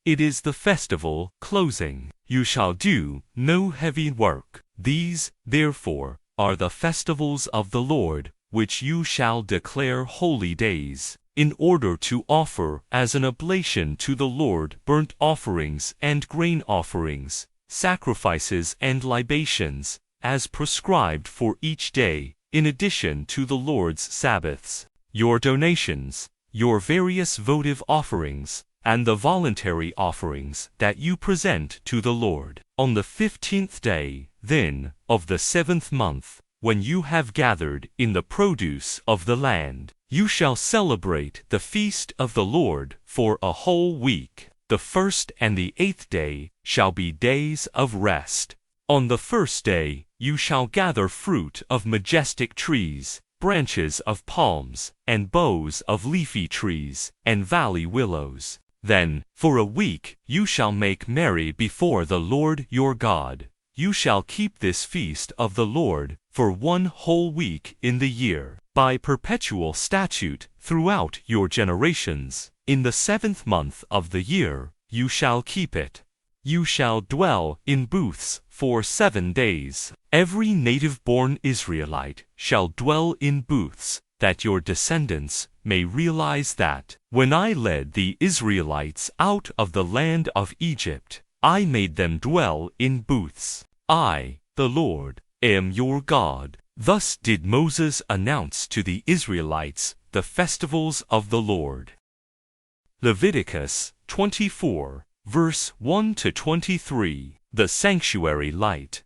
It is the festival closing. You shall do no heavy work. These, therefore, are the festivals of the Lord, which you shall declare holy days, in order to offer as an oblation to the Lord burnt offerings and grain offerings, sacrifices and libations, as prescribed for each day, in addition to the Lord's Sabbaths. Your donations, your various votive offerings, and the voluntary offerings that you present to the Lord. On the 15th day, then, of the 7th month, when you have gathered in the produce of the land, you shall celebrate the feast of the Lord for a whole week. The 1st and the 8th day shall be days of rest. On the 1st day you shall gather fruit of majestic trees, branches of palms, and boughs of leafy trees, and valley willows. Then, for a week, you shall make merry before the Lord your God. You shall keep this feast of the Lord for 1 whole week in the year, by perpetual statute throughout your generations. In the 7th month of the year, you shall keep it. You shall dwell in booths for 7 days. Every native-born Israelite shall dwell in booths, that your descendants may realize that, when I led the Israelites out of the land of Egypt, I made them dwell in booths. I, the Lord, am your God. Thus did Moses announce to the Israelites the festivals of the Lord. Leviticus 24, verse 1-23. The sanctuary light.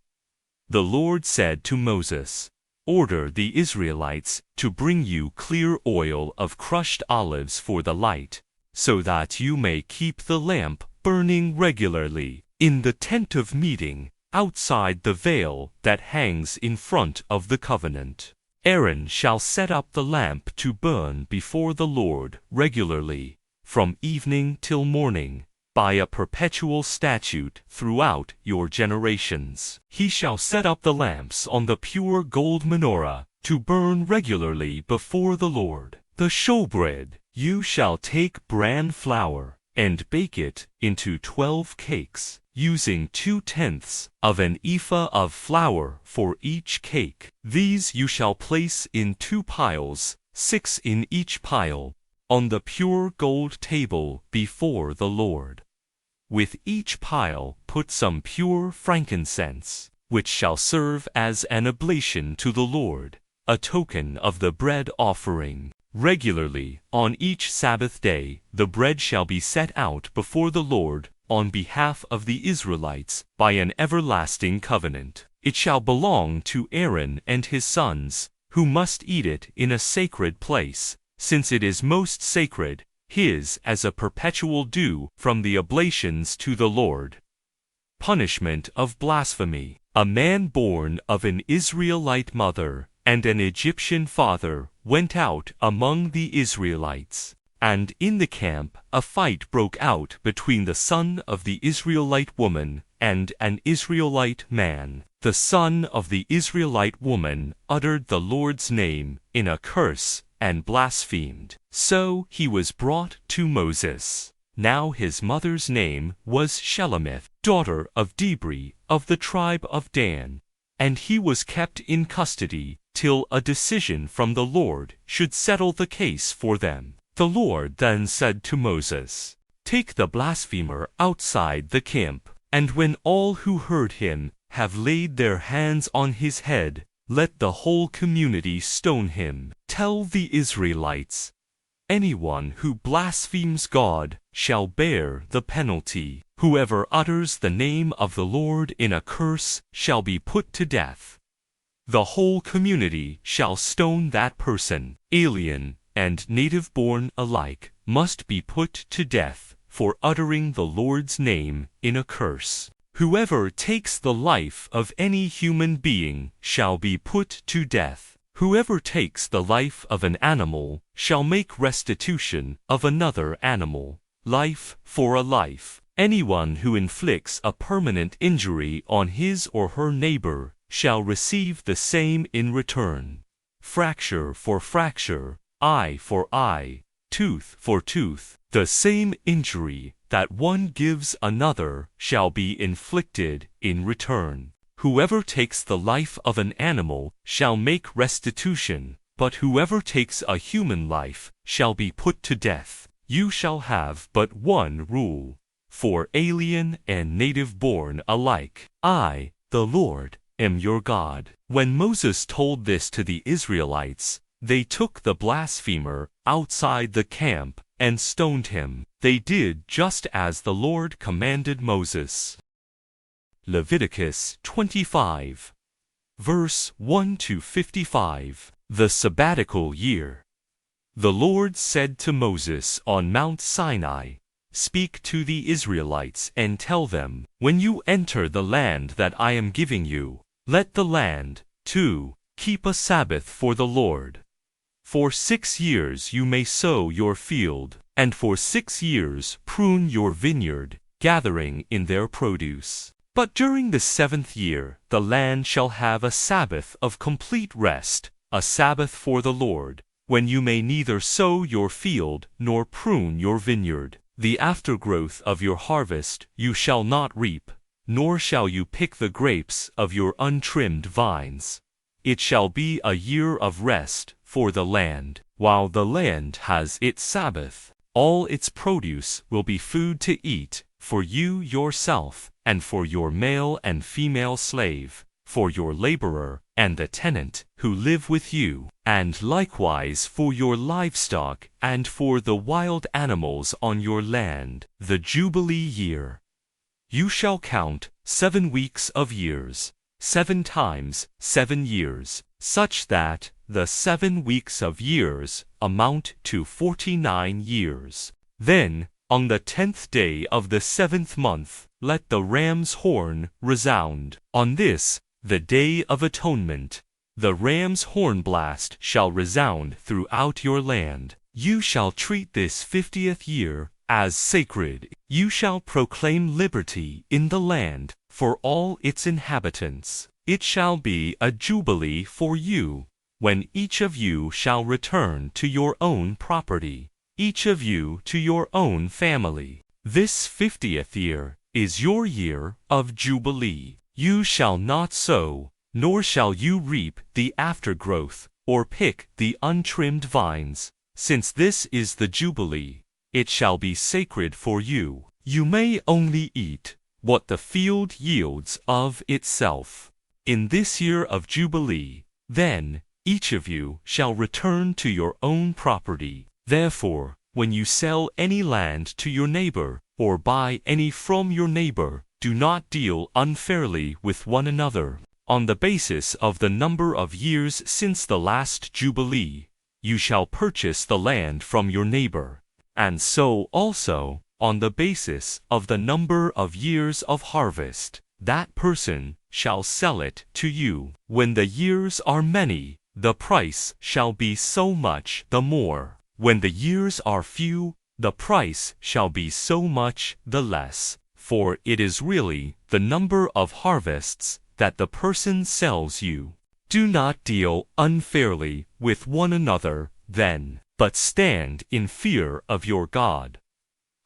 The Lord said to Moses, "Order the Israelites to bring you clear oil of crushed olives for the light, so that you may keep the lamp burning regularly in the tent of meeting, outside the veil that hangs in front of the covenant. Aaron shall set up the lamp to burn before the Lord regularly, from evening till morning, by a perpetual statute throughout your generations. He shall set up the lamps on the pure gold menorah, to burn regularly before the Lord. The showbread, you shall take bran flour, and bake it into 12 cakes, using 2/10 of an ephah of flour for each cake. These you shall place in 2 piles, 6 in each pile, on the pure gold table before the Lord. With each pile put some pure frankincense, which shall serve as an oblation to the Lord, a token of the bread offering. Regularly, on each Sabbath day, the bread shall be set out before the Lord on behalf of the Israelites by an everlasting covenant. It shall belong to Aaron and his sons, who must eat it in a sacred place, since it is most sacred, his as a perpetual due from the oblations to the Lord. Punishment of blasphemy. A man born of an Israelite mother and an Egyptian father went out among the Israelites, and in the camp a fight broke out between the son of the Israelite woman and an Israelite man. The son of the Israelite woman uttered the Lord's name in a curse and blasphemed. So he was brought to Moses. Now his mother's name was Shelemith, daughter of Dibri, of the tribe of Dan, and he was kept in custody till a decision from the Lord should settle the case for them. The Lord then said to Moses, "Take the blasphemer outside the camp, and when all who heard him have laid their hands on his head, let the whole community stone him. Tell the Israelites, anyone who blasphemes God shall bear the penalty. Whoever utters the name of the Lord in a curse shall be put to death. The whole community shall stone that person. Alien and native-born alike must be put to death for uttering the Lord's name in a curse. Whoever takes the life of any human being shall be put to death. Whoever takes the life of an animal shall make restitution of another animal. Life for a life. Anyone who inflicts a permanent injury on his or her neighbor shall receive the same in return. Fracture for fracture, eye for eye, tooth for tooth. The same injury that one gives another shall be inflicted in return. Whoever takes the life of an animal shall make restitution, but whoever takes a human life shall be put to death. You shall have but one rule, for alien and native-born alike. I, the Lord, am your God." When Moses told this to the Israelites, they took the blasphemer outside the camp and stoned him. They did just as the Lord commanded Moses. Leviticus 25, verse 1-55. The sabbatical year. The Lord said to Moses on Mount Sinai, "Speak to the Israelites and tell them, when you enter the land that I am giving you, let the land, too, keep a Sabbath for the Lord. For 6 years you may sow your field, and for 6 years prune your vineyard, gathering in their produce. But during the 7th year the land shall have a Sabbath of complete rest, a Sabbath for the Lord, when you may neither sow your field nor prune your vineyard. The aftergrowth of your harvest you shall not reap, nor shall you pick the grapes of your untrimmed vines. It shall be a year of rest for the land. While the land has its Sabbath, all its produce will be food to eat, for you yourself, and for your male and female slave, for your laborer and the tenant who live with you, and likewise for your livestock and for the wild animals on your land. The Jubilee year. You shall count 7 weeks of years, 7 times 7 years, such that the 7 weeks of years amount to 49 years. Then, on the 10th day of the 7th month, let the ram's horn resound. On this, the Day of Atonement, the ram's horn blast shall resound throughout your land. You shall treat this 50th year as sacred. You shall proclaim liberty in the land for all its inhabitants. It shall be a jubilee for you, when each of you shall return to your own property, each of you to your own family. This 50th year is your year of jubilee. You shall not sow, nor shall you reap the aftergrowth, or pick the untrimmed vines, since this is the jubilee. It shall be sacred for you. You may only eat what the field yields of itself. In this year of jubilee, then, each of you shall return to your own property. Therefore, when you sell any land to your neighbor, or buy any from your neighbor, do not deal unfairly with one another. On the basis of the number of years since the last jubilee, you shall purchase the land from your neighbor, and so also, on the basis of the number of years of harvest, that person shall sell it to you. When the years are many, the price shall be so much the more. When the years are few, the price shall be so much the less. For it is really the number of harvests that the person sells you. Do not deal unfairly with one another, then, but stand in fear of your God.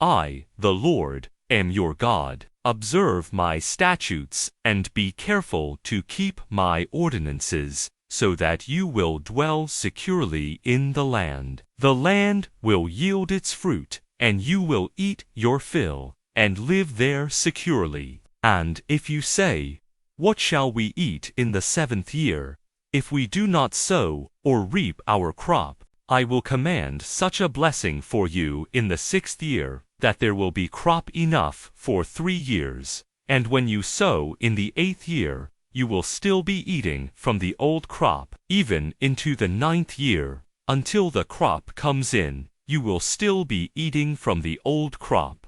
I, the Lord, am your God. Observe my statutes, and be careful to keep my ordinances, so that you will dwell securely in the land. The land will yield its fruit, and you will eat your fill, and live there securely. And if you say, "What shall we eat in the 7th year, if we do not sow or reap our crop?" I will command such a blessing for you in the 6th year, that there will be crop enough for 3 years. And when you sow in the 8th year, you will still be eating from the old crop, even into the 9th year. Until the crop comes in, you will still be eating from the old crop.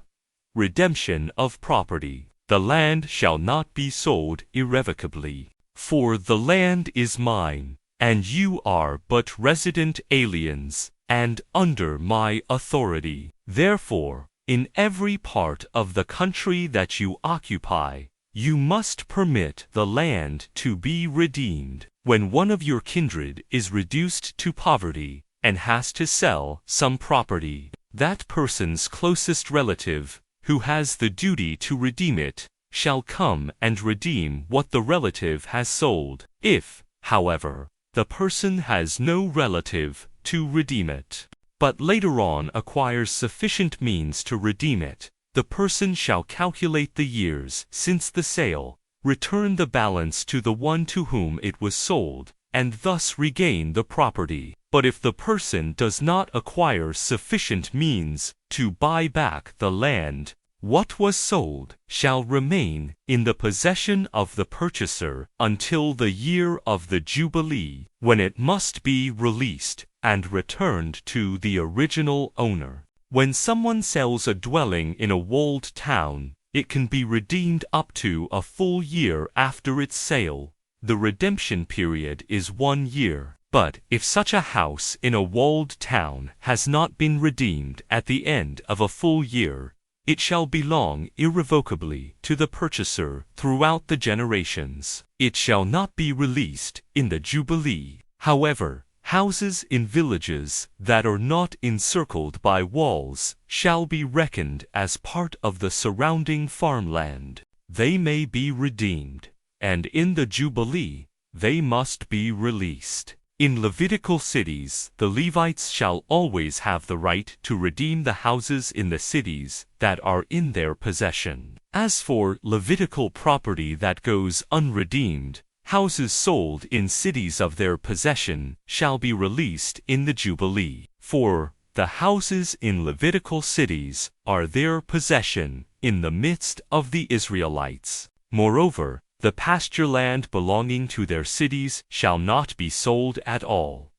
Redemption of property. The land shall not be sold irrevocably. For the land is mine, and you are but resident aliens, and under my authority. Therefore, in every part of the country that you occupy, you must permit the land to be redeemed. When one of your kindred is reduced to poverty, and has to sell some property, that person's closest relative, who has the duty to redeem it, shall come and redeem what the relative has sold. If, however, the person has no relative to redeem it, but later on acquires sufficient means to redeem it, the person shall calculate the years since the sale, return the balance to the one to whom it was sold, and thus regain the property. But if the person does not acquire sufficient means to buy back the land, what was sold shall remain in the possession of the purchaser until the year of the Jubilee, when it must be released and returned to the original owner. When someone sells a dwelling in a walled town, it can be redeemed up to a full year after its sale. The redemption period is 1 year. But if such a house in a walled town has not been redeemed at the end of a full year, it shall belong irrevocably to the purchaser throughout the generations. It shall not be released in the Jubilee. However, houses in villages that are not encircled by walls shall be reckoned as part of the surrounding farmland. They may be redeemed, and in the Jubilee they must be released. In Levitical cities, the Levites shall always have the right to redeem the houses in the cities that are in their possession. As for Levitical property that goes unredeemed, houses sold in cities of their possession shall be released in the Jubilee. For the houses in Levitical cities are their possession in the midst of the Israelites. Moreover, the pasture land belonging to their cities shall not be sold at all.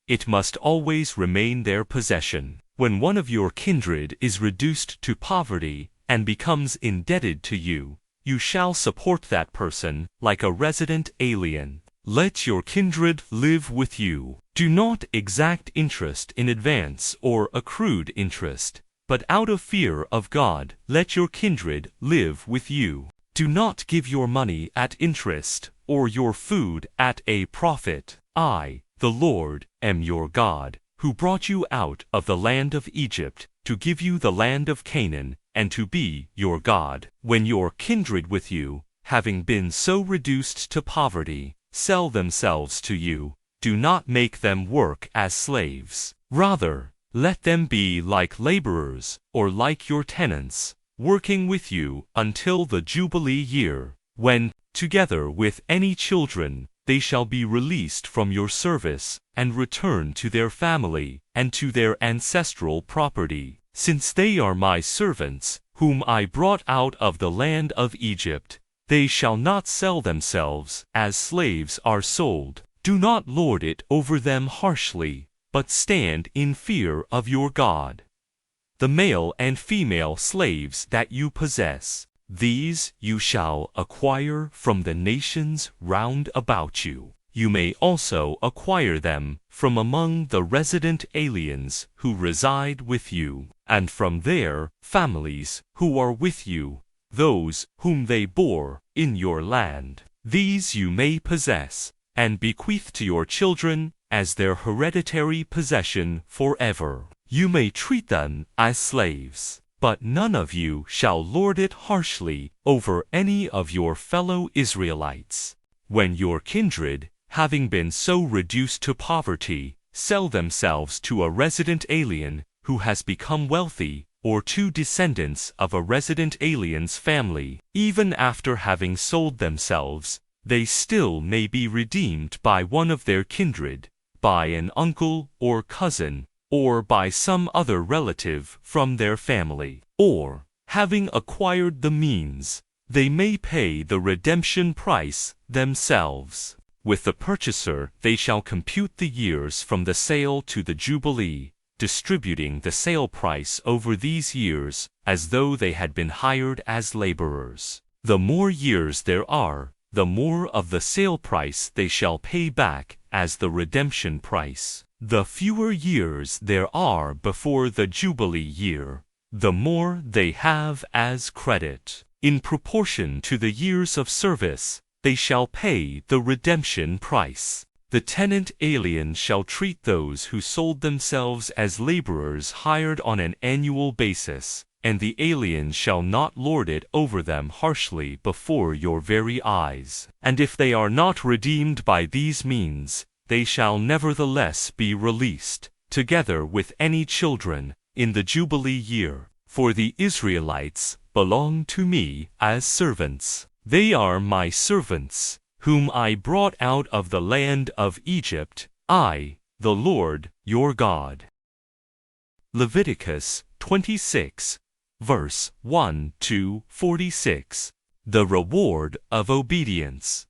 It must always remain their possession. When one of your kindred is reduced to poverty and becomes indebted to you, you shall support that person like a resident alien. Let your kindred live with you. Do not exact interest in advance or accrued interest, but out of fear of God, let your kindred live with you. Do not give your money at interest, or your food at a profit. I, the Lord, am your God, who brought you out of the land of Egypt, to give you the land of Canaan, and to be your God. When your kindred with you, having been so reduced to poverty, sell themselves to you, do not make them work as slaves. Rather, let them be like laborers, or like your tenants, working with you until the Jubilee year, when, together with any children, they shall be released from your service, and return to their family, and to their ancestral property. Since they are my servants, whom I brought out of the land of Egypt, they shall not sell themselves as slaves are sold. Do not lord it over them harshly, but stand in fear of your God. The male and female slaves that you possess, these you shall acquire from the nations round about you. You may also acquire them from among the resident aliens who reside with you, and from their families who are with you, those whom they bore in your land. These you may possess, and bequeath to your children as their hereditary possession forever. You may treat them as slaves, but none of you shall lord it harshly over any of your fellow Israelites. When your kindred, having been so reduced to poverty, sell themselves to a resident alien who has become wealthy, or to descendants of a resident alien's family, even after having sold themselves, they still may be redeemed by one of their kindred, by an uncle or cousin, or by some other relative from their family. Or, having acquired the means, they may pay the redemption price themselves. With the purchaser they shall compute the years from the sale to the Jubilee, distributing the sale price over these years as though they had been hired as laborers. The more years there are, the more of the sale price they shall pay back as the redemption price. The fewer years there are before the Jubilee year, the more they have as credit. In proportion to the years of service, they shall pay the redemption price. The tenant alien shall treat those who sold themselves as laborers hired on an annual basis, and the alien shall not lord it over them harshly before your very eyes. And if they are not redeemed by these means, they shall nevertheless be released, together with any children, in the Jubilee year. For the Israelites belong to me as servants. They are my servants, whom I brought out of the land of Egypt. I, the Lord your God. Leviticus 26, verse 1 to 46. The reward of obedience.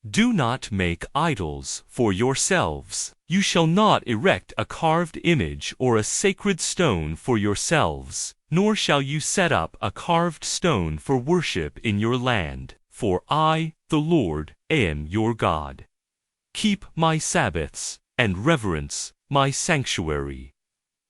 Do not make idols for yourselves. You shall not erect a carved image or a sacred stone for yourselves, nor shall you set up a carved stone for worship in your land, for I, the Lord, am your God. Keep my Sabbaths, and reverence my sanctuary.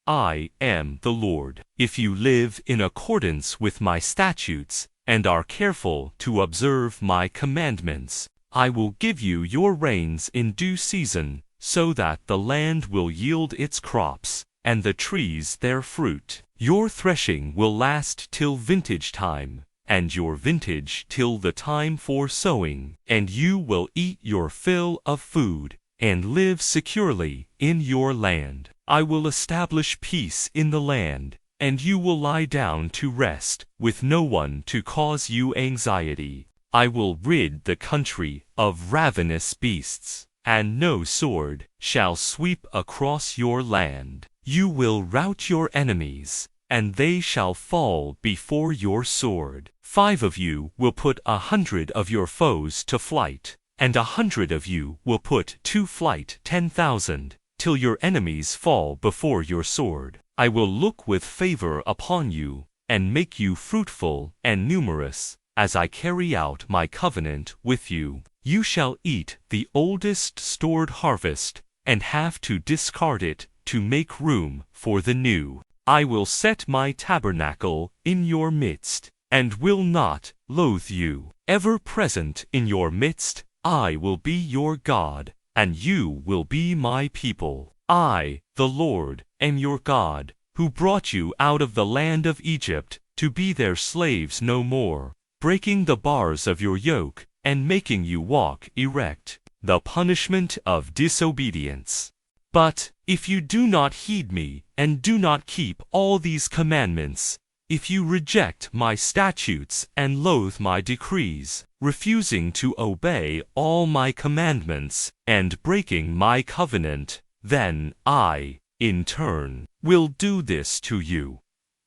I am the Lord. If you live in accordance with my statutes, and are careful to observe my commandments, I will give you your rains in due season, so that the land will yield its crops, and the trees their fruit. Your threshing will last till vintage time, and your vintage till the time for sowing, and you will eat your fill of food, and live securely in your land. I will establish peace in the land, and you will lie down to rest, with no one to cause you anxiety. I will rid the country of ravenous beasts, and no sword shall sweep across your land. You will rout your enemies, and they shall fall before your sword. 5 of you will put 100 of your foes to flight, and 100 of you will put to flight 10,000, till your enemies fall before your sword. I will look with favor upon you, and make you fruitful and numerous, as I carry out my covenant with you. You shall eat the oldest stored harvest, and have to discard it to make room for the new. I will set my tabernacle in your midst, and will not loathe you. Ever present in your midst, I will be your God, and you will be my people. I, the Lord, am your God, who brought you out of the land of Egypt, to be their slaves no more, breaking the bars of your yoke, and making you walk erect. The punishment of disobedience. But if you do not heed me, and do not keep all these commandments, if you reject my statutes and loathe my decrees, refusing to obey all my commandments, and breaking my covenant, then I, in turn, will do this to you.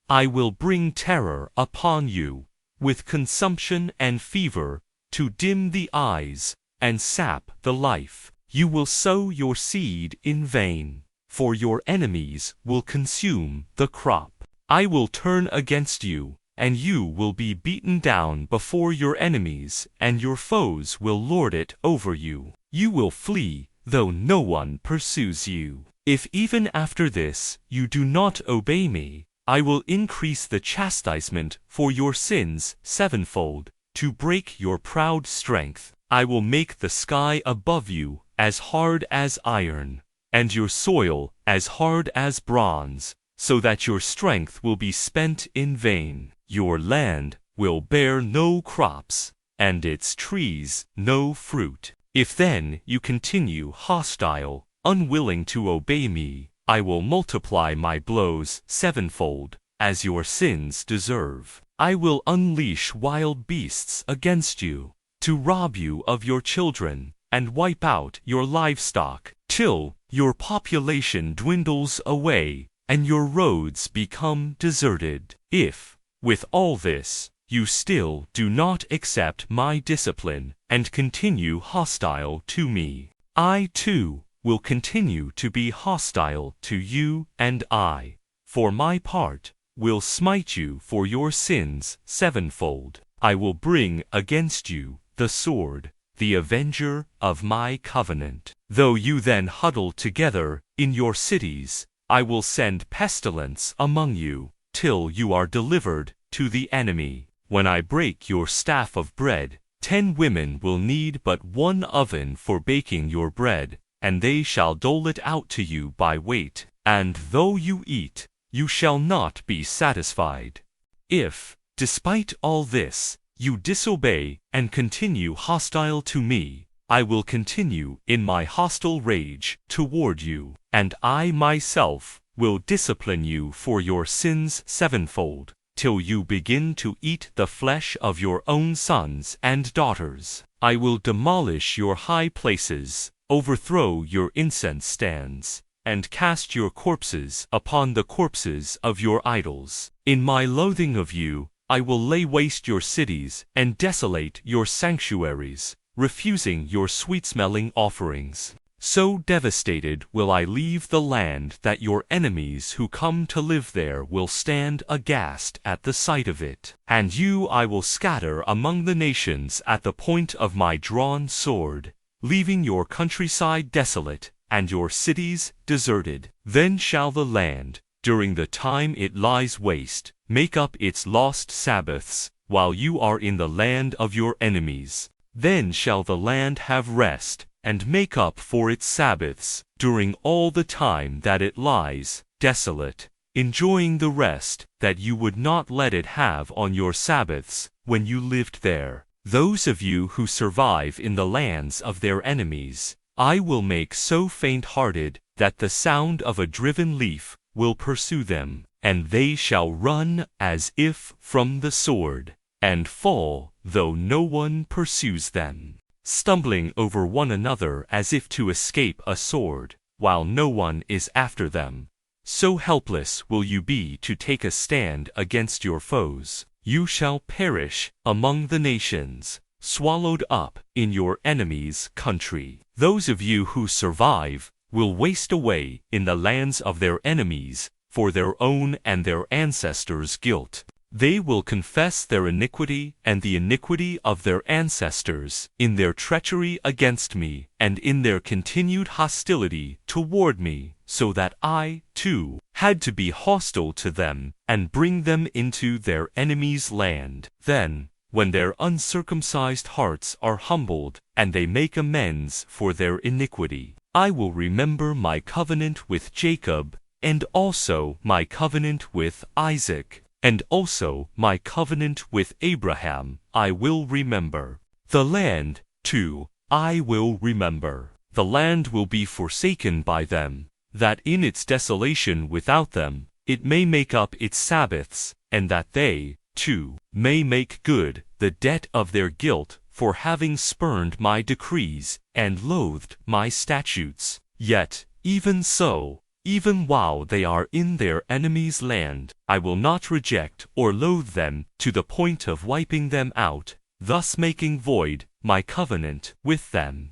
I will bring terror upon you, with consumption and fever, to dim the eyes, and sap the life. You will sow your seed in vain, for your enemies will consume the crop. I will turn against you, and you will be beaten down before your enemies, and your foes will lord it over you. You will flee, though no one pursues you. If even after this you do not obey me, I will increase the chastisement for your sins sevenfold, to break your proud strength. I will make the sky above you as hard as iron, and your soil as hard as bronze, so that your strength will be spent in vain. Your land will bear no crops, and its trees no fruit. If then you continue hostile, unwilling to obey me, I will multiply my blows sevenfold, as your sins deserve. I will unleash wild beasts against you, to rob you of your children, and wipe out your livestock, till your population dwindles away, and your roads become deserted. If, with all this, you still do not accept my discipline, and continue hostile to me, I too will continue to be hostile to you, and I, for my part, will smite you for your sins sevenfold. I will bring against you the sword, the avenger of my covenant. Though you then huddle together in your cities, I will send pestilence among you, till you are delivered to the enemy. When I break your staff of bread, 10 women will need but 1 oven for baking your bread, and they shall dole it out to you by weight, and though you eat, you shall not be satisfied. If, despite all this, you disobey and continue hostile to me, I will continue in my hostile rage toward you, and I myself will discipline you for your sins sevenfold, till you begin to eat the flesh of your own sons and daughters. I will demolish your high places, overthrow your incense stands, and cast your corpses upon the corpses of your idols. In my loathing of you, I will lay waste your cities and desolate your sanctuaries, refusing your sweet-smelling offerings. So devastated will I leave the land that your enemies who come to live there will stand aghast at the sight of it. And you I will scatter among the nations at the point of my drawn sword, leaving your countryside desolate, and your cities deserted. Then shall the land, during the time it lies waste, make up its lost Sabbaths, while you are in the land of your enemies. Then shall the land have rest, and make up for its Sabbaths, during all the time that it lies desolate, enjoying the rest that you would not let it have on your Sabbaths when you lived there. Those of you who survive in the lands of their enemies, I will make so faint-hearted that the sound of a driven leaf will pursue them, and they shall run as if from the sword, and fall, though no one pursues them, stumbling over one another as if to escape a sword, while no one is after them. So helpless will you be to take a stand against your foes. You shall perish among the nations, swallowed up in your enemies' country. Those of you who survive will waste away in the lands of their enemies for their own and their ancestors' guilt. They will confess their iniquity and the iniquity of their ancestors in their treachery against me and in their continued hostility toward me, so that I, too, had to be hostile to them and bring them into their enemies' land. Then, when their uncircumcised hearts are humbled and they make amends for their iniquity, I will remember my covenant with Jacob, and also my covenant with Isaac, and also my covenant with Abraham I will remember. The land, too, I will remember. The land will be forsaken by them, that in its desolation without them, it may make up its Sabbaths, and that they, too, may make good the debt of their guilt for having spurned my decrees and loathed my statutes. Yet, even so, even while they are in their enemies' land, I will not reject or loathe them to the point of wiping them out, thus making void my covenant with them.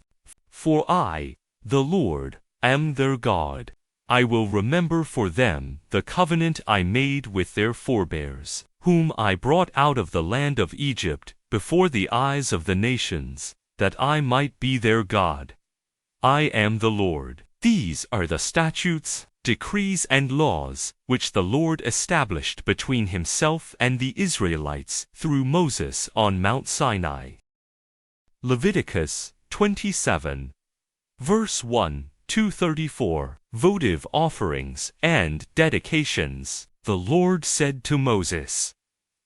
For I, the Lord, am their God. I will remember for them the covenant I made with their forebears, whom I brought out of the land of Egypt before the eyes of the nations, that I might be their God. I am the Lord. These are the statutes, decrees and laws, which the Lord established between himself and the Israelites through Moses on Mount Sinai. Leviticus 27, verse 1-34. Votive offerings and dedications. The Lord said to Moses,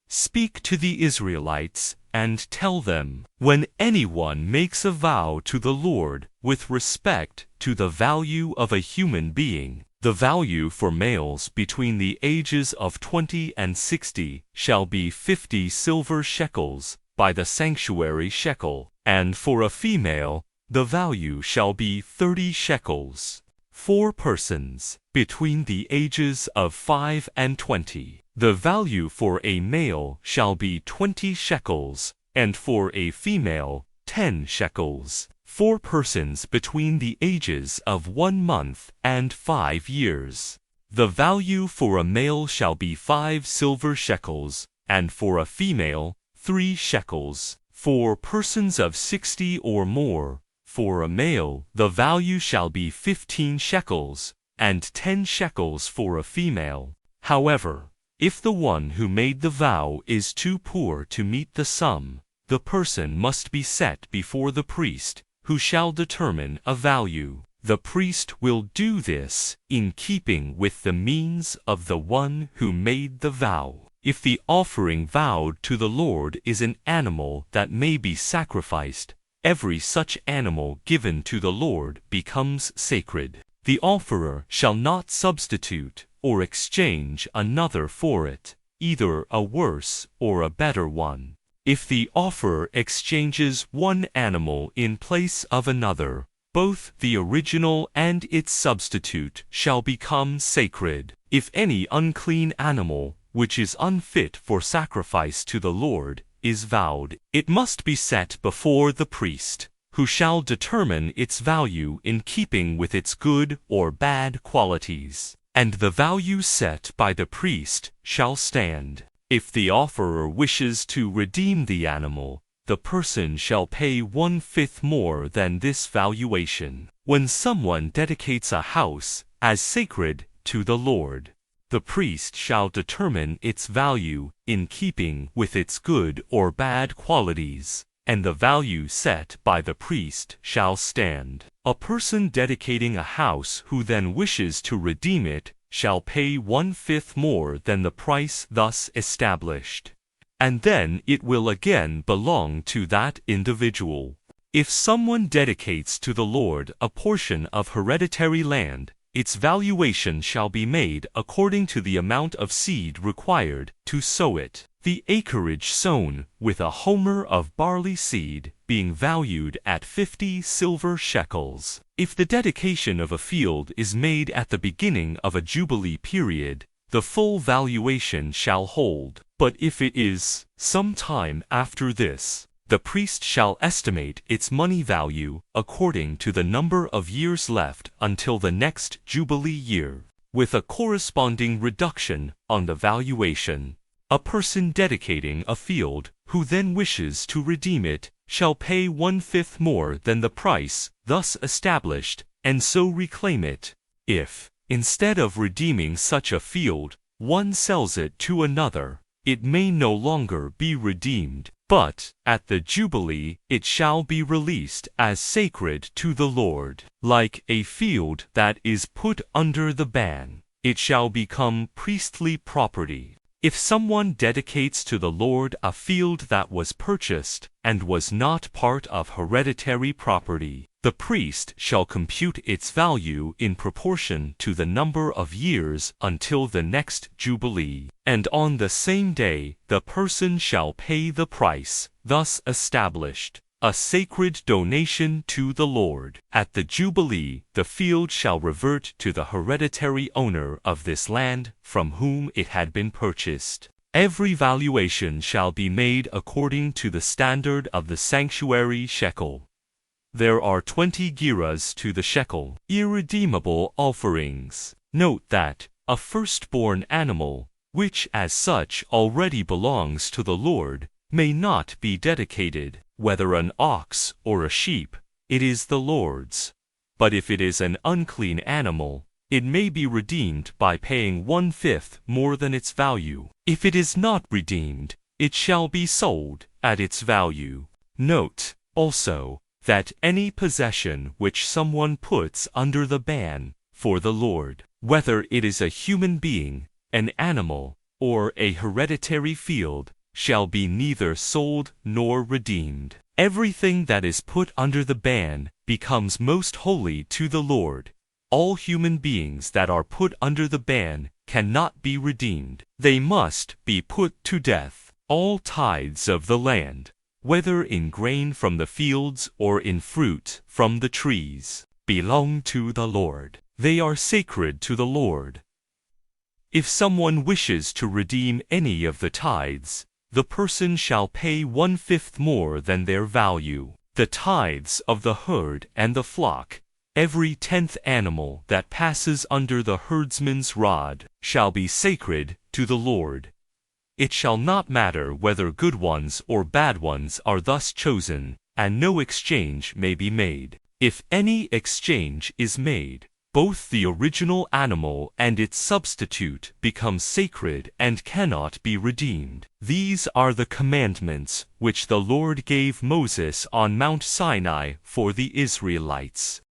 "Speak to the Israelites and tell them, when anyone makes a vow to the Lord with respect to the value of a human being, the value for males between the ages of 20 and 60 shall be 50 silver shekels by the sanctuary shekel, and for a female, the value shall be 30 shekels. 4 persons, between the ages of 5 and 20. The value for a male shall be 20 shekels, and for a female, 10 shekels. 4 persons between the ages of 1 month and 5 years. The value for a male shall be 5 silver shekels, and for a female, 3 shekels. For persons of 60 or more, for a male, the value shall be 15 shekels, and 10 shekels for a female. However, if the one who made the vow is too poor to meet the sum, the person must be set before the priest, who shall determine a value. The priest will do this in keeping with the means of the one who made the vow. If the offering vowed to the Lord is an animal that may be sacrificed, every such animal given to the Lord becomes sacred. The offerer shall not substitute or exchange another for it, either a worse or a better one. If the offerer exchanges one animal in place of another, both the original and its substitute shall become sacred. If any unclean animal, which is unfit for sacrifice to the Lord, is vowed, it must be set before the priest, who shall determine its value in keeping with its good or bad qualities, and the value set by the priest shall stand. If the offerer wishes to redeem the animal, the person shall pay 1/5 more than this valuation. When someone dedicates a house as sacred to the Lord, the priest shall determine its value in keeping with its good or bad qualities, and the value set by the priest shall stand. A person dedicating a house who then wishes to redeem it shall pay 1/5 more than the price thus established, and then it will again belong to that individual. If someone dedicates to the Lord a portion of hereditary land, its valuation shall be made according to the amount of seed required to sow it, the acreage sown with a homer of barley seed being valued at 50 silver shekels. If the dedication of a field is made at the beginning of a jubilee period, the full valuation shall hold, but if it is some time after this, the priest shall estimate its money value according to the number of years left until the next jubilee year, with a corresponding reduction on the valuation. A person dedicating a field, who then wishes to redeem it, shall pay 1/5 more than the price thus established, and so reclaim it. If, instead of redeeming such a field, one sells it to another, it may no longer be redeemed, but at the Jubilee it shall be released as sacred to the Lord. Like a field that is put under the ban, it shall become priestly property. If someone dedicates to the Lord a field that was purchased and was not part of hereditary property, the priest shall compute its value in proportion to the number of years until the next Jubilee, and on the same day the person shall pay the price thus established, a sacred donation to the Lord. At the Jubilee, the field shall revert to the hereditary owner of this land from whom it had been purchased. Every valuation shall be made according to the standard of the sanctuary shekel. There are 20 gerahs to the shekel. Irredeemable offerings. Note that a firstborn animal, which as such already belongs to the Lord, may not be dedicated. Whether an ox or a sheep, it is the Lord's. But if it is an unclean animal, it may be redeemed by paying 1/5 more than its value. If it is not redeemed, it shall be sold at its value. Note, also, that any possession which someone puts under the ban for the Lord, whether it is a human being, an animal, or a hereditary field, shall be neither sold nor redeemed. Everything that is put under the ban becomes most holy to the Lord. All human beings that are put under the ban cannot be redeemed. They must be put to death. All tithes of the land, whether in grain from the fields or in fruit from the trees, belong to the Lord. They are sacred to the Lord. If someone wishes to redeem any of the tithes, the person shall pay 1/5 more than their value. The tithes of the herd and the flock, every 10th animal that passes under the herdsman's rod, shall be sacred to the Lord. It shall not matter whether good ones or bad ones are thus chosen, and no exchange may be made. If any exchange is made, both the original animal and its substitute become sacred and cannot be redeemed. These are the commandments which the Lord gave Moses on Mount Sinai for the Israelites.